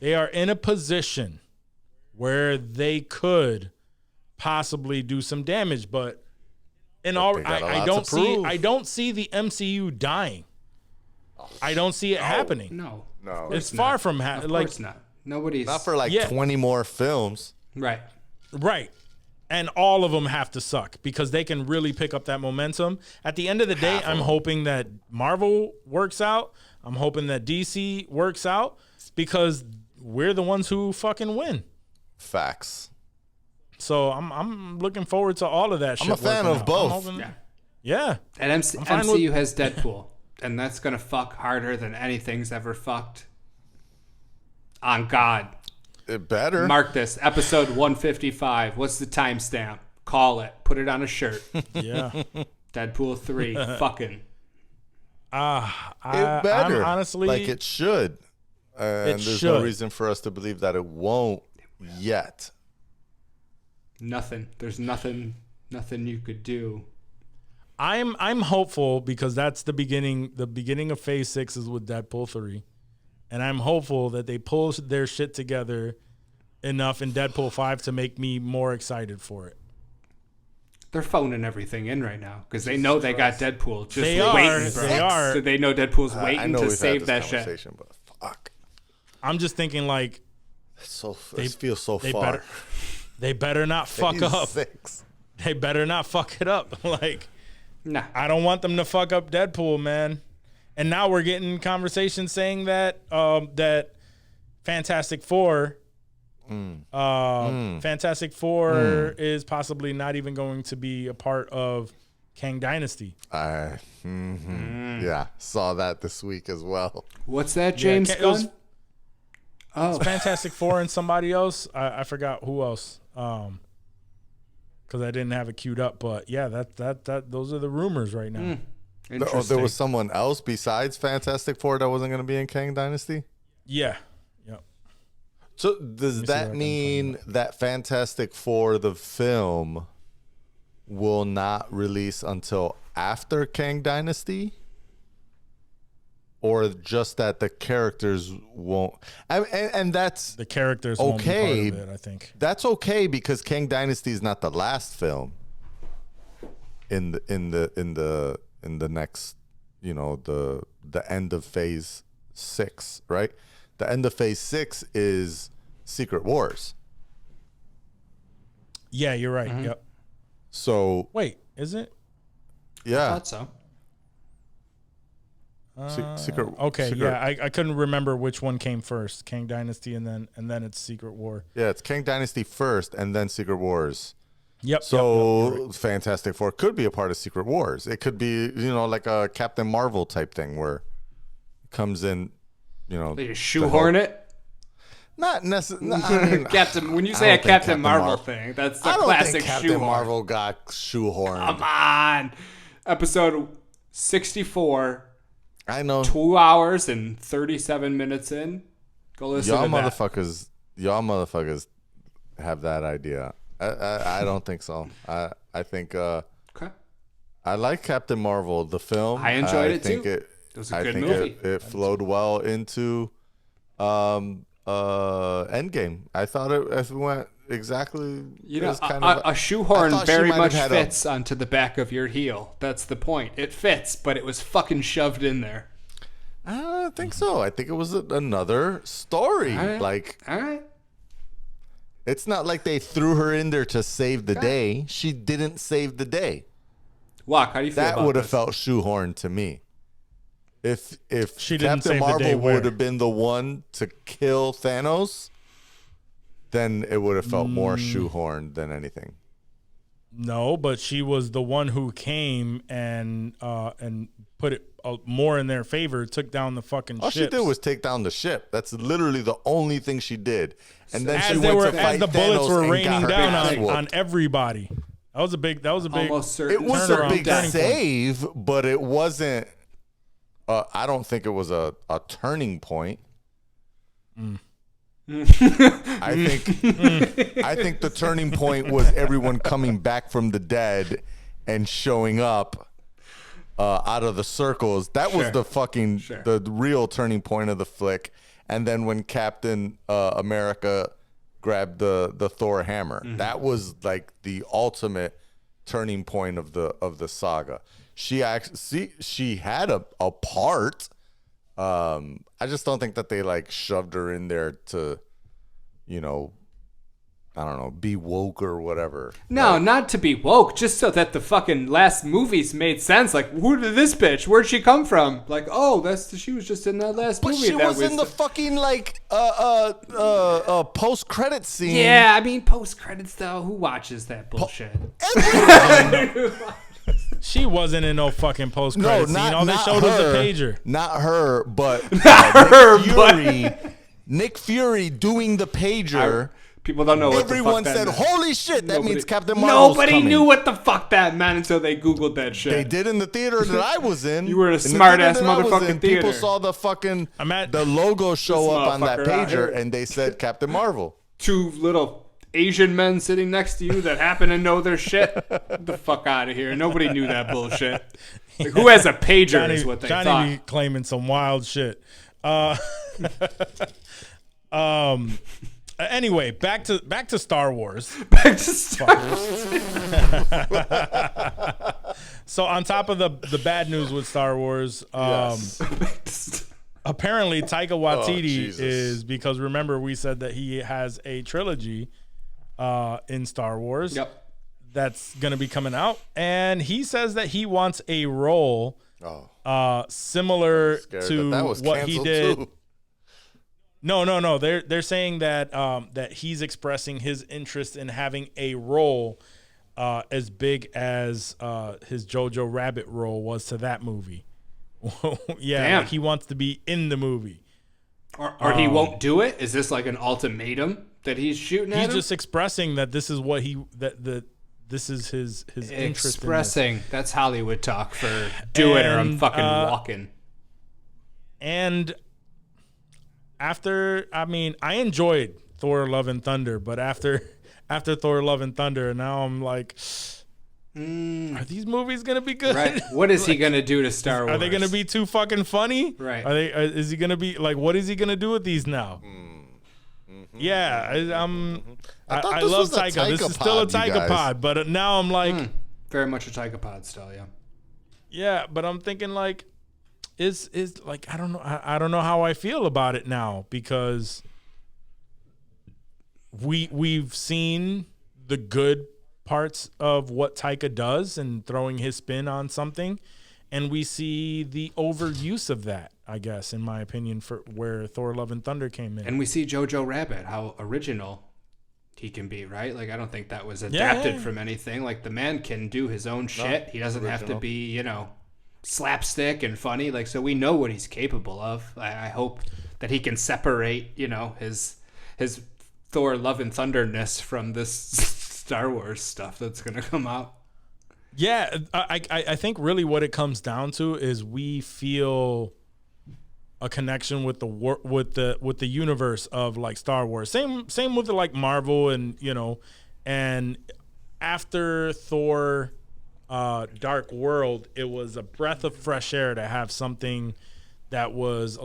They are in a position where they could possibly do some damage, but in all, they got a I lot don't to see prove. I don't see the MCU dying. I don't see it happening. No. No, It's far from Of like course not. Nobody's not for like Yeah. 20 more films. right. right. And all of them have to suck because they can really pick up that momentum. At the end of the day, I'm hoping that Marvel works out. I'm hoping that DC works out because we're the ones who fucking win. Facts. So I'm looking forward to all of that shit. I'm a fan working of out. both. I'm hoping- Yeah. Yeah. And I'm fine MCU with- has Deadpool, and that's gonna fuck harder than anything's ever fucked. On God, It better. mark this episode 155. What's the timestamp? Call it. Put it on a shirt. Yeah. Deadpool 3. Fucking. It better. I'm honestly, like it should. And there's should. no reason for us to believe that it won't yet. Nothing. There's nothing you could do. I'm hopeful because that's the beginning. The beginning of Phase 6 is with Deadpool 3, and I'm hopeful that they pull their shit together enough in Deadpool 5 to make me more excited for it. They're phoning everything in right now because they know they got Deadpool just They are. waiting, bro. They are. So they know Deadpool's I waiting know to we've save had that this shit. conversation, but fuck. I'm just thinking like It feels so they far. they better not fuck Phase up. 6. They better not fuck it up. Like Nah. I don't want them to fuck up Deadpool, man. And now we're getting conversations saying that that Fantastic Four, Fantastic Four is possibly not even going to be a part of Kang Dynasty. Yeah, saw that this week as well. What's that, James it was- Gunn? Oh, Fantastic Four and somebody else. I forgot who else. Because I didn't have it queued up, but yeah, that those are the rumors right now. There interesting. was someone else besides Fantastic Four that wasn't going to be in Kang Dynasty? Yeah, yep. So does see that what I can mean that Fantastic Four, the film, will not release until after Kang Dynasty? Or just that the characters won't? And that's The characters won't be okay. part of it, I think. That's okay because Kang Dynasty is not the last film in the next, the end of Phase 6, right? The end of Phase 6 is Secret Wars. Yeah, you're right. Yep. So Wait, is it? I yeah, thought so. Secret. Okay, Secret, yeah, I couldn't remember which one came first, Kang Dynasty, and then it's Secret War. yeah, it's Kang Dynasty first, and then Secret Wars. Yep. So Fantastic Four could be a part of Secret Wars. It could be, like a Captain Marvel type thing where it comes in, They just shoehorn it. not necessarily. Captain. When you I say a don't think Captain Marvel Mar- thing, that's the I don't classic think Captain shoehorn. Marvel got shoehorned. Come on. Episode 64. I know 2 hours and 37 minutes in. Go listen y'all to that. motherfuckers have that idea. I don't think so. I think Okay. I like Captain Marvel the film. I enjoyed it think too. It It was a I good think movie. it flowed well into Endgame. I thought it went exactly. You know, kind a shoehorn very much had fits onto the back of your heel. That's the point. It fits, but it was fucking shoved in there. I don't think so. I think it was another story. All right. Like, All right. it's not like they threw her in there to save the day. She didn't save the day. Wok, how do you feel That about would have this? felt shoehorned to me. If She didn't Captain save the day Marvel where? would have been the one to kill Thanos, then it would have felt more shoehorned than anything. No, but she was the one who came and put it more in their favor, took down the fucking All ships. she did was take down the ship. That's literally the only thing she did. And then she as went to fight as the bullets Thanos were and raining got her down ass on whooped. everybody. That was a big Almost certain. It was turnaround a big turning point. save, but it wasn't. I don't think it was a turning point. I think the turning point was everyone coming back from the dead and showing up out of the circles. That was the fucking the real turning point of the flick. And then when Captain America grabbed the Thor hammer, that was like the ultimate turning point of the saga. She had a part. I just don't think that they like shoved her in there to, you know, I don't know, be woke or whatever. No, not to be woke, just so that the fucking last movies made sense. Like, who did this bitch? Where'd she come from? Like, oh, she was just in that last But movie. she was in the fucking like post credit scene. Yeah, I mean, post credits though. Who watches that bullshit? She wasn't in no fucking post credit scene. All they showed was a pager. Not her, but Nick Fury doing the pager. People don't know what Everyone the fuck said, that meant. "Holy shit!" That means Captain Marvel's Nobody coming. knew what the fuck that meant until they Googled that shit. They did in the theater that I was in. You were in a the smart-ass theater that I was motherfucking in, People theater. saw the fucking at- the logo show This up on that motherfucker out here. pager, and they said Captain Marvel. Two little Asian men sitting next to you that happen to know their shit. Get the fuck out of here. Nobody knew that bullshit. Like, who has a pager is what they Johnny thought. be claiming some wild shit. Anyway, back to Star Wars. Back to Star Wars. So on top of the bad news with Star Wars, apparently Taika Waititi Jesus. is, because remember we said that he has a trilogy in Star Wars. Yep. That's going to be coming out, and he says that he wants a role similar to that was what he canceled did. too. No. They're saying that that he's expressing his interest in having a role as big as his Jojo Rabbit role was to that movie. Yeah, Damn. like he wants to be in the movie. Or he won't do it? Is this like an ultimatum that he's shooting at He's him? just expressing that this is what this is his interest. Expressing. That's Hollywood talk for do it or I'm And, fucking walking. And after, I mean, I enjoyed Thor: Love and Thunder, but after Thor: Love and Thunder, now I'm like, are these movies gonna be good? Right. What is he gonna do to Star Wars? Are they gonna be too fucking funny? Right. Is he gonna be like? What is he gonna do with these now? Yeah, I thought this love was a Taika. This Taika is still a pod, you Taika guys. pod, but now I'm like, Very much a Taika pod style, yeah. yeah, but I'm thinking like, is like I don't know how I feel about it now, because we've seen the good parts of what Taika does and throwing his spin on something, and we see the overuse of that, I guess, in my opinion, for where Thor: Love and Thunder came in. And we see Jojo Rabbit, how original he can be, right? Like, I don't think that was adapted from anything. Like, the man can do his own shit. He doesn't have to be, slapstick and funny. Like, so we know what he's capable of. I hope that he can separate, his Thor Love and Thunderness from this Star Wars stuff that's going to come out. Yeah, I think really what it comes down to is we feel a connection with the universe of like Star Wars. Same with like Marvel and after Thor Dark World, it was a breath of fresh air to have something that was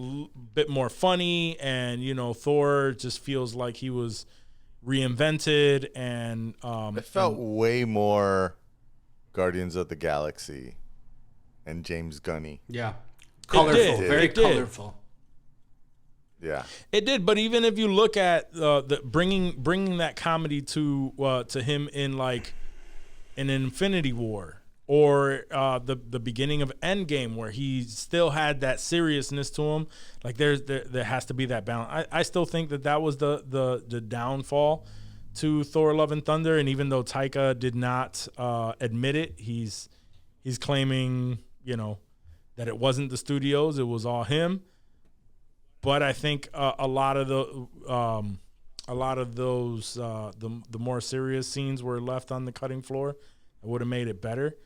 bit more funny, and Thor just feels like he was reinvented, and it felt way more Guardians of the Galaxy and James Gunny. Yeah, colorful, very It did. colorful. Yeah, it did. But even if you look at the bringing that comedy to him in like an Infinity War, or the beginning of Endgame, where he still had that seriousness to him, like there has to be that balance. I still think that was the downfall to Thor: Love and Thunder, and even though Taika did not admit it, he's claiming that it wasn't the studios, it was all him. But I think a lot of those the more serious scenes were left on the cutting floor. It would have made it better.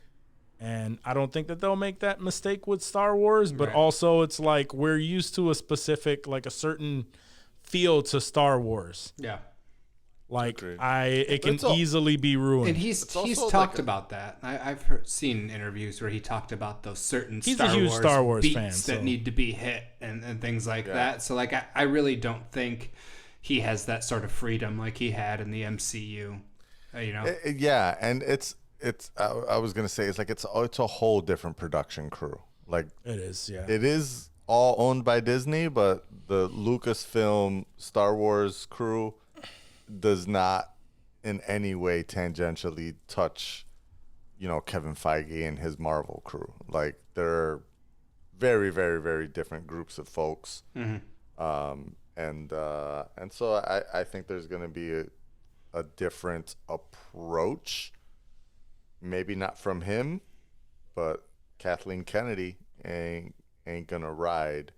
And I don't think that they'll make that mistake with Star Wars, but also it's like we're used to a specific, like a certain feel to Star Wars. Yeah. Like Agreed. it can easily be ruined. And he's also talked like about that. I've seen interviews where he talked about those certain He's a huge Star Wars beats fan, that so. need to be hit and things like that. So like I really don't think he has that sort of freedom like he had in the MCU. yeah, and it's I was gonna say it's a whole different production crew. Like It is, yeah. it is all owned by Disney, but the Lucasfilm Star Wars crew does not in any way tangentially touch, Kevin Feige and his Marvel crew. Like they're very, very, very different groups of folks. Mm-hmm. And so I think there's going to be a different approach. Maybe not from him, but Kathleen Kennedy ain't gonna ride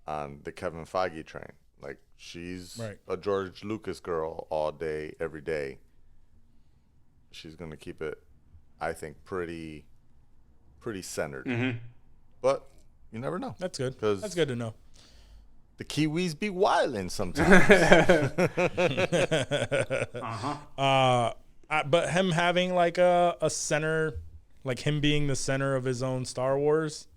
on the Kevin Feige train. Like she's a George Lucas girl all day, every day. She's gonna keep it, I think, pretty centered. Mm-hmm. But you never know. That's good. That's good to know. The Kiwis be wildin' sometimes. But him having like a center, like him being the center of his own Star Wars,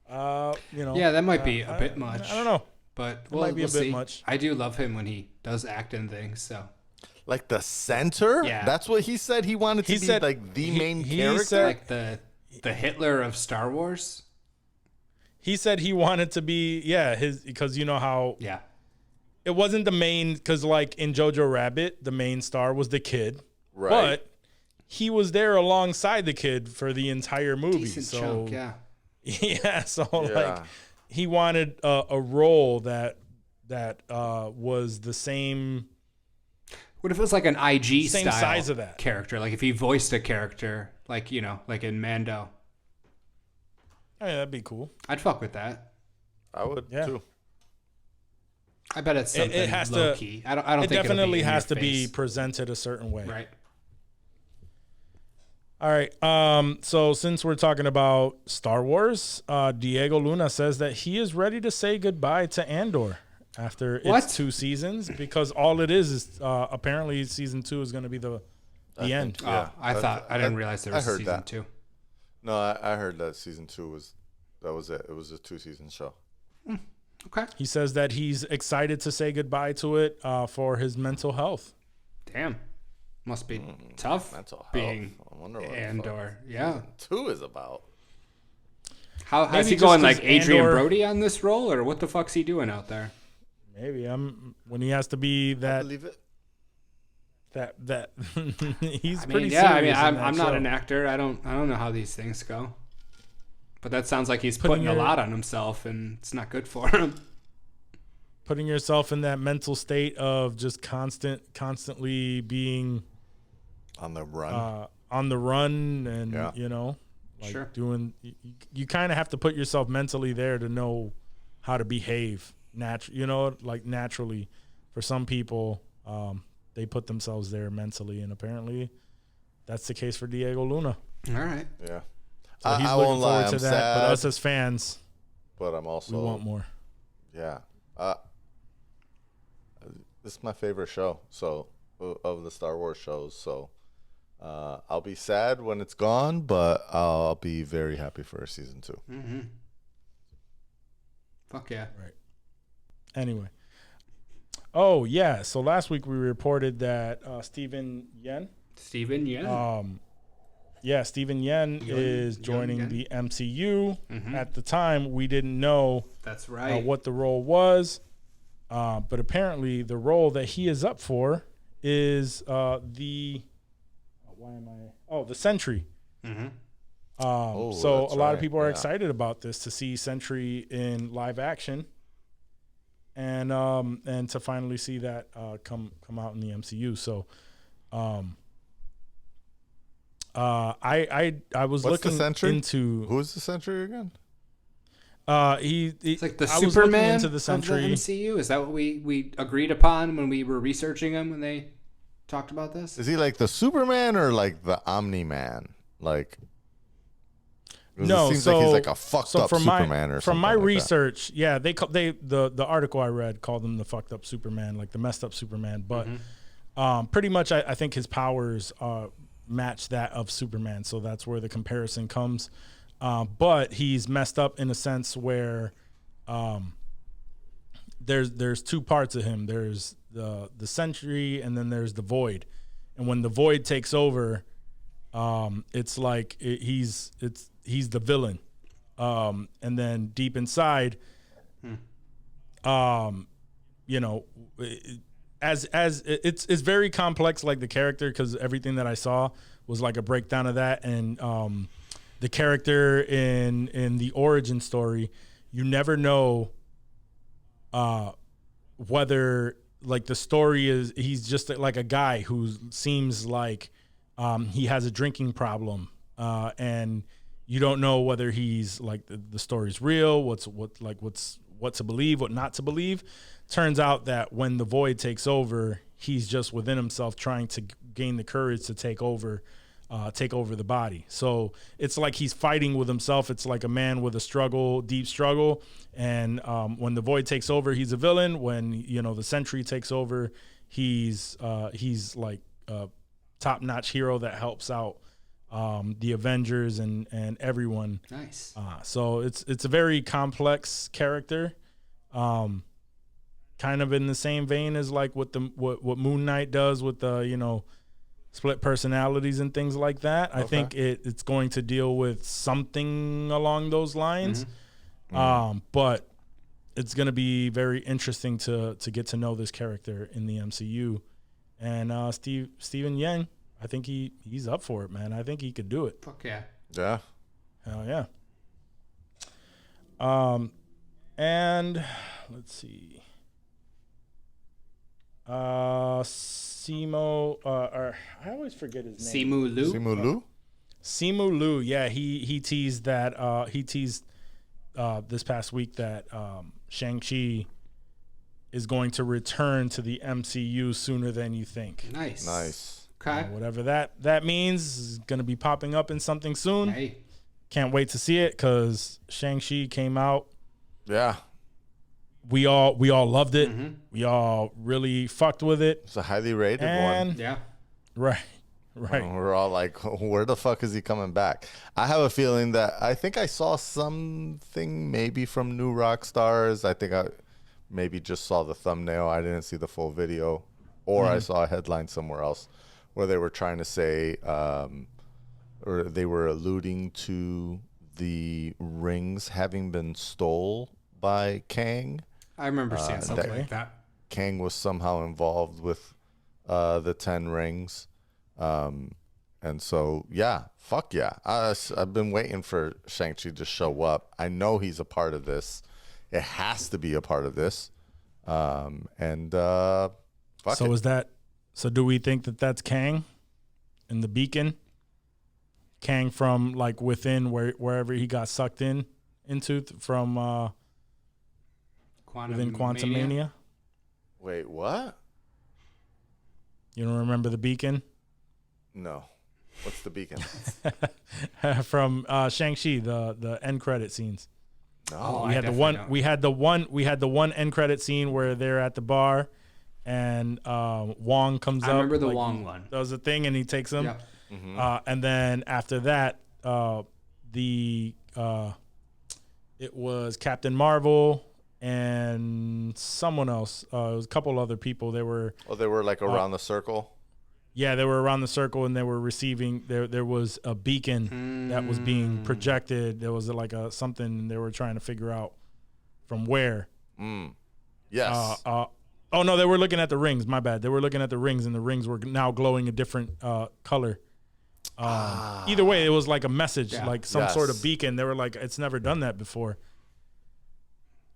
Yeah, that might be a bit much. I don't know. But It might be a bit see. much. I do love him when he does act in things. So Like the center? Yeah. That's what he said he wanted to He be said- like the main he character? said- like the Hitler of Star Wars. He said he wanted to be, because you know how Yeah. it wasn't the main, because like in Jojo Rabbit, the main star was the kid. Right. But he was there alongside the kid for the entire movie. Decent so chunk, yeah. yeah, so Yeah. like he wanted a role that was the same. What if it was like an IG Same style size of that. character? Like if he voiced a character, like like in Mando, Oh, yeah, that'd be cool. I'd fuck with that. I would Yeah. too. I bet it's something It has low to. key. I don't It think definitely it'll be has in to your be face. presented a certain way. Right. All right. So since we're talking about Star Wars, Diego Luna says that he is ready to say goodbye to Andor after What? its 2 seasons, because all it is apparently season 2 is going to be the end. Yeah. I didn't realize there was I heard season that. 2. No, I heard that season 2 was it. It was a 2-season show. Okay. He says that he's excited to say goodbye to it for his mental health. Damn. Must be tough Mental health. being I wonder what Andor. Yeah. 2 is about. How's Maybe he just going 'cause like Adrian Andor- Brody on this role, or what the fuck's he doing out there? Maybe when he has to be I that believe it. that he's I pretty mean, serious. yeah. I mean, in I'm that not show. an actor. I don't know how these things go. But that sounds like he's Putting putting a your- lot on himself, and it's not good for him. Putting yourself in that mental state of just constantly being On the run. on the run, and Yeah. like Sure. doing. You kind of have to put yourself mentally there to know how to behave naturally. For some people, they put themselves there mentally, and apparently, that's the case for Diego Luna. All right. Yeah. So he's I looking won't forward lie, to I'm that. sad, But us as fans, but I'm also we want more. Yeah. This is my favorite show, so of the Star Wars shows. So I'll be sad when it's gone, but I'll be very happy for season 2. Mm-hmm. Fuck yeah. Right. Anyway. Oh, yeah. So last week we reported that Steven Yeun. Steven Yeun. Steven Yeun is joining Yeun. the MCU. At the time, we didn't know That's right. what the role was. But apparently the role that he is up for is the Sentry. So a lot of people are excited about this, to see Sentry in live action, and to finally see that come out in the MCU. So I was What's looking the Sentry? into Who's the Sentry again? It's like the I was looking Superman into the Sentry. of the MCU. Is that what we agreed upon when we were researching him when they talked about this? Is he like the Superman or like the Omni-Man? Like, 'cause No, it seems so like he's like a fucked up Superman or something. From my like research, yeah, the article I read called him the fucked up Superman, like the messed up Superman. But pretty much, I think his powers match that of Superman, so that's where the comparison comes. But he's messed up in a sense where there's two parts of him. There's the Sentry, and then there's the Void. And when the Void takes over, it's like he's the villain. And then deep inside, you know, as it's very complex, like the character, because everything that I saw was like a breakdown of that. And the character in the origin story, you never know whether, like, the story is he's just like a guy who seems like he has a drinking problem, and you don't know whether he's like the story's real, what to believe, what not to believe. Turns out that when the Void takes over, he's just within himself trying to gain the courage to take over the body. So it's like he's fighting with himself. It's like a man with a struggle, deep struggle. And when the Void takes over, he's a villain. When, you know, the Sentry takes over, he's like a top-notch hero that helps out the Avengers and everyone. Nice. So it's a very complex character. Kind of in the same vein as like what Moon Knight does with the, you know, split personalities and things like that. I think it's going to deal with something along those lines. But it's going to be very interesting to get to know this character in the MCU. And Steven Yeun, I think he's up for it, man. I think he could do it. Fuck yeah. Yeah. Hell yeah. And let's see. Sch'mo, or I always forget his name. Simu Liu. Yeah, he teased that. This past week that Shang Chi is going to return to the MCU sooner than you think. Nice. Okay. Whatever that means is going to be popping up in something soon. Hey. Can't wait to see it, because Shang-Chi came out. Yeah. We all loved it. We all really fucked with it. It's a highly rated one. Yeah. Right. We're all like, where the fuck is he coming back? I have a feeling that I think I saw something maybe from New Rockstars. I think I maybe just saw the thumbnail. I didn't see the full video. Or I saw a headline somewhere else where they were trying to say, or they were alluding to the rings having been stole by Kang. I remember seeing something like that. Kang was somehow involved with the 10 rings. And so, yeah, fuck yeah. I've been waiting for Shang-Chi to show up. I know he's a part of this. It has to be a part of this. Fuck it. So do we think that that's Kang in the Beacon? Kang from like within wherever he got sucked into from within Quantum Mania? Wait, what? You don't remember the Beacon? No. What's the Beacon? From Shang-Chi, the end credit scenes. No. We had the one end credit scene where they're at the bar and Wong comes up. I remember the Wong one. That was a thing, and he takes him. Yeah. And then after that, it was Captain Marvel and someone else. It was a couple other people. They were like around the circle. Yeah, they were around the circle, and they were receiving. There was a beacon that was being projected. There was like something they were trying to figure out from where. Yes. Oh no, they were looking at the rings. My bad. They were looking at the rings, and the rings were now glowing a different color. Either way, it was like a message, like some sort of beacon. They were like, it's never done that before.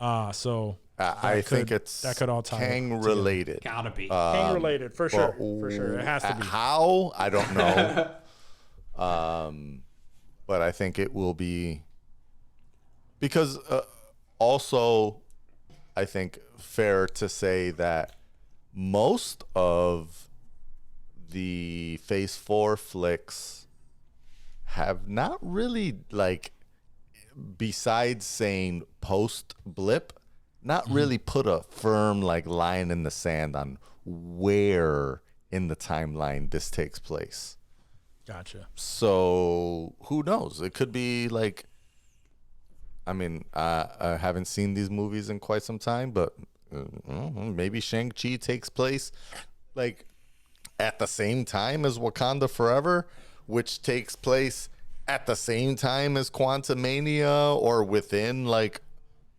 So I think that could all tie Kang related. Gotta be. Kang related for sure. For sure, it has to be. How? I don't know. But I think it will be because also I think fair to say that most of the Phase 4 flicks have not really, like, besides saying post blip, not really put a firm like line in the sand on where in the timeline this takes place. Gotcha. So who knows? It could be like, I mean, I haven't seen these movies in quite some time, but maybe Shang Chi takes place like at the same time as Wakanda Forever, which takes place at the same time as Quantumania, or within like,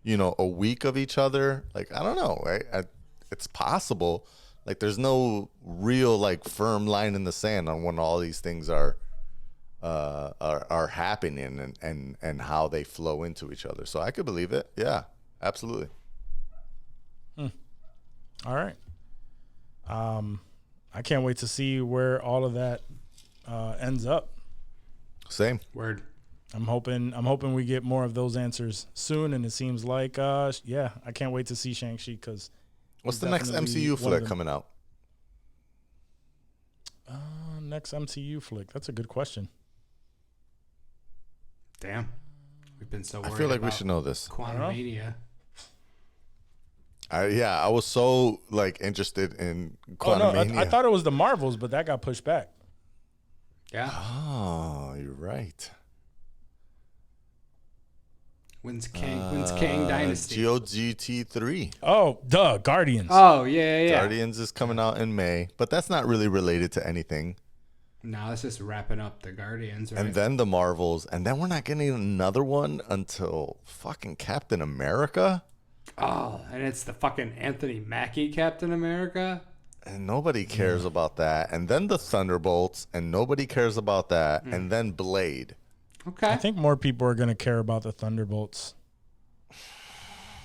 you know, a week of each other. Like, I don't know, right? It's possible. Like, there's no real like firm line in the sand on when all these things are happening and how they flow into each other. So I could believe it. Yeah, absolutely. All right. I can't wait to see where all of that ends up. Same. Word. I'm hoping we get more of those answers soon, and it seems like I can't wait to see Shang-Chi because what's the next MCU flick coming out? Next MCU flick. That's a good question. Damn. We've been so worried. I feel like we should know this. Quantumania. I was so like interested in Quantumania. I thought it was the Marvels, but that got pushed back. Yeah. Oh, you're right. When's Kang Dynasty? GOTD 3. Oh, Guardians. Oh, yeah. Guardians is coming out in May, but that's not really related to anything. No, it's just wrapping up the Guardians, right? And then the Marvels, and then we're not getting another one until fucking Captain America. Oh, and it's the fucking Anthony Mackie Captain America. And nobody cares about that. And then the Thunderbolts, and nobody cares about that. And then Blade. Okay. I think more people are going to care about the Thunderbolts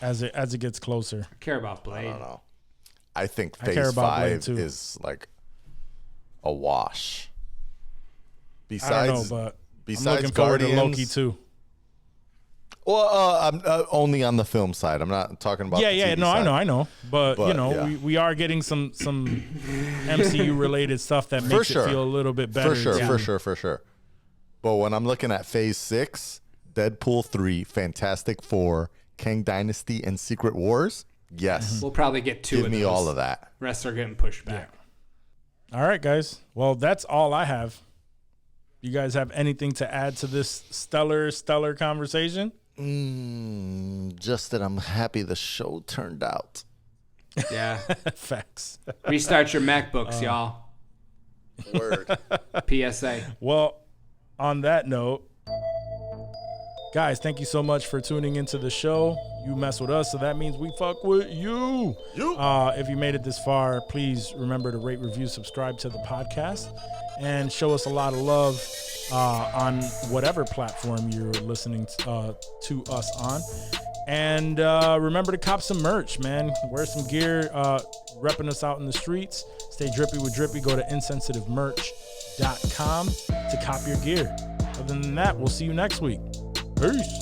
as it gets closer. I care about Blade. I don't know. I think care Phase about Blade 5 too. is like a wash. I don't know, but besides I'm looking forward Guardians, to Loki too. Well, I'm only on the film side. I'm not talking about. Yeah, the yeah, TV no, side. I know. But you know, yeah. we are getting some MCU related stuff that makes it feel a little bit better. For sure. But when I'm looking at Phase 6, Deadpool 3, Fantastic Four, Kang Dynasty, and Secret Wars, yes, We'll probably get two give of me those. all of that. Rest are getting pushed back. All right, guys. Well, that's all I have. You guys have anything to add to this stellar conversation? Just that I'm happy the show turned out. Yeah. Facts. Restart your MacBooks, y'all. Word. PSA. Well, on that note, guys, thank you so much for tuning into the show. You mess with us, so that means we fuck with you. If you made it this far, please remember to rate, review, subscribe to the podcast, and show us a lot of love on whatever platform you're listening to us on. And remember to cop some merch, man. Wear some gear, repping us out in the streets. Stay drippy with Drippy. Go to insensitivemerch.com to cop your gear. Other than that, we'll see you next week. Peace.